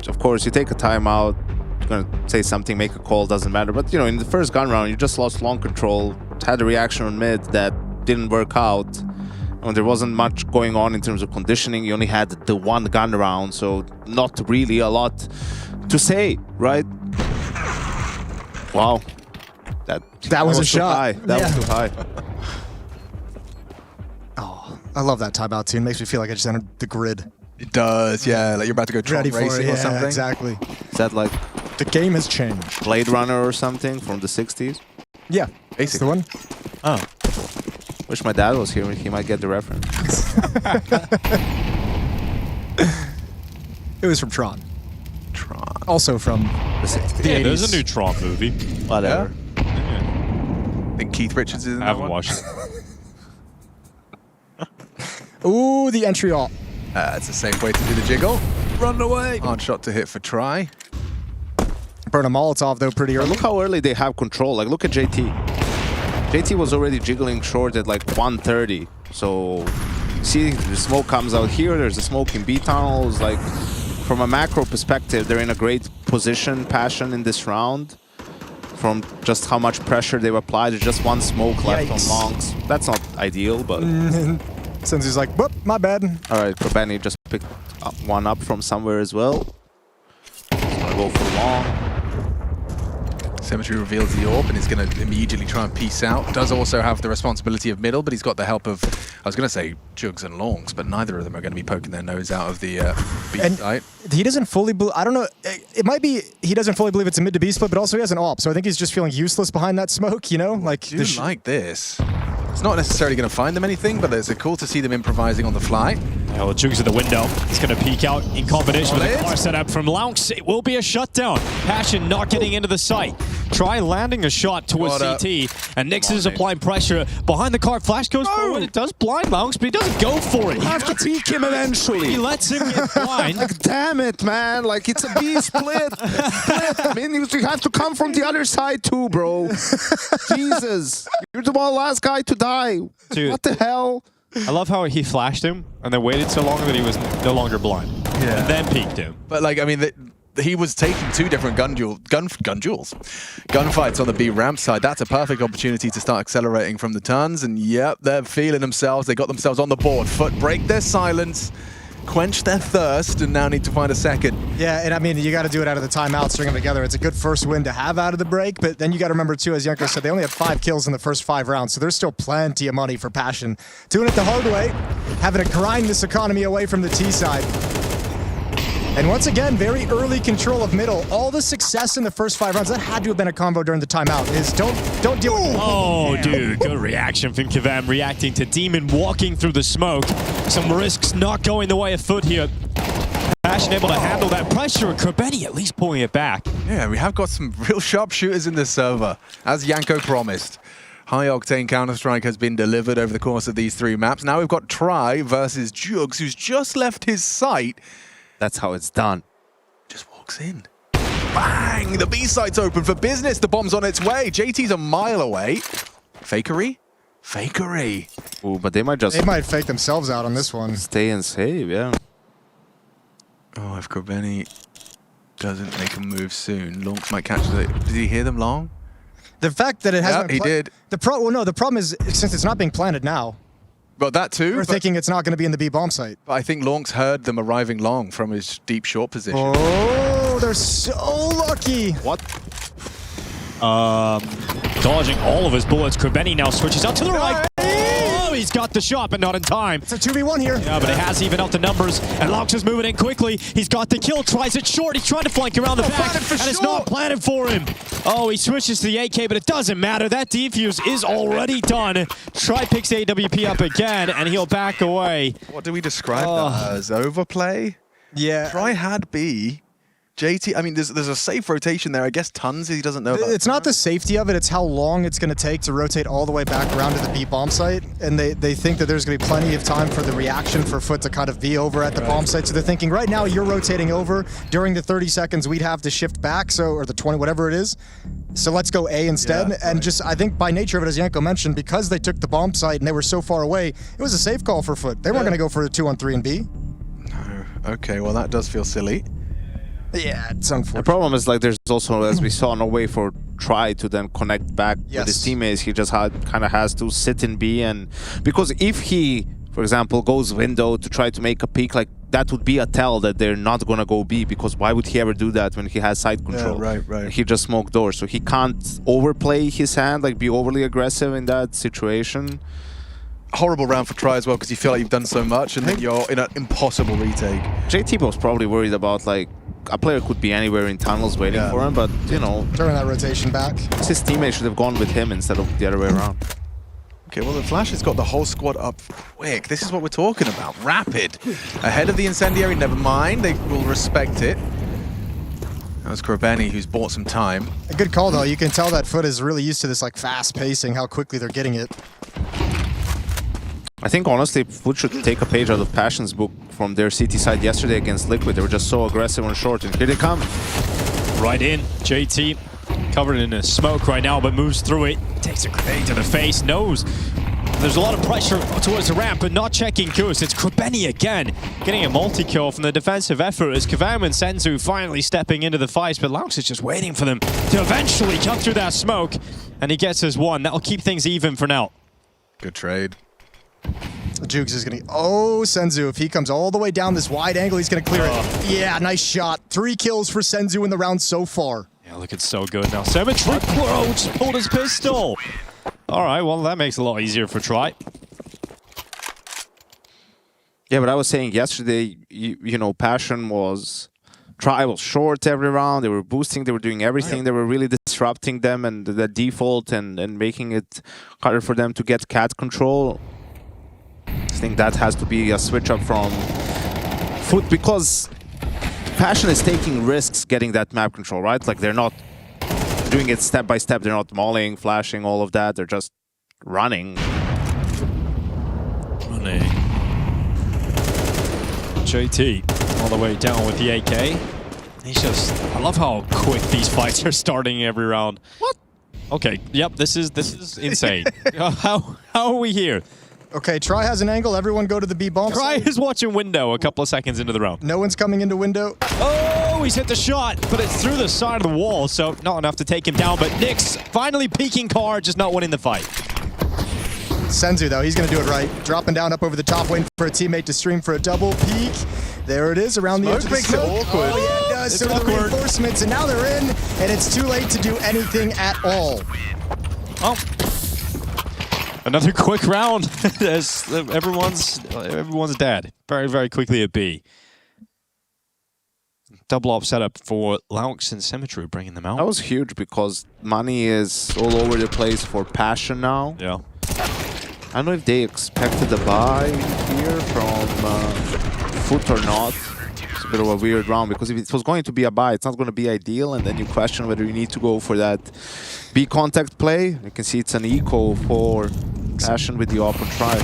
of course, you take a timeout, you're gonna say something, make a call, doesn't matter. But, in the first gun round, you just lost long control, had a reaction on mid that didn't work out. And there wasn't much going on in terms of conditioning. You only had the one gun round, so not really a lot to say, right? Wow. That was a shot. High. That was too high. Oh, I love that timeout tune. Makes me feel like I just entered the grid. It does, yeah. Like you're about to go Tron racing or something. Exactly. Is that like The game has changed. Blade Runner or something from the 60s? Yeah, that's the one. Oh. Wish my dad was here. He might get the reference. It was from Tron. Tron. Also from The 60s. the Yeah, 80s. there's a new Tron movie. Whatever. I think Keith Richards is in I that haven't one. watched it. Ooh, the entry alt. It's a safe way to do the jiggle. Run away. Hard shot to hit for try. Burn a Molotov, though, pretty But early. look how early they have control. Like, look at JT. JT was already jiggling short at like 130. So, see, the smoke comes out here. There's a smoke in B tunnels. Like, from a macro perspective, they're in a great position, Passion, in this round. From just how much pressure they've applied. There's just one smoke left on longs. That's not ideal, but... Since he's like, whoop, my bad. All right, Krubeni just picked one up from somewhere as well. He's gonna go for long. Symmetry reveals the AWP and he's going to immediately try and peace out. Does also have the responsibility of middle, but he's got the help of, I was going to say Jugs and Longs, but neither of them are going to be poking their nose out of the B site. He doesn't fully believe, I don't know, it might be he doesn't fully believe it's a mid to B split, but also he has an AWP, so I think he's just feeling useless behind that smoke, you know? Like, I do like this. It's not necessarily going to find them anything, but it's cool to see them improvising on the fly. Yeah, well, Jugs at the window. It's going to peek out in combination with a Solid. car setup from Lounx. It will be a shutdown. Passion not getting into the site. Try landing a shot towards Got CT, and Nix is applying pressure behind the car. Flash goes forward. It does blind Lounx, but he doesn't go for it. You have to peek him eventually. He lets him get blind. Like, damn it, man. Like, it's a B split. I mean, you have to come from the other side too, bro. Jesus. You're the last guy to die. Dude. What the hell? I love how he flashed him and then waited so long that he was no longer blind. Yeah. And then peeked him. But like, I mean, he was taking two different gunfights on the B ramp side. That's a perfect opportunity to start accelerating from the turns. And yep, they're feeling themselves. They got themselves on the board. FUT break their silence. quenched their thirst and now need to find a second. Yeah, and I mean, you got to do it out of the timeout, string them together. It's a good first win to have out of the break, but then you got to remember, too, as Yanko said, they only have 5 kills in the first 5 rounds, so there's still plenty of money for Passion. Doing it the hard way, having to grind this economy away from the T side. And once again, very early control of middle. All the success in the first 5 rounds, that had to have been a combo during the timeout, is don't deal with it. Oh, dude, good reaction from Kvem, reacting to Demon walking through the smoke. Some risks not going the way of FUT here. Passion able to handle that pressure. Krebeni at least pulling it back. Yeah, we have got some real sharpshooters in this server, as Yanko promised. High-octane Counter-Strike has been delivered over the course of these 3 maps. Now we've got Try versus Jugs, who's just left his site. That's how it's done. Just walks in. Bang! The B site's open for business. The bomb's on its way. JT's a mile away. Fakery? Fakery. Ooh, but they might just They might fake themselves out on this one. stay and save, yeah. Oh, if Krebeni doesn't make a move soon, Lonks might catch it. Did he hear them long? The fact that it hasn't Yeah, he did. The problem is, since it's not being planted now, Well, that too. we're thinking it's not going to be in the B bomb site. But I think Lonks heard them arriving long from his deep short position. Oh, they're so lucky. What? Dodging all of his bullets. Krebeni now switches out to the right. Oh, he's got the shot, but not in time. It's a 2v1 here. Yeah, but it has even out the numbers, and Lonks is moving in quickly. He's got the kill, tries it short. He's trying to flank around the back, planted for and it's sure. not planted for him. Oh, he switches to the AK, but it doesn't matter. That defuse is already done. Try picks AWP up again, and he'll back away. What do we describe that as? Overplay? Yeah. Try had B. JT, I mean, there's a safe rotation there. I guess tons he doesn't know about. It's not the safety of it, it's how long it's going to take to rotate all the way back around to the B bomb site. And they think that there's going to be plenty of time for the reaction for FUT to kind of be over at the bomb site. So they're thinking, right now you're rotating over. During the 30 seconds we'd have to shift back, so or the 20, whatever it is. So let's go A instead. Yeah, and just, I think by nature of it, as Yanko mentioned, because they took the bomb site and they were so far away, it was a safe call for FUT. They weren't going to go for a 2-on-3 in B. No. Okay, well, that does feel silly. Yeah, it's The unfortunate. problem is, like, there's also, as we saw, no way for Try to then connect back with his teammates. He just kind of has to sit in B, and because if he, for example, goes window to try to make a peek, like, that would be a tell that they're not gonna go B, because why would he ever do that when he has side control? Yeah, right. He just smoked doors, so he can't overplay his hand, like be overly aggressive in that situation. Horrible round for Try as well, because you feel like you've done so much, and then you're in an impossible retake. JT was probably worried about, like, a player could be anywhere in tunnels waiting for him, but, you know, Turn that rotation back. his teammates should have gone with him instead of the other way around. Okay, well, the Flash has got the whole squad up quick. This is what we're talking about. Rapid. Ahead of the incendiary, never mind. They will respect it. That was Krebeni, who's bought some time. A good call, though. You can tell that FUT is really used to this like fast pacing, how quickly they're getting it. I think, honestly, FUT should take a page out of Passion's book from their CT side yesterday against Liquid. They were just so aggressive on short, and here they come. Right in. JT covered in a smoke right now, but moves through it. Takes a grenade to the face. Knows there's a lot of pressure towards the ramp, but not checking Goose. It's Krebeni again, getting a multi-kill from the defensive effort as Kvem and Senzu finally stepping into the fight, but Laux is just waiting for them to eventually cut through that smoke, and he gets his one. That'll keep things even for now. Good trade. Jukes is going to... Oh, Senzu, if he comes all the way down this wide angle, he's going to clear it. Yeah, nice shot. 3 kills for Senzu in the round so far. Yeah, looking so good now. Symmetry Pro just pulled his pistol. All right, well, that makes it a lot easier for Try. Yeah, but I was saying yesterday, you know, Passion was... Try was short every round. They were boosting. They were doing everything. They were really disrupting them and the default and making it harder for them to get cat control. I think that has to be a switch up from FUT, because Passion is taking risks getting that map control, right? Like, they're not doing it step by step. They're not mauling, flashing, all of that. They're just running. JT all the way down with the AK. He's just... I love how quick these fights are starting every round. What? Okay, yep, this is insane. How are we here? Okay, Try has an angle. Everyone go to the B bomb Try site. is watching window a couple of seconds into the round. No one's coming into window. Oh, he's hit the shot, but it's through the side of the wall, so not enough to take him down. But Nyx finally peeking car, just not winning the fight. Senzu, though, he's going to do it right. Dropping down up over the top, waiting for a teammate to stream for a double peek. There it is, around the edge of the makes it smoke. awkward. Oh, yeah, it does. So do the reinforcements, and now they're in, and it's too late to do anything at all. Oh. Another quick round. everyone's dead. Very, very quickly at B. Double op setup for Laux and Symmetry, bringing them out. That was huge because money is all over the place for Passion now. Yeah. I don't know if they expected a buy here from FUT or not. It's a bit of a weird round because if it was going to be a buy, it's not going to be ideal, and then you question whether you need to go for that B contact play. You can see it's an eco for Passion with the open try.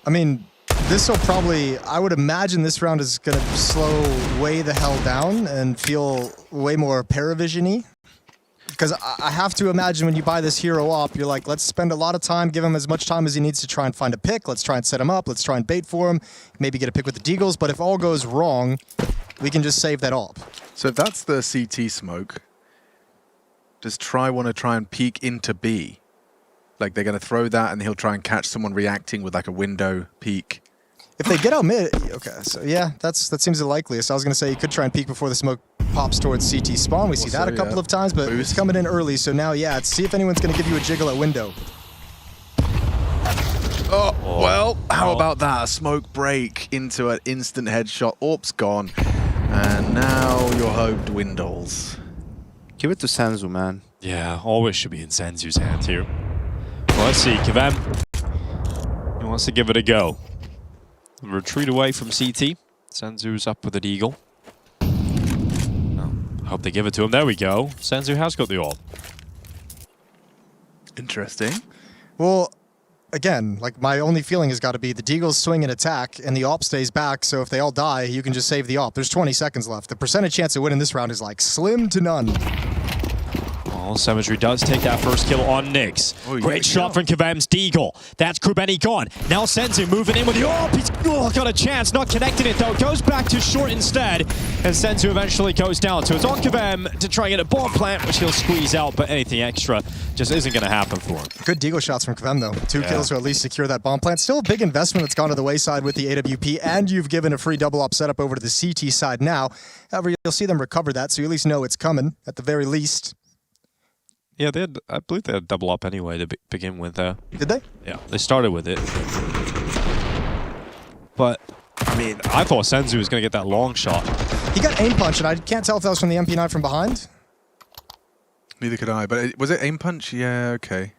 I mean, this will probably, I would imagine this round is going to slow way the hell down and feel way more Paravision-y. Because I have to imagine when you buy this hero op, you're like, let's spend a lot of time, give him as much time as he needs to try and find a pick. Let's try and set him up. Let's try and bait for him. Maybe get a pick with the Deagles. But if all goes wrong, we can just save that op. So if that's the CT smoke, does Try want to try and peek into B? Like they're going to throw that and he'll try and catch someone reacting with like a window peek. If they get out mid, okay, so yeah, that seems the likeliest. I was going to say you could try and peek before the smoke pops towards CT spawn. We see that a couple of times, but it's coming in early, so now, yeah, see if anyone's going to give you a jiggle at window. Oh, well, how about that? A smoke break into an instant headshot. AWP's gone, and now your hope dwindles. Give it to Senzu, man. Yeah, always should be in Senzu's hands here. Well, let's see, Kevem. He wants to give it a go. Retreat away from CT. Senzu's up with an eagle. Oh, I hope they give it to him. There we go. Senzu has got the AWP. Interesting. Well, again, like my only feeling has got to be the Deagles swing and attack, and the AWP stays back, so if they all die, you can just save the AWP. There's 20 seconds left. The percentage chance of winning this round is like slim to none. Well, Symmetry does take that first kill on Nyx. Oh, Great shot from Kevem's Deagle. That's Krubeni gone. Now Senzu moving in with the AWP. He's got a chance, not connecting it though. Goes back to short instead, and Senzu eventually goes down. So it's on Kevem to try and get a bomb plant, which he'll squeeze out, but anything extra just isn't going to happen for him. Good Deagle shots from Kvem, though. 2 kills to at least secure that bomb plant. Still a big investment that's gone to the wayside with the AWP, and you've given a free double op setup over to the CT side now. However, you'll see them recover that, so you at least know it's coming, at the very least. Yeah, I believe they had double up anyway to begin with. Did they? Yeah, they started with it. But, I mean, I thought Senzu was going to get that long shot. He got aim punch, and I can't tell if that was from the MP9 from behind. Neither could I, but was it aim punch? Yeah, okay.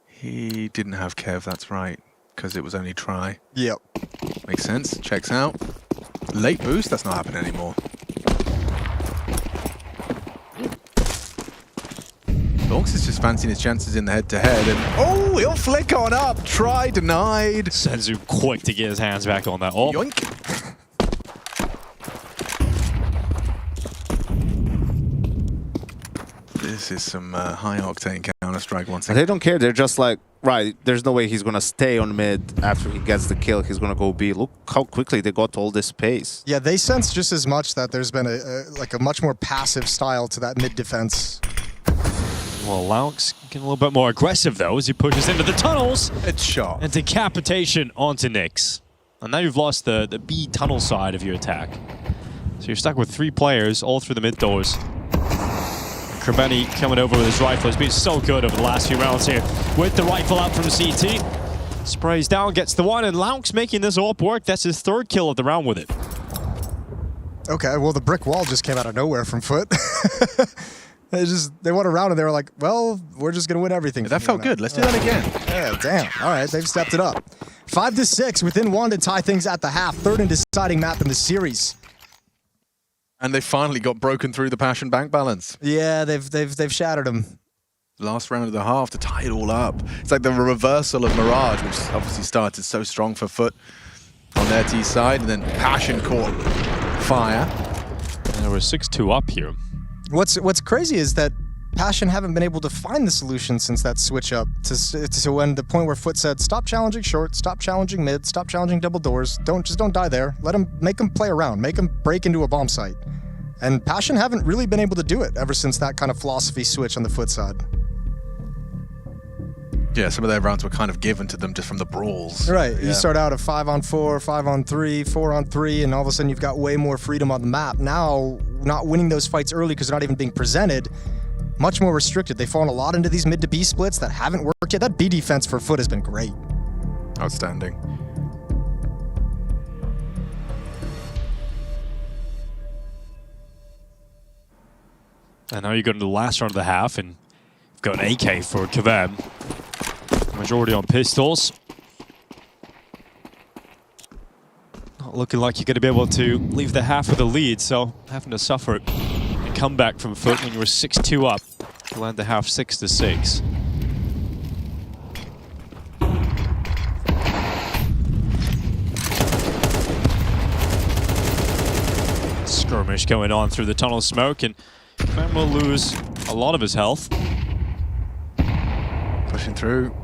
He didn't have Kev, that's right, because it was only Try. Yep. Makes sense, checks out. Late boost, that's not happening anymore. Laux is just fancying his chances in the head-to-head, and oh, he'll flick on up. Try denied. Senzu quick to get his hands back on that. Oh, Yoink. This is some high-octane Counter-Strike once again. They don't care. They're just like, right, there's no way he's going to stay on mid after he gets the kill. He's going to go B. Look how quickly they got all this space. Yeah, they sense just as much that there's been a much more passive style to that mid defense. well, Laux getting a little bit more aggressive, though, as he pushes into the tunnels. It's shot. And decapitation onto Nyx. And now you've lost the B tunnel side of your attack. So you're stuck with 3 players all through the mid doors. Krubeni coming over with his rifle. He's been so good over the last few rounds here. With the rifle out from CT. Sprays down, gets the one, and Laux making this AWP work. That's his 3rd kill of the round with it. Okay, well, the brick wall just came out of nowhere from FUT. They went around and they were like, well, we're just going to win everything. Yeah, that felt good. Let's do that again. Yeah, damn. All right, they've stepped it up. 5-6 within 1 to tie things at the half. 3rd and deciding map in the series. And they finally got broken through the Passion bank balance. Yeah, they've shattered them. Last round of the half to tie it all up. It's like the reversal of Mirage, which obviously started so strong for FUT on their T side, and then Passion caught fire. And we're 6-2 up here. What's crazy is that Passion haven't been able to find the solution since that switch up to when the point where FUT said, stop challenging short, stop challenging mid, stop challenging double doors, don't die there. Make them play around, make them break into a bomb site. And Passion haven't really been able to do it ever since that kind of philosophy switch on the FUT side. Yeah, some of their rounds were kind of given to them just from the brawls. Right. Yeah. You start out at 5-on-4, 5-on-3, 4-on-3, and all of a sudden you've got way more freedom on the map. Now, not winning those fights early because they're not even being presented, much more restricted. They've fallen a lot into these mid to B splits that haven't worked yet. That B defense for FUT has been great. Outstanding. And now you go to the last round of the half, and you've got an AK for Kvem. Majority on pistols. Not looking like you're going to be able to leave the half with a lead, so having to suffer a comeback from FUT when you were 6-2 up to land the half 6-6. Skirmish going on through the tunnel smoke, and Kvem will lose a lot of his health. Pushing through.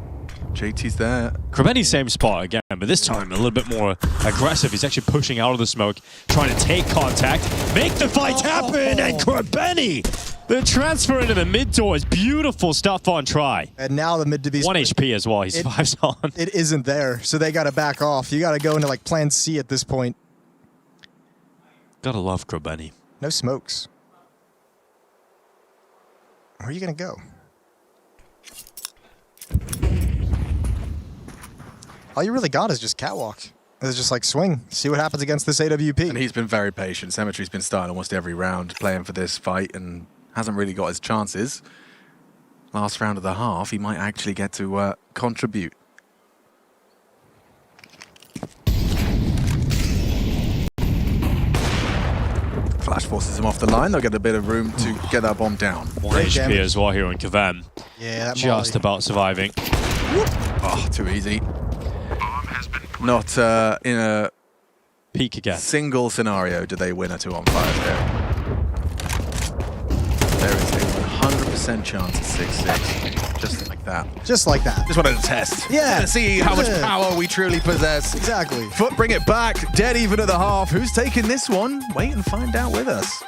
JT's there. Krebeni same spot again, but this time a little bit more aggressive. He's actually pushing out of the smoke, trying to take contact, make the fight happen, and Krebeni, the transfer into the mid door is beautiful stuff on try. And now the mid to B 1 split, HP as well, he's 5 on. it isn't there, so they got to back off. You got to go into like plan C at this point. Gotta love Krebeni. No smokes. Where are you going to go? All you really got is just catwalk. It's just like swing, see what happens against this AWP. And he's been very patient. Symmetry's been starting almost every round playing for this fight and hasn't really got his chances. Last round of the half, he might actually get to contribute. Flash forces him off the line. They'll get a bit of room to get that bomb down. 1 Great HP damage. as well here on Kvem. Yeah, that Just molly. about surviving. Oh, too easy. Not in a Peak again. single scenario do they win a 2-on-5 here. There is a 100% chance at 6-6. Just like that. Just like that. Just wanted to test. Yeah. To see how much Yeah. power we truly possess. Exactly. FUT bring it back. Dead even at the half. Who's taking this one? Wait and find out with us.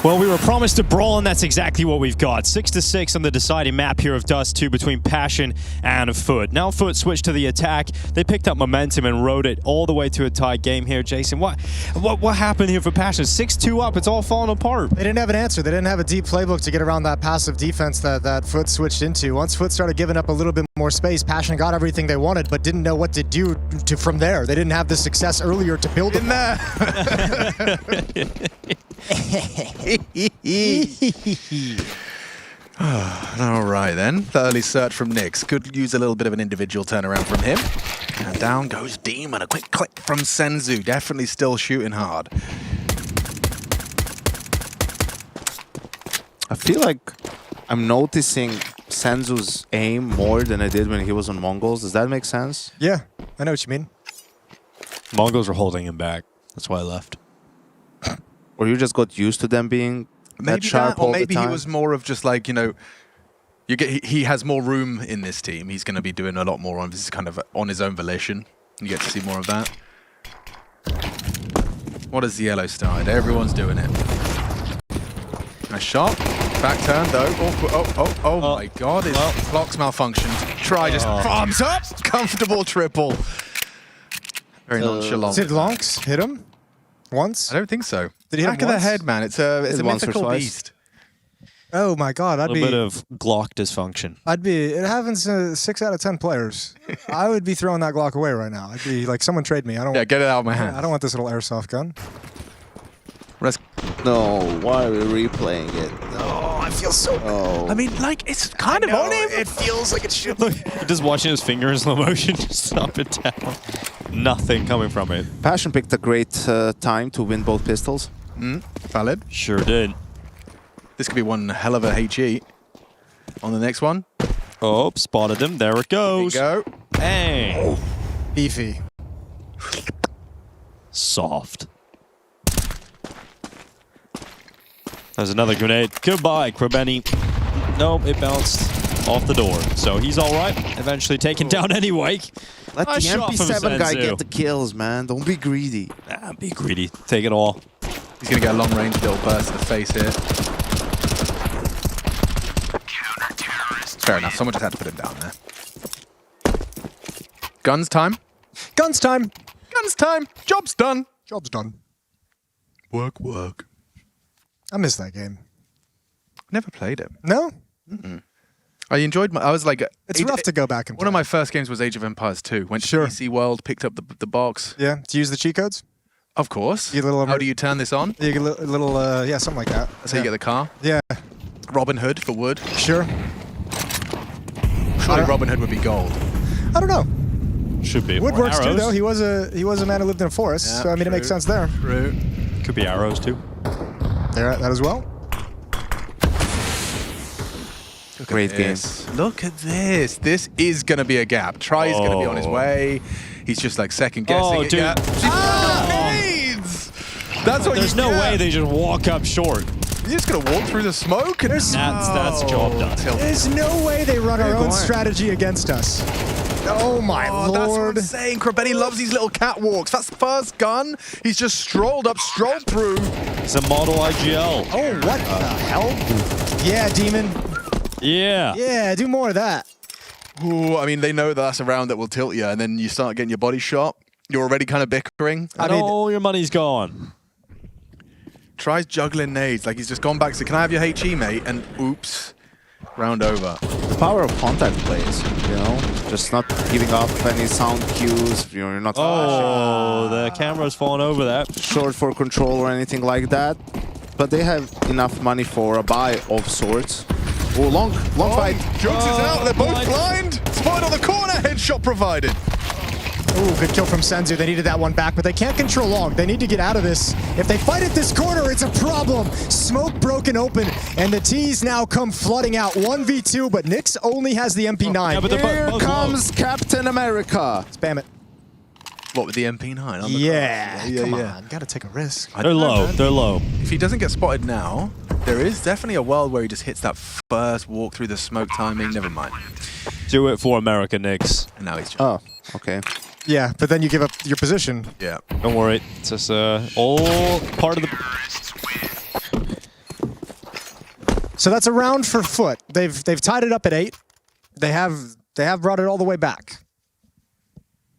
Well, we were promised a brawl, and that's exactly what we've got. 6-6 on the deciding map here of Dust 2 between Passion and FUT. Now FUT switched to the attack. They picked up momentum and rode it all the way to a tied game here. Jason, what happened here for Passion? 6-2 up, it's all falling apart. They didn't have an answer. They didn't have a deep playbook to get around that passive defense that FUT switched into. Once FUT started giving up a little bit more space, Passion got everything they wanted, but didn't know what to do from there. They didn't have the success earlier to build In there. All right then, the early search from Nyx. Could use a little bit of an individual turnaround from him. And down goes Demon, a quick click from Senzu. Definitely still shooting hard. I feel like I'm noticing Senzu's aim more than I did when he was on Mongols. Does that make sense? Yeah, I know what you mean. Mongols were holding him back. That's why I left. Or you just got used to them being that Maybe sharp that, or all the maybe he time? was more of just like, you know, he has more room in this team. He's going to be doing a lot more on this kind of on his own volition. You get to see more of that. What has the yellow started? Everyone's doing it. Nice shot. Back turn though. Oh my god, his clock's malfunctioned. Try just farms up. Comfortable triple. Very nonchalant. Did Lonks hit him once? I don't think so. Did he hit Back him of the once? head, man. It's a once or mythical twice. beast. Oh my god, A little bit of Glock dysfunction. it happens to 6 out of 10 players. I would be throwing that Glock away right now. I'd be like, someone trade me. I don't Yeah, get it out of my hand. I don't want this little airsoft gun. No, why are we replaying it? Oh, I feel so Oh. I mean, like, it's kind of on him. It feels like it should Look, just watching his finger in slow motion, just up and down. Nothing coming from it. Passion picked a great time to win both pistols. Valid. Sure did. This could be one hell of a HE. On the next one. Oh, spotted him. There it There you goes. go. Bang. beefy. Soft. There's another grenade. Goodbye, Krabeni. Nope, it bounced off the door. So he's all right. Eventually taken down anyway. Let the Nice shot from MP7 guy Senzu. get the kills, man. Don't be greedy. Ah, be greedy. Take it all. He's going to get a long-range little burst to the face here. Fair enough. Someone just had to put him down there. Guns time. Guns time. Guns time. Job's done. Job's done. Work, work. I miss that game. Never played it. No? I enjoyed I was like... It's rough to go back and play. One of my first games was Age of Empires 2. Went to Sure. PC World, picked up the box. Yeah, to use the cheat codes? Of course. You little- How do you turn this on? You get a little, yeah, something like that. That's how you get the car. Yeah, Robin Hood for wood. sure. Surely Robin Hood would be gold. I don't know. Should be. Wood More works too, arrows. though. He was a man who lived in a forest, Yeah, so I mean, it makes true. sense there. True. Could be arrows too. There, that as well. Great game. Look at this. This is going to be a gap. Try is going to be on his way. He's just like second guessing Oh, it. dude. Yeah. Grenades! That's what There's you no get. way they just walk up short. You're just going to walk through the smoke? And That's job done. There's no way they run our own strategy against us. Oh my Oh, that's what lord. I'm saying. Krabeni loves these little catwalks. That's the first gun. He's just strolled through. It's a model IGL. Oh, what the hell? Yeah, Demon. Yeah. Yeah, do more of that. Ooh, I mean, they know that's a round that will tilt you, and then you start getting your body shot. You're already kind of bickering. I mean, all your money's gone. Tries juggling nades. Like he's just gone back to, can I have your HE, mate? And oops, round over. The power of contact plays, you know? Just not giving up any sound cues. You're not Oh, the camera's falling over that. short for control or anything like that. But they have enough money for a buy of sorts. Oh, long fight. Jugs is out. They're both blind. blind. Spotted on the corner. Headshot provided. Ooh, good kill from Senzu. They needed that one back, but they can't control long. They need to get out of this. If they fight at this corner, it's a problem. Smoke broken open, and the T's now come flooding out. 1v2, but Nyx only has the MP9. Yeah, but they're Here both comes Captain America. Spam it. What with the MP9? On the Yeah, cross? come on. Gotta take a risk. I They're don't know, low. man. They're low. If he doesn't get spotted now, there is definitely a world where he just hits that first walk through the smoke timing. Never mind. Do it for America, Knicks. And now he's just... Oh, okay. Yeah, but then you give up your position. Yeah. Don't worry. It's just all part of the... So that's a round for FUT. They've tied it up at 8. They have brought it all the way back.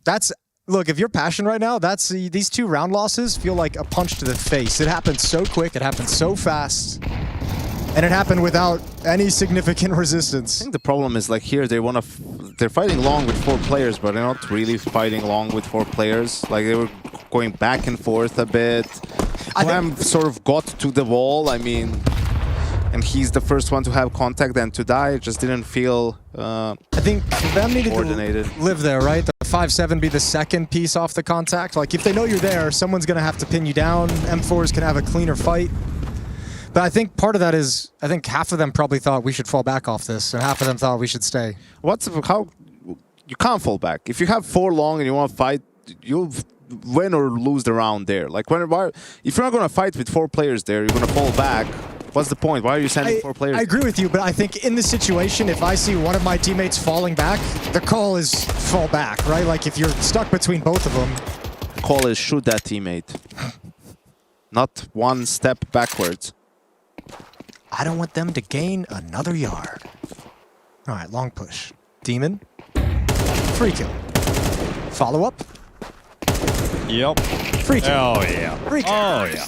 That's look, if you're passion right now, that's these 2 round losses feel like a punch to the face. It happened so quick, it happened so fast, and it happened without any significant resistance. I think the problem is like here they're fighting long with 4 players, but they're not really fighting long with 4 players. Like they were going back and forth a bit. Clem sort of got to the wall. I mean, and he's the first one to have contact and to die. It just didn't feel I think them needed coordinated. to live there, right? The 5-7 be the second piece off the contact. Like if they know you're there, someone's gonna have to pin you down. M4s can have a cleaner fight. But I think part of that is, I think half of them probably thought we should fall back off this, and half of them thought we should stay. How you can't fall back. If you have 4 long and you want to fight, you'll win or lose the round there. Like if you're not going to fight with 4 players there, you're going to fall back. What's the point? Why are you sending 4 players? I agree with you, but I think in this situation, if I see one of my teammates falling back, the call is fall back, right? Like if you're stuck between both of them. The call is shoot that teammate. Not 1 step backwards. I don't want them to gain another yard. All right, long push. Demon. Free kill. Follow up. Yep. Free kill. Oh, yeah. Free kill. Oh, yeah.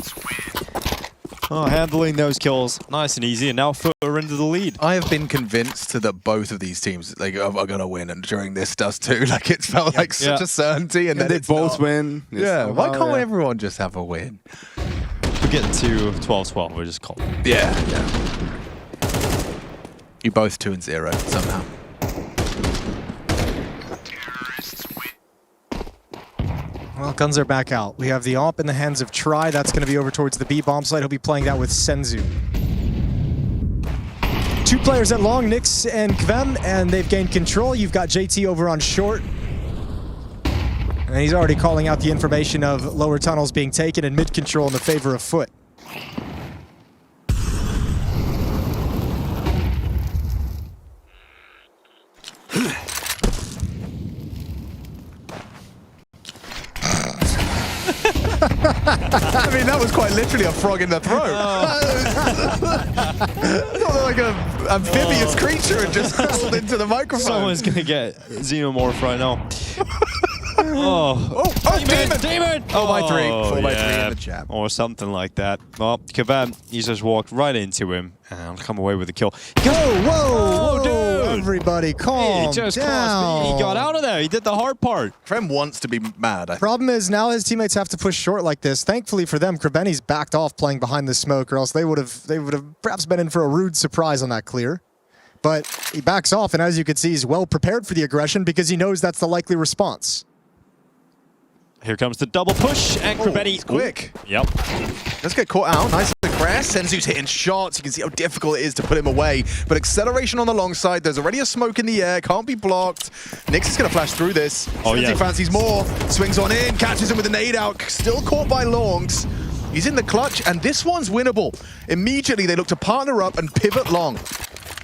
Oh, handling those kills nice and easy, and now FUT are into the lead. I have been convinced that both of these teams are going to win, and during this does too. Like it's felt like such a certainty, and then they it's both not. win. Yeah, why can't everyone just have a win? We're getting to 12-12, we're just calling. Yeah. You both 2-0 somehow. Well, guns are back out. We have the AWP in the hands of Try. That's going to be over towards the B bomb site. He'll be playing that with Senzu. 2 players at long, Nyx and Kvem, and they've gained control. You've got JT over on short. And he's already calling out the information of lower tunnels being taken and mid control in the favor of FUT. I mean, that was quite literally a frog in the throat. Like an amphibious creature and just crawled into the microphone. Someone's gonna get Xenomorph right now. Demon! Oh, 4 by 3 in the chat. Or something like that. Well, Kvem, he just walked right into him and come away with the kill. Whoa, dude! Everybody calm He just down. crossed me. He got out of there. He did the hard part. Krem wants to be mad. Problem is now his teammates have to push short like this. Thankfully for them, Krebeni's backed off playing behind the smoke, or else they would have perhaps been in for a rude surprise on that clear. But he backs off, and as you can see, he's well prepared for the aggression because he knows that's the likely response. Here comes the double push, and Krebeni. He's quick. Yep. Let's get caught out. Nice aggress. Senzu's hitting shots. You can see how difficult it is to put him away. But acceleration on the long side. There's already a smoke in the air. Can't be blocked. Nyx is going to flash through this. Oh, Senzu yeah. fancies more. Swings on in. Catches him with a nade out. Still caught by longs. He's in the clutch, and this one's winnable. Immediately, they look to partner up and pivot long.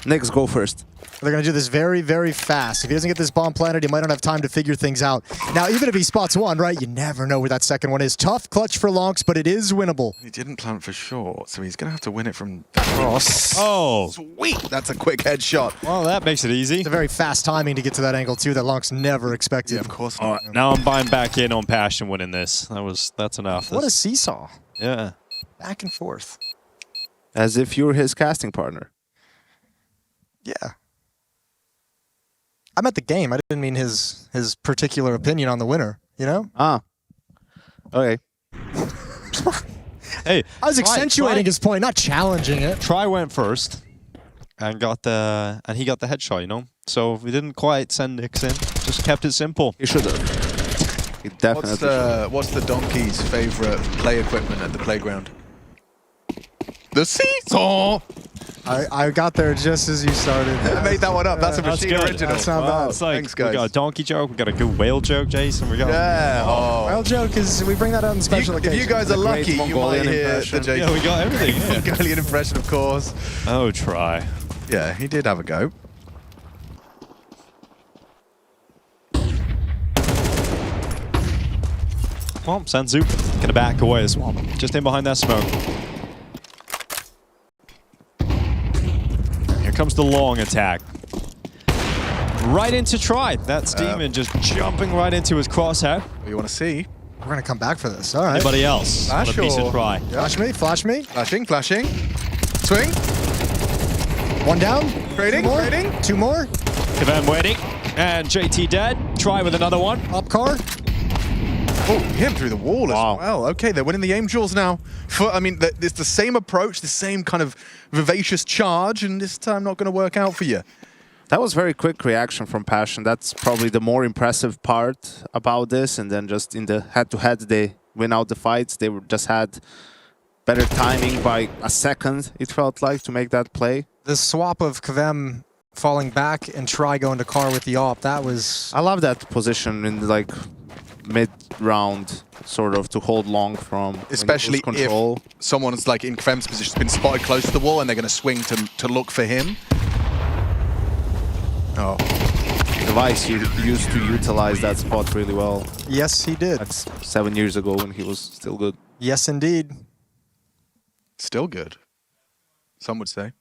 Nyx, go first. They're going to do this very, very fast. If he doesn't get this bomb planted, he might not have time to figure things out. Now, even if he spots one, right, you never know where that second one is. Tough clutch for Lonks, but it is winnable. He didn't plant for short, so he's going to have to win it from across. Oh. Sweet. That's a quick headshot. Well, that makes it easy. It's a very fast timing to get to that angle, too, that Lonks never expected. Yeah, of course All not. right, now I'm buying back in on Passion winning this. That's enough. What a seesaw. Yeah. Back and forth. As if you're his casting partner. Yeah. I meant the game. I didn't mean his particular opinion on the winner, you know? Ah. Okay. Hey, I was accentuating his point, not challenging it. Try went first and he got the headshot, you know? So we didn't quite send Nyx in. Just kept it simple. He should have. He definitely What's the donkey's favorite play equipment at the playground? The seesaw! I got there just as you started. I made that one up. That's a That's machine good. original. That's not bad. It's like, Thanks, guys. we got a donkey joke, we got a good whale joke, Jason. We got Well, joke is we bring that out on special If occasions. you guys are lucky, you might Mongolian hear impression. the yeah, we got everything. Yeah. Mongolian impression, of course. Oh, Try. Yeah, he did have a go. Well, Senzu gonna back away as well. Just in behind that smoke. comes the long attack. Right into Try. That's Demon just jumping right into his crosshair. What do you want to see? We're going to come back for this. All right. Anybody else? Flash On a piece or- of Try. Flash me, flash me. Flashing, flashing. Swing. One down. Trading, Two more. trading. Two more. Kevem waiting. And JT dead. Try with another one. Up car. Oh, him through the wall Wow. as well. Okay, they're winning the aim duels now. I mean, it's the same approach, the same kind of vivacious charge, and this time not going to work out for you. That was very quick reaction from Passion. That's probably the more impressive part about this. And then just in the head-to-head, they win out the fights. They just had better timing by a second, it felt like, to make that play. The swap of Kvem falling back and Try going to car with the op, that was... I love that position in like mid-round, sort of, to hold long from when you lose Especially control. if someone's like in Kvem's position, has been spotted close to the wall, and they're going to swing to look for him. Oh, Device used to utilize that spot really well. Yes, he did. That's 7 years ago when he was still good. Yes, indeed. still good. Some would say.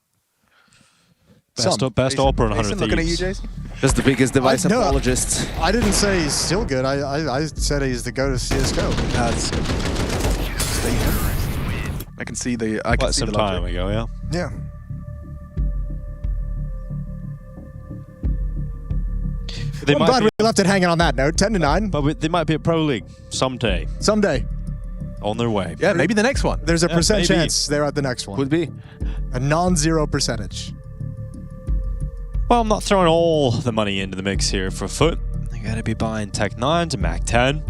Best Jason, opera on 100 Jason, looking at you, Thieves. Jason. Just the biggest Device no. apologist. I didn't say he's still good. I said he's the go to CSGO. That's I can see the. I can Quite see some the time logic. ago, yeah. Yeah. They I'm might glad be, we left it hanging on that note. 10-9. but they might be at Pro League someday. Someday. On their way. Yeah, maybe the next one. There's a Yeah, percent maybe. chance they're at the next one. Could be. A non-zero percentage. Well, I'm not throwing all the money into the mix here for FUT. They gotta be buying Tech 9 to Mac 10.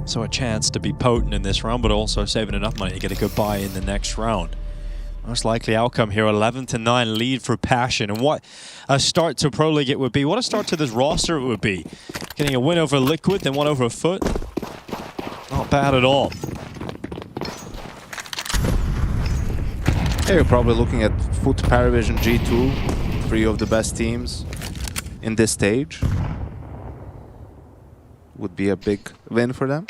So a chance to be potent in this round, but also saving enough money to get a good buy in the next round. Most likely outcome here, 11-9 lead for Passion. And what a start to Pro League it would be. What a start to this roster it would be. Getting a win over Liquid, then one over FUT. Not bad at all. Yeah, you're probably looking at FUT Paravision G2, 3 of the best teams in this stage. Would be a big win for them.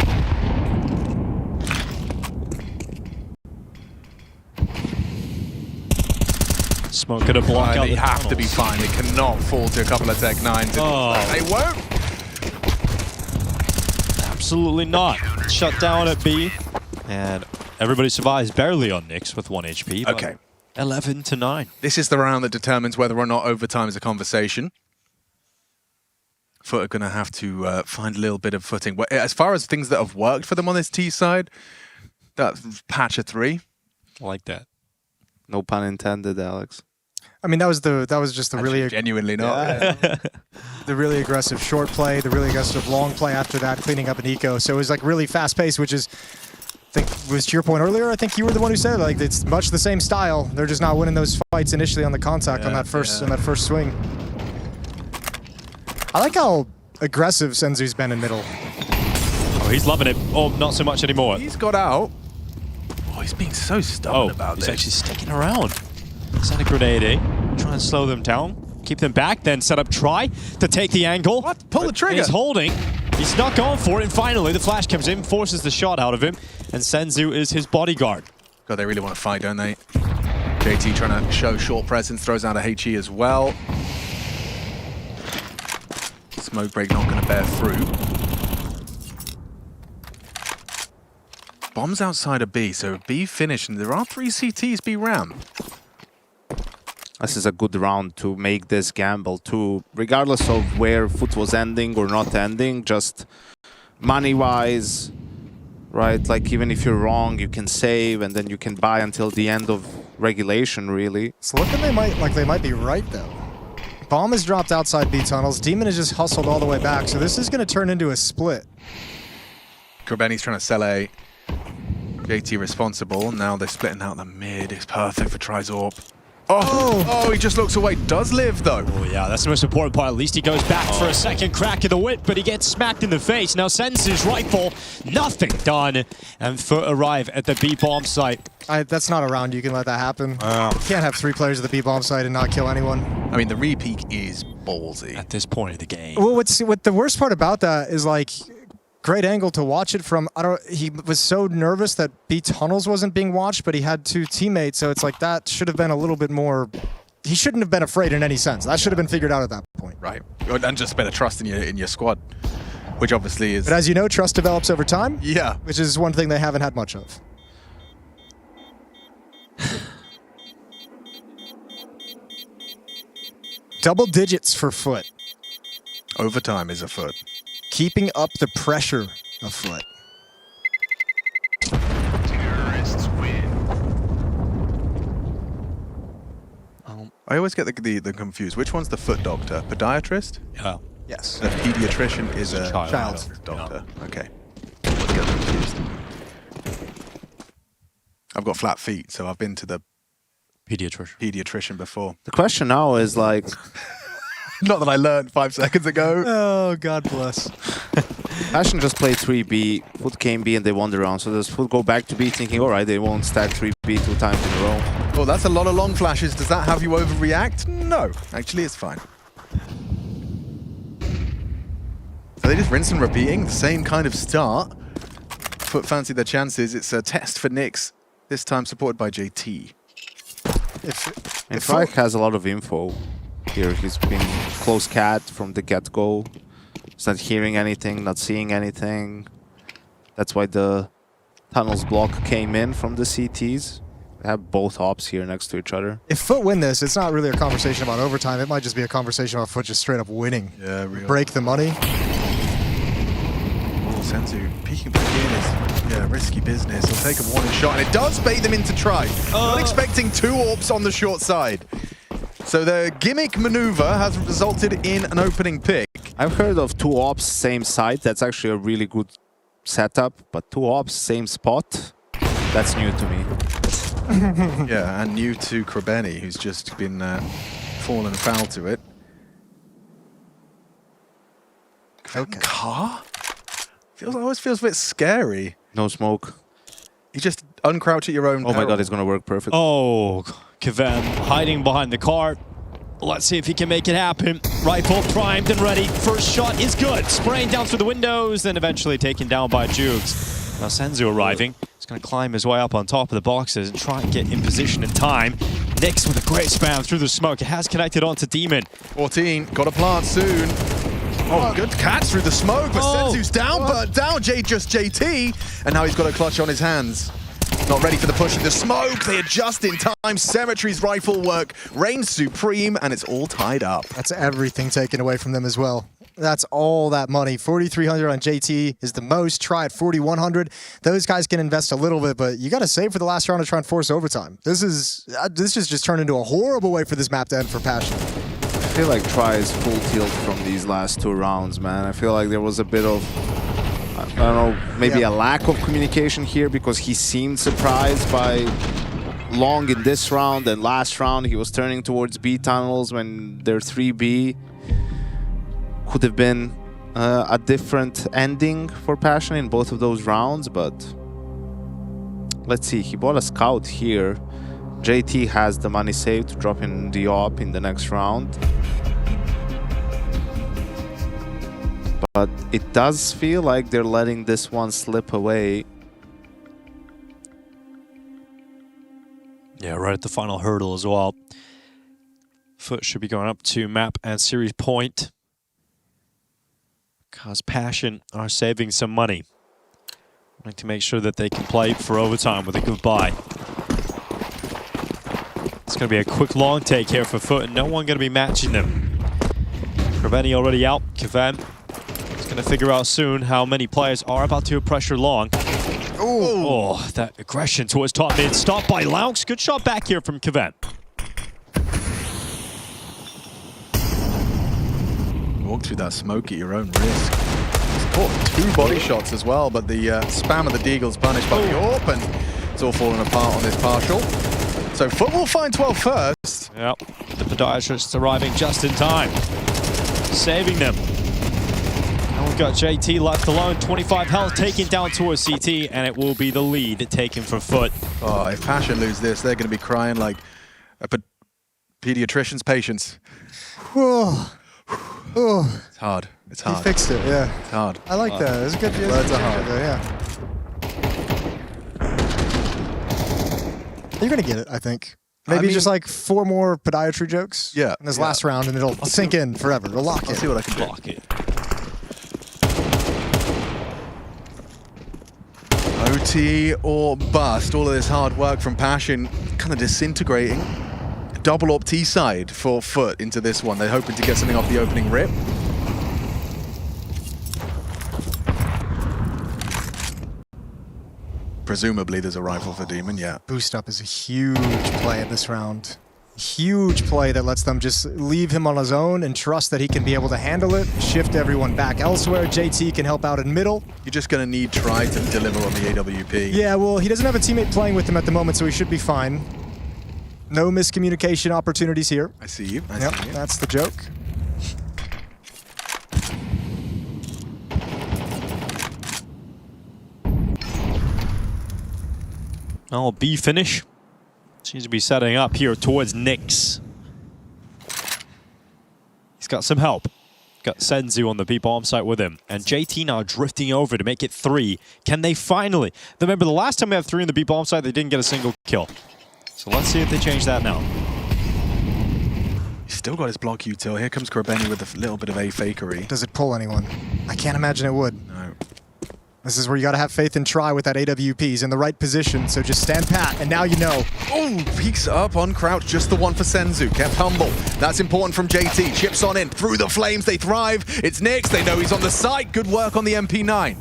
Smoke gonna block out They the have to be tunnels. fine. They cannot fall to a couple of Tech 9s. Oh. They won't. Absolutely not. Shut down at B. And everybody survives barely on Nyx with 1 HP. but Okay. 11-9. This is the round that determines whether or not overtime is a conversation. FUT are going to have to find a little bit of footing. But as far as things that have worked for them on this T side, that patch of 3. I like that. No pun intended, Alex. I mean, that was just the really Genuinely not. the really aggressive short play, the really aggressive long play after that, cleaning up an eco. So it was like really fast paced, which is, I think, was to your point earlier. I think you were the one who said like it's much the same style. They're just not winning those fights initially on the contact on that first swing. I like how aggressive Senzu's been in middle. Oh, he's loving it. Oh, not so much anymore. He's got out. Oh, he's being so stubborn about he's this. actually sticking around. Send a grenade in. Try and slow them down. Keep them back, then set up Try to take the angle. What? Pull the trigger. He's holding. He's not going for it, and finally the flash comes in, forces the shot out of him, and Senzu is his bodyguard. God, they really want to fight, don't they? JT trying to show short presence, throws out a HE as well. Smoke break not going to bear fruit. Bombs outside of B, so B finished, and there are 3 CTs B ram. This is a good round to make this gamble too, regardless of where FUT was ending or not ending, just money-wise, right? Like even if you're wrong, you can save and then you can buy until the end of regulation, really. It's looking they might be right though. Bomb has dropped outside B tunnels. Demon has just hustled all the way back, so this is going to turn into a split. Korbeni's trying to sell A. JT responsible, and now they're splitting out the mid. It's perfect for Trizorp. Oh, he just looks away. Does live, though. Oh yeah, that's the most important part. At least he goes back for a second crack of the whip, but he gets smacked in the face. Now Senzu's rifle, nothing done. And FUT arrive at the B bomb site. That's not a round you can let that happen. You can't have 3 players at the B bomb site and not kill anyone. I mean, the repeat is ballsy. At this point of the game. Well, what the worst part about that is like great angle to watch it from. He was so nervous that B tunnels wasn't being watched, but he had 2 teammates, so it's like that should have been a little bit more. He shouldn't have been afraid in any sense. That should have been figured out at that point. Right, and just better trust in your squad, which obviously is. But as you know, trust develops over time. Yeah, which is one thing they haven't had much of. Double digits for FUT. overtime is a FUT. Keeping up the pressure of FUT. Terrorists win. I always get the confused. Which one's the foot doctor? Podiatrist? Yeah. Yes. The pediatrician is a Child doctor. Okay. Let's get confused. I've got flat feet, so I've been to the pediatrician before. The question now is like, Not that I learned 5 seconds ago. Oh, God bless. Passion just played 3B, FUT came B and they won the round. So does FUT go back to B thinking, all right, they won't stack 3B 2 times in a row? Well, that's a lot of long flashes. Does that have you overreact? No. Actually, it's fine. So they just rinse and repeating, the same kind of start. FUT fancy their chances. It's a test for Nyx, this time supported by JT. And Frike has a lot of info here. He's been close cat from the get-go. He's not hearing anything, not seeing anything. That's why the tunnels block came in from the CTs. They have both ops here next to each other. If FUT win this, it's not really a conversation about overtime. It might just be a conversation about FUT just straight up winning. Yeah, real. Break the money. Oh, Senzu peeking back in is risky business. He'll take a warning shot, and it does bait them into try. Not expecting 2 AWPs on the short side. So the gimmick maneuver has resulted in an opening pick. I've heard of 2 ops, same site. That's actually a really good setup. But 2 ops, same spot, that's new to me. Yeah, and new to Krabeni, who's just been fallen foul to it. Okay. Car? Always feels a bit scary. No smoke. You just uncrouch at your own Oh my peril. god, it's gonna work perfect. Oh, Kvem hiding behind the car. Let's see if he can make it happen. Rifle primed and ready. First shot is good. Spraying down through the windows, then eventually taken down by Jukes. Now Senzu arriving. He's going to climb his way up on top of the boxes and try and get in position in time. Nyx with a great spam through the smoke. It has connected onto Demon. 14, got a plant soon. Oh, good catch through the smoke, but Senzu's down, but down just JT, and now he's got a clutch on his hands. Not ready for the push in the smoke. They adjust in time. Cemetery's rifle work reigns supreme, and it's all tied up. That's everything taken away from them as well. That's all that money. 4,300 on JT is the most. Try at 4,100. Those guys can invest a little bit, but you got to save for the last round to try and force overtime. This is just turned into a horrible way for this map to end for Passion. I feel like Try is full tilt from these last 2 rounds, man. I feel like there was a bit of, I don't know, maybe a lack of communication here because he seemed surprised by Long in this round, and last round he was turning towards B tunnels when they're 3B. Could have been a different ending for Passion in both of those rounds, but let's see. He bought a scout here. JT has the money saved to drop in the op in the next round. But it does feel like they're letting this one slip away. Yeah, right at the final hurdle as well. FUT should be going up to map and series point. Because Passion are saving some money. Wanting to make sure that they can play for overtime with a good buy. It's going to be a quick long take here for FUT, and no one going to be matching them. Krabeni already out. Kvem is going to figure out soon how many players are about to pressure long. Oh, that aggression towards top mid. Stopped by Laux. Good shot back here from Kvem. Walk through that smoke at your own risk. He's caught 2 body shots as well, but the spam of the Deagle's punished by the AWP, and it's all falling apart on this partial. So FUT will find 12 first. Yep, the podiatrists arriving just in time. Saving them. Now we've got JT left alone. 25 health taken down towards CT, and it will be the lead taken for FUT. Oh, if Passion lose this, they're going to be crying like a pediatrician's patience. Whew. Oh, It's hard. It's he hard. fixed it, yeah. It's hard. I like that. It was a good Words are hard. yeah. You're going to get it, I think. Maybe mean- just like 4 more podiatry jokes Yeah, in this yeah. last round, and it'll sink in forever. It'll lock I'll in. see what I can do. Block it. OT or bust. All of this hard work from Passion kind of disintegrating. Double op T side for FUT into this one. They're hoping to get something off the opening rip. Presumably there's a rifle for Demon, yeah. Boost up is a huge play in this round. Huge play that lets them just leave him on his own and trust that he can be able to handle it, shift everyone back elsewhere. JT can help out in middle. You're just going to need Try to deliver on the AWP. Yeah, well, he doesn't have a teammate playing with him at the moment, so he should be fine. No miscommunication opportunities here. I see you. I Yep, see you. that's the joke. Oh, B finish. Seems to be setting up here towards Nyx. He's got some help. Got Senzu on the B bomb site with him. And JT now drifting over to make it 3. Can they finally? Remember, the last time we had 3 on the B bomb site, they didn't get a single kill. So let's see if they change that now. He's still got his block util. Here comes Krabeni with a little bit of a fakery. Does it pull anyone? I can't imagine it would. No. This is where you got to have faith and try with that AWP. He's in the right position, so just stand pat, and now you know. Oh, peeks up on crouch, just the one for Senzu. Kept humble. That's important from JT. Chips on in, through the flames, they thrive. It's Nyx, they know he's on the site. Good work on the MP9.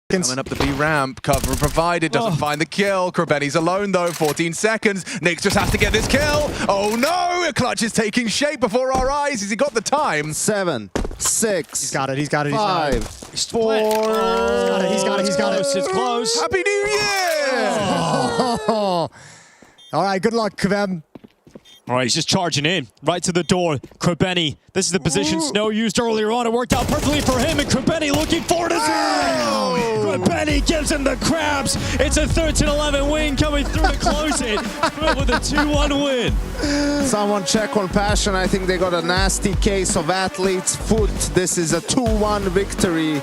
Coming up the B ramp, cover provided, doesn't find the kill. Krabeni's alone though, 14 seconds. Nyx just has to get this kill. Oh no, a clutch is taking shape before our eyes. Has he got the time? 7, 6. He's got it, he's got it, he's got it. 5, 4. He's got it, he's got it. It's close. Happy New Year! All right, good luck, Kvem. All right, he's just charging in, right to the door. Krabeni, this is the position Snow used earlier on. It worked out perfectly for him, and Krabeni looking for it as well. Krabeni gives him the crabs. It's a 13-11 win coming through to close it with a 2-1 win. Someone check on Passion. I think they got a nasty case of athletes' foot. This is a 2-1 victory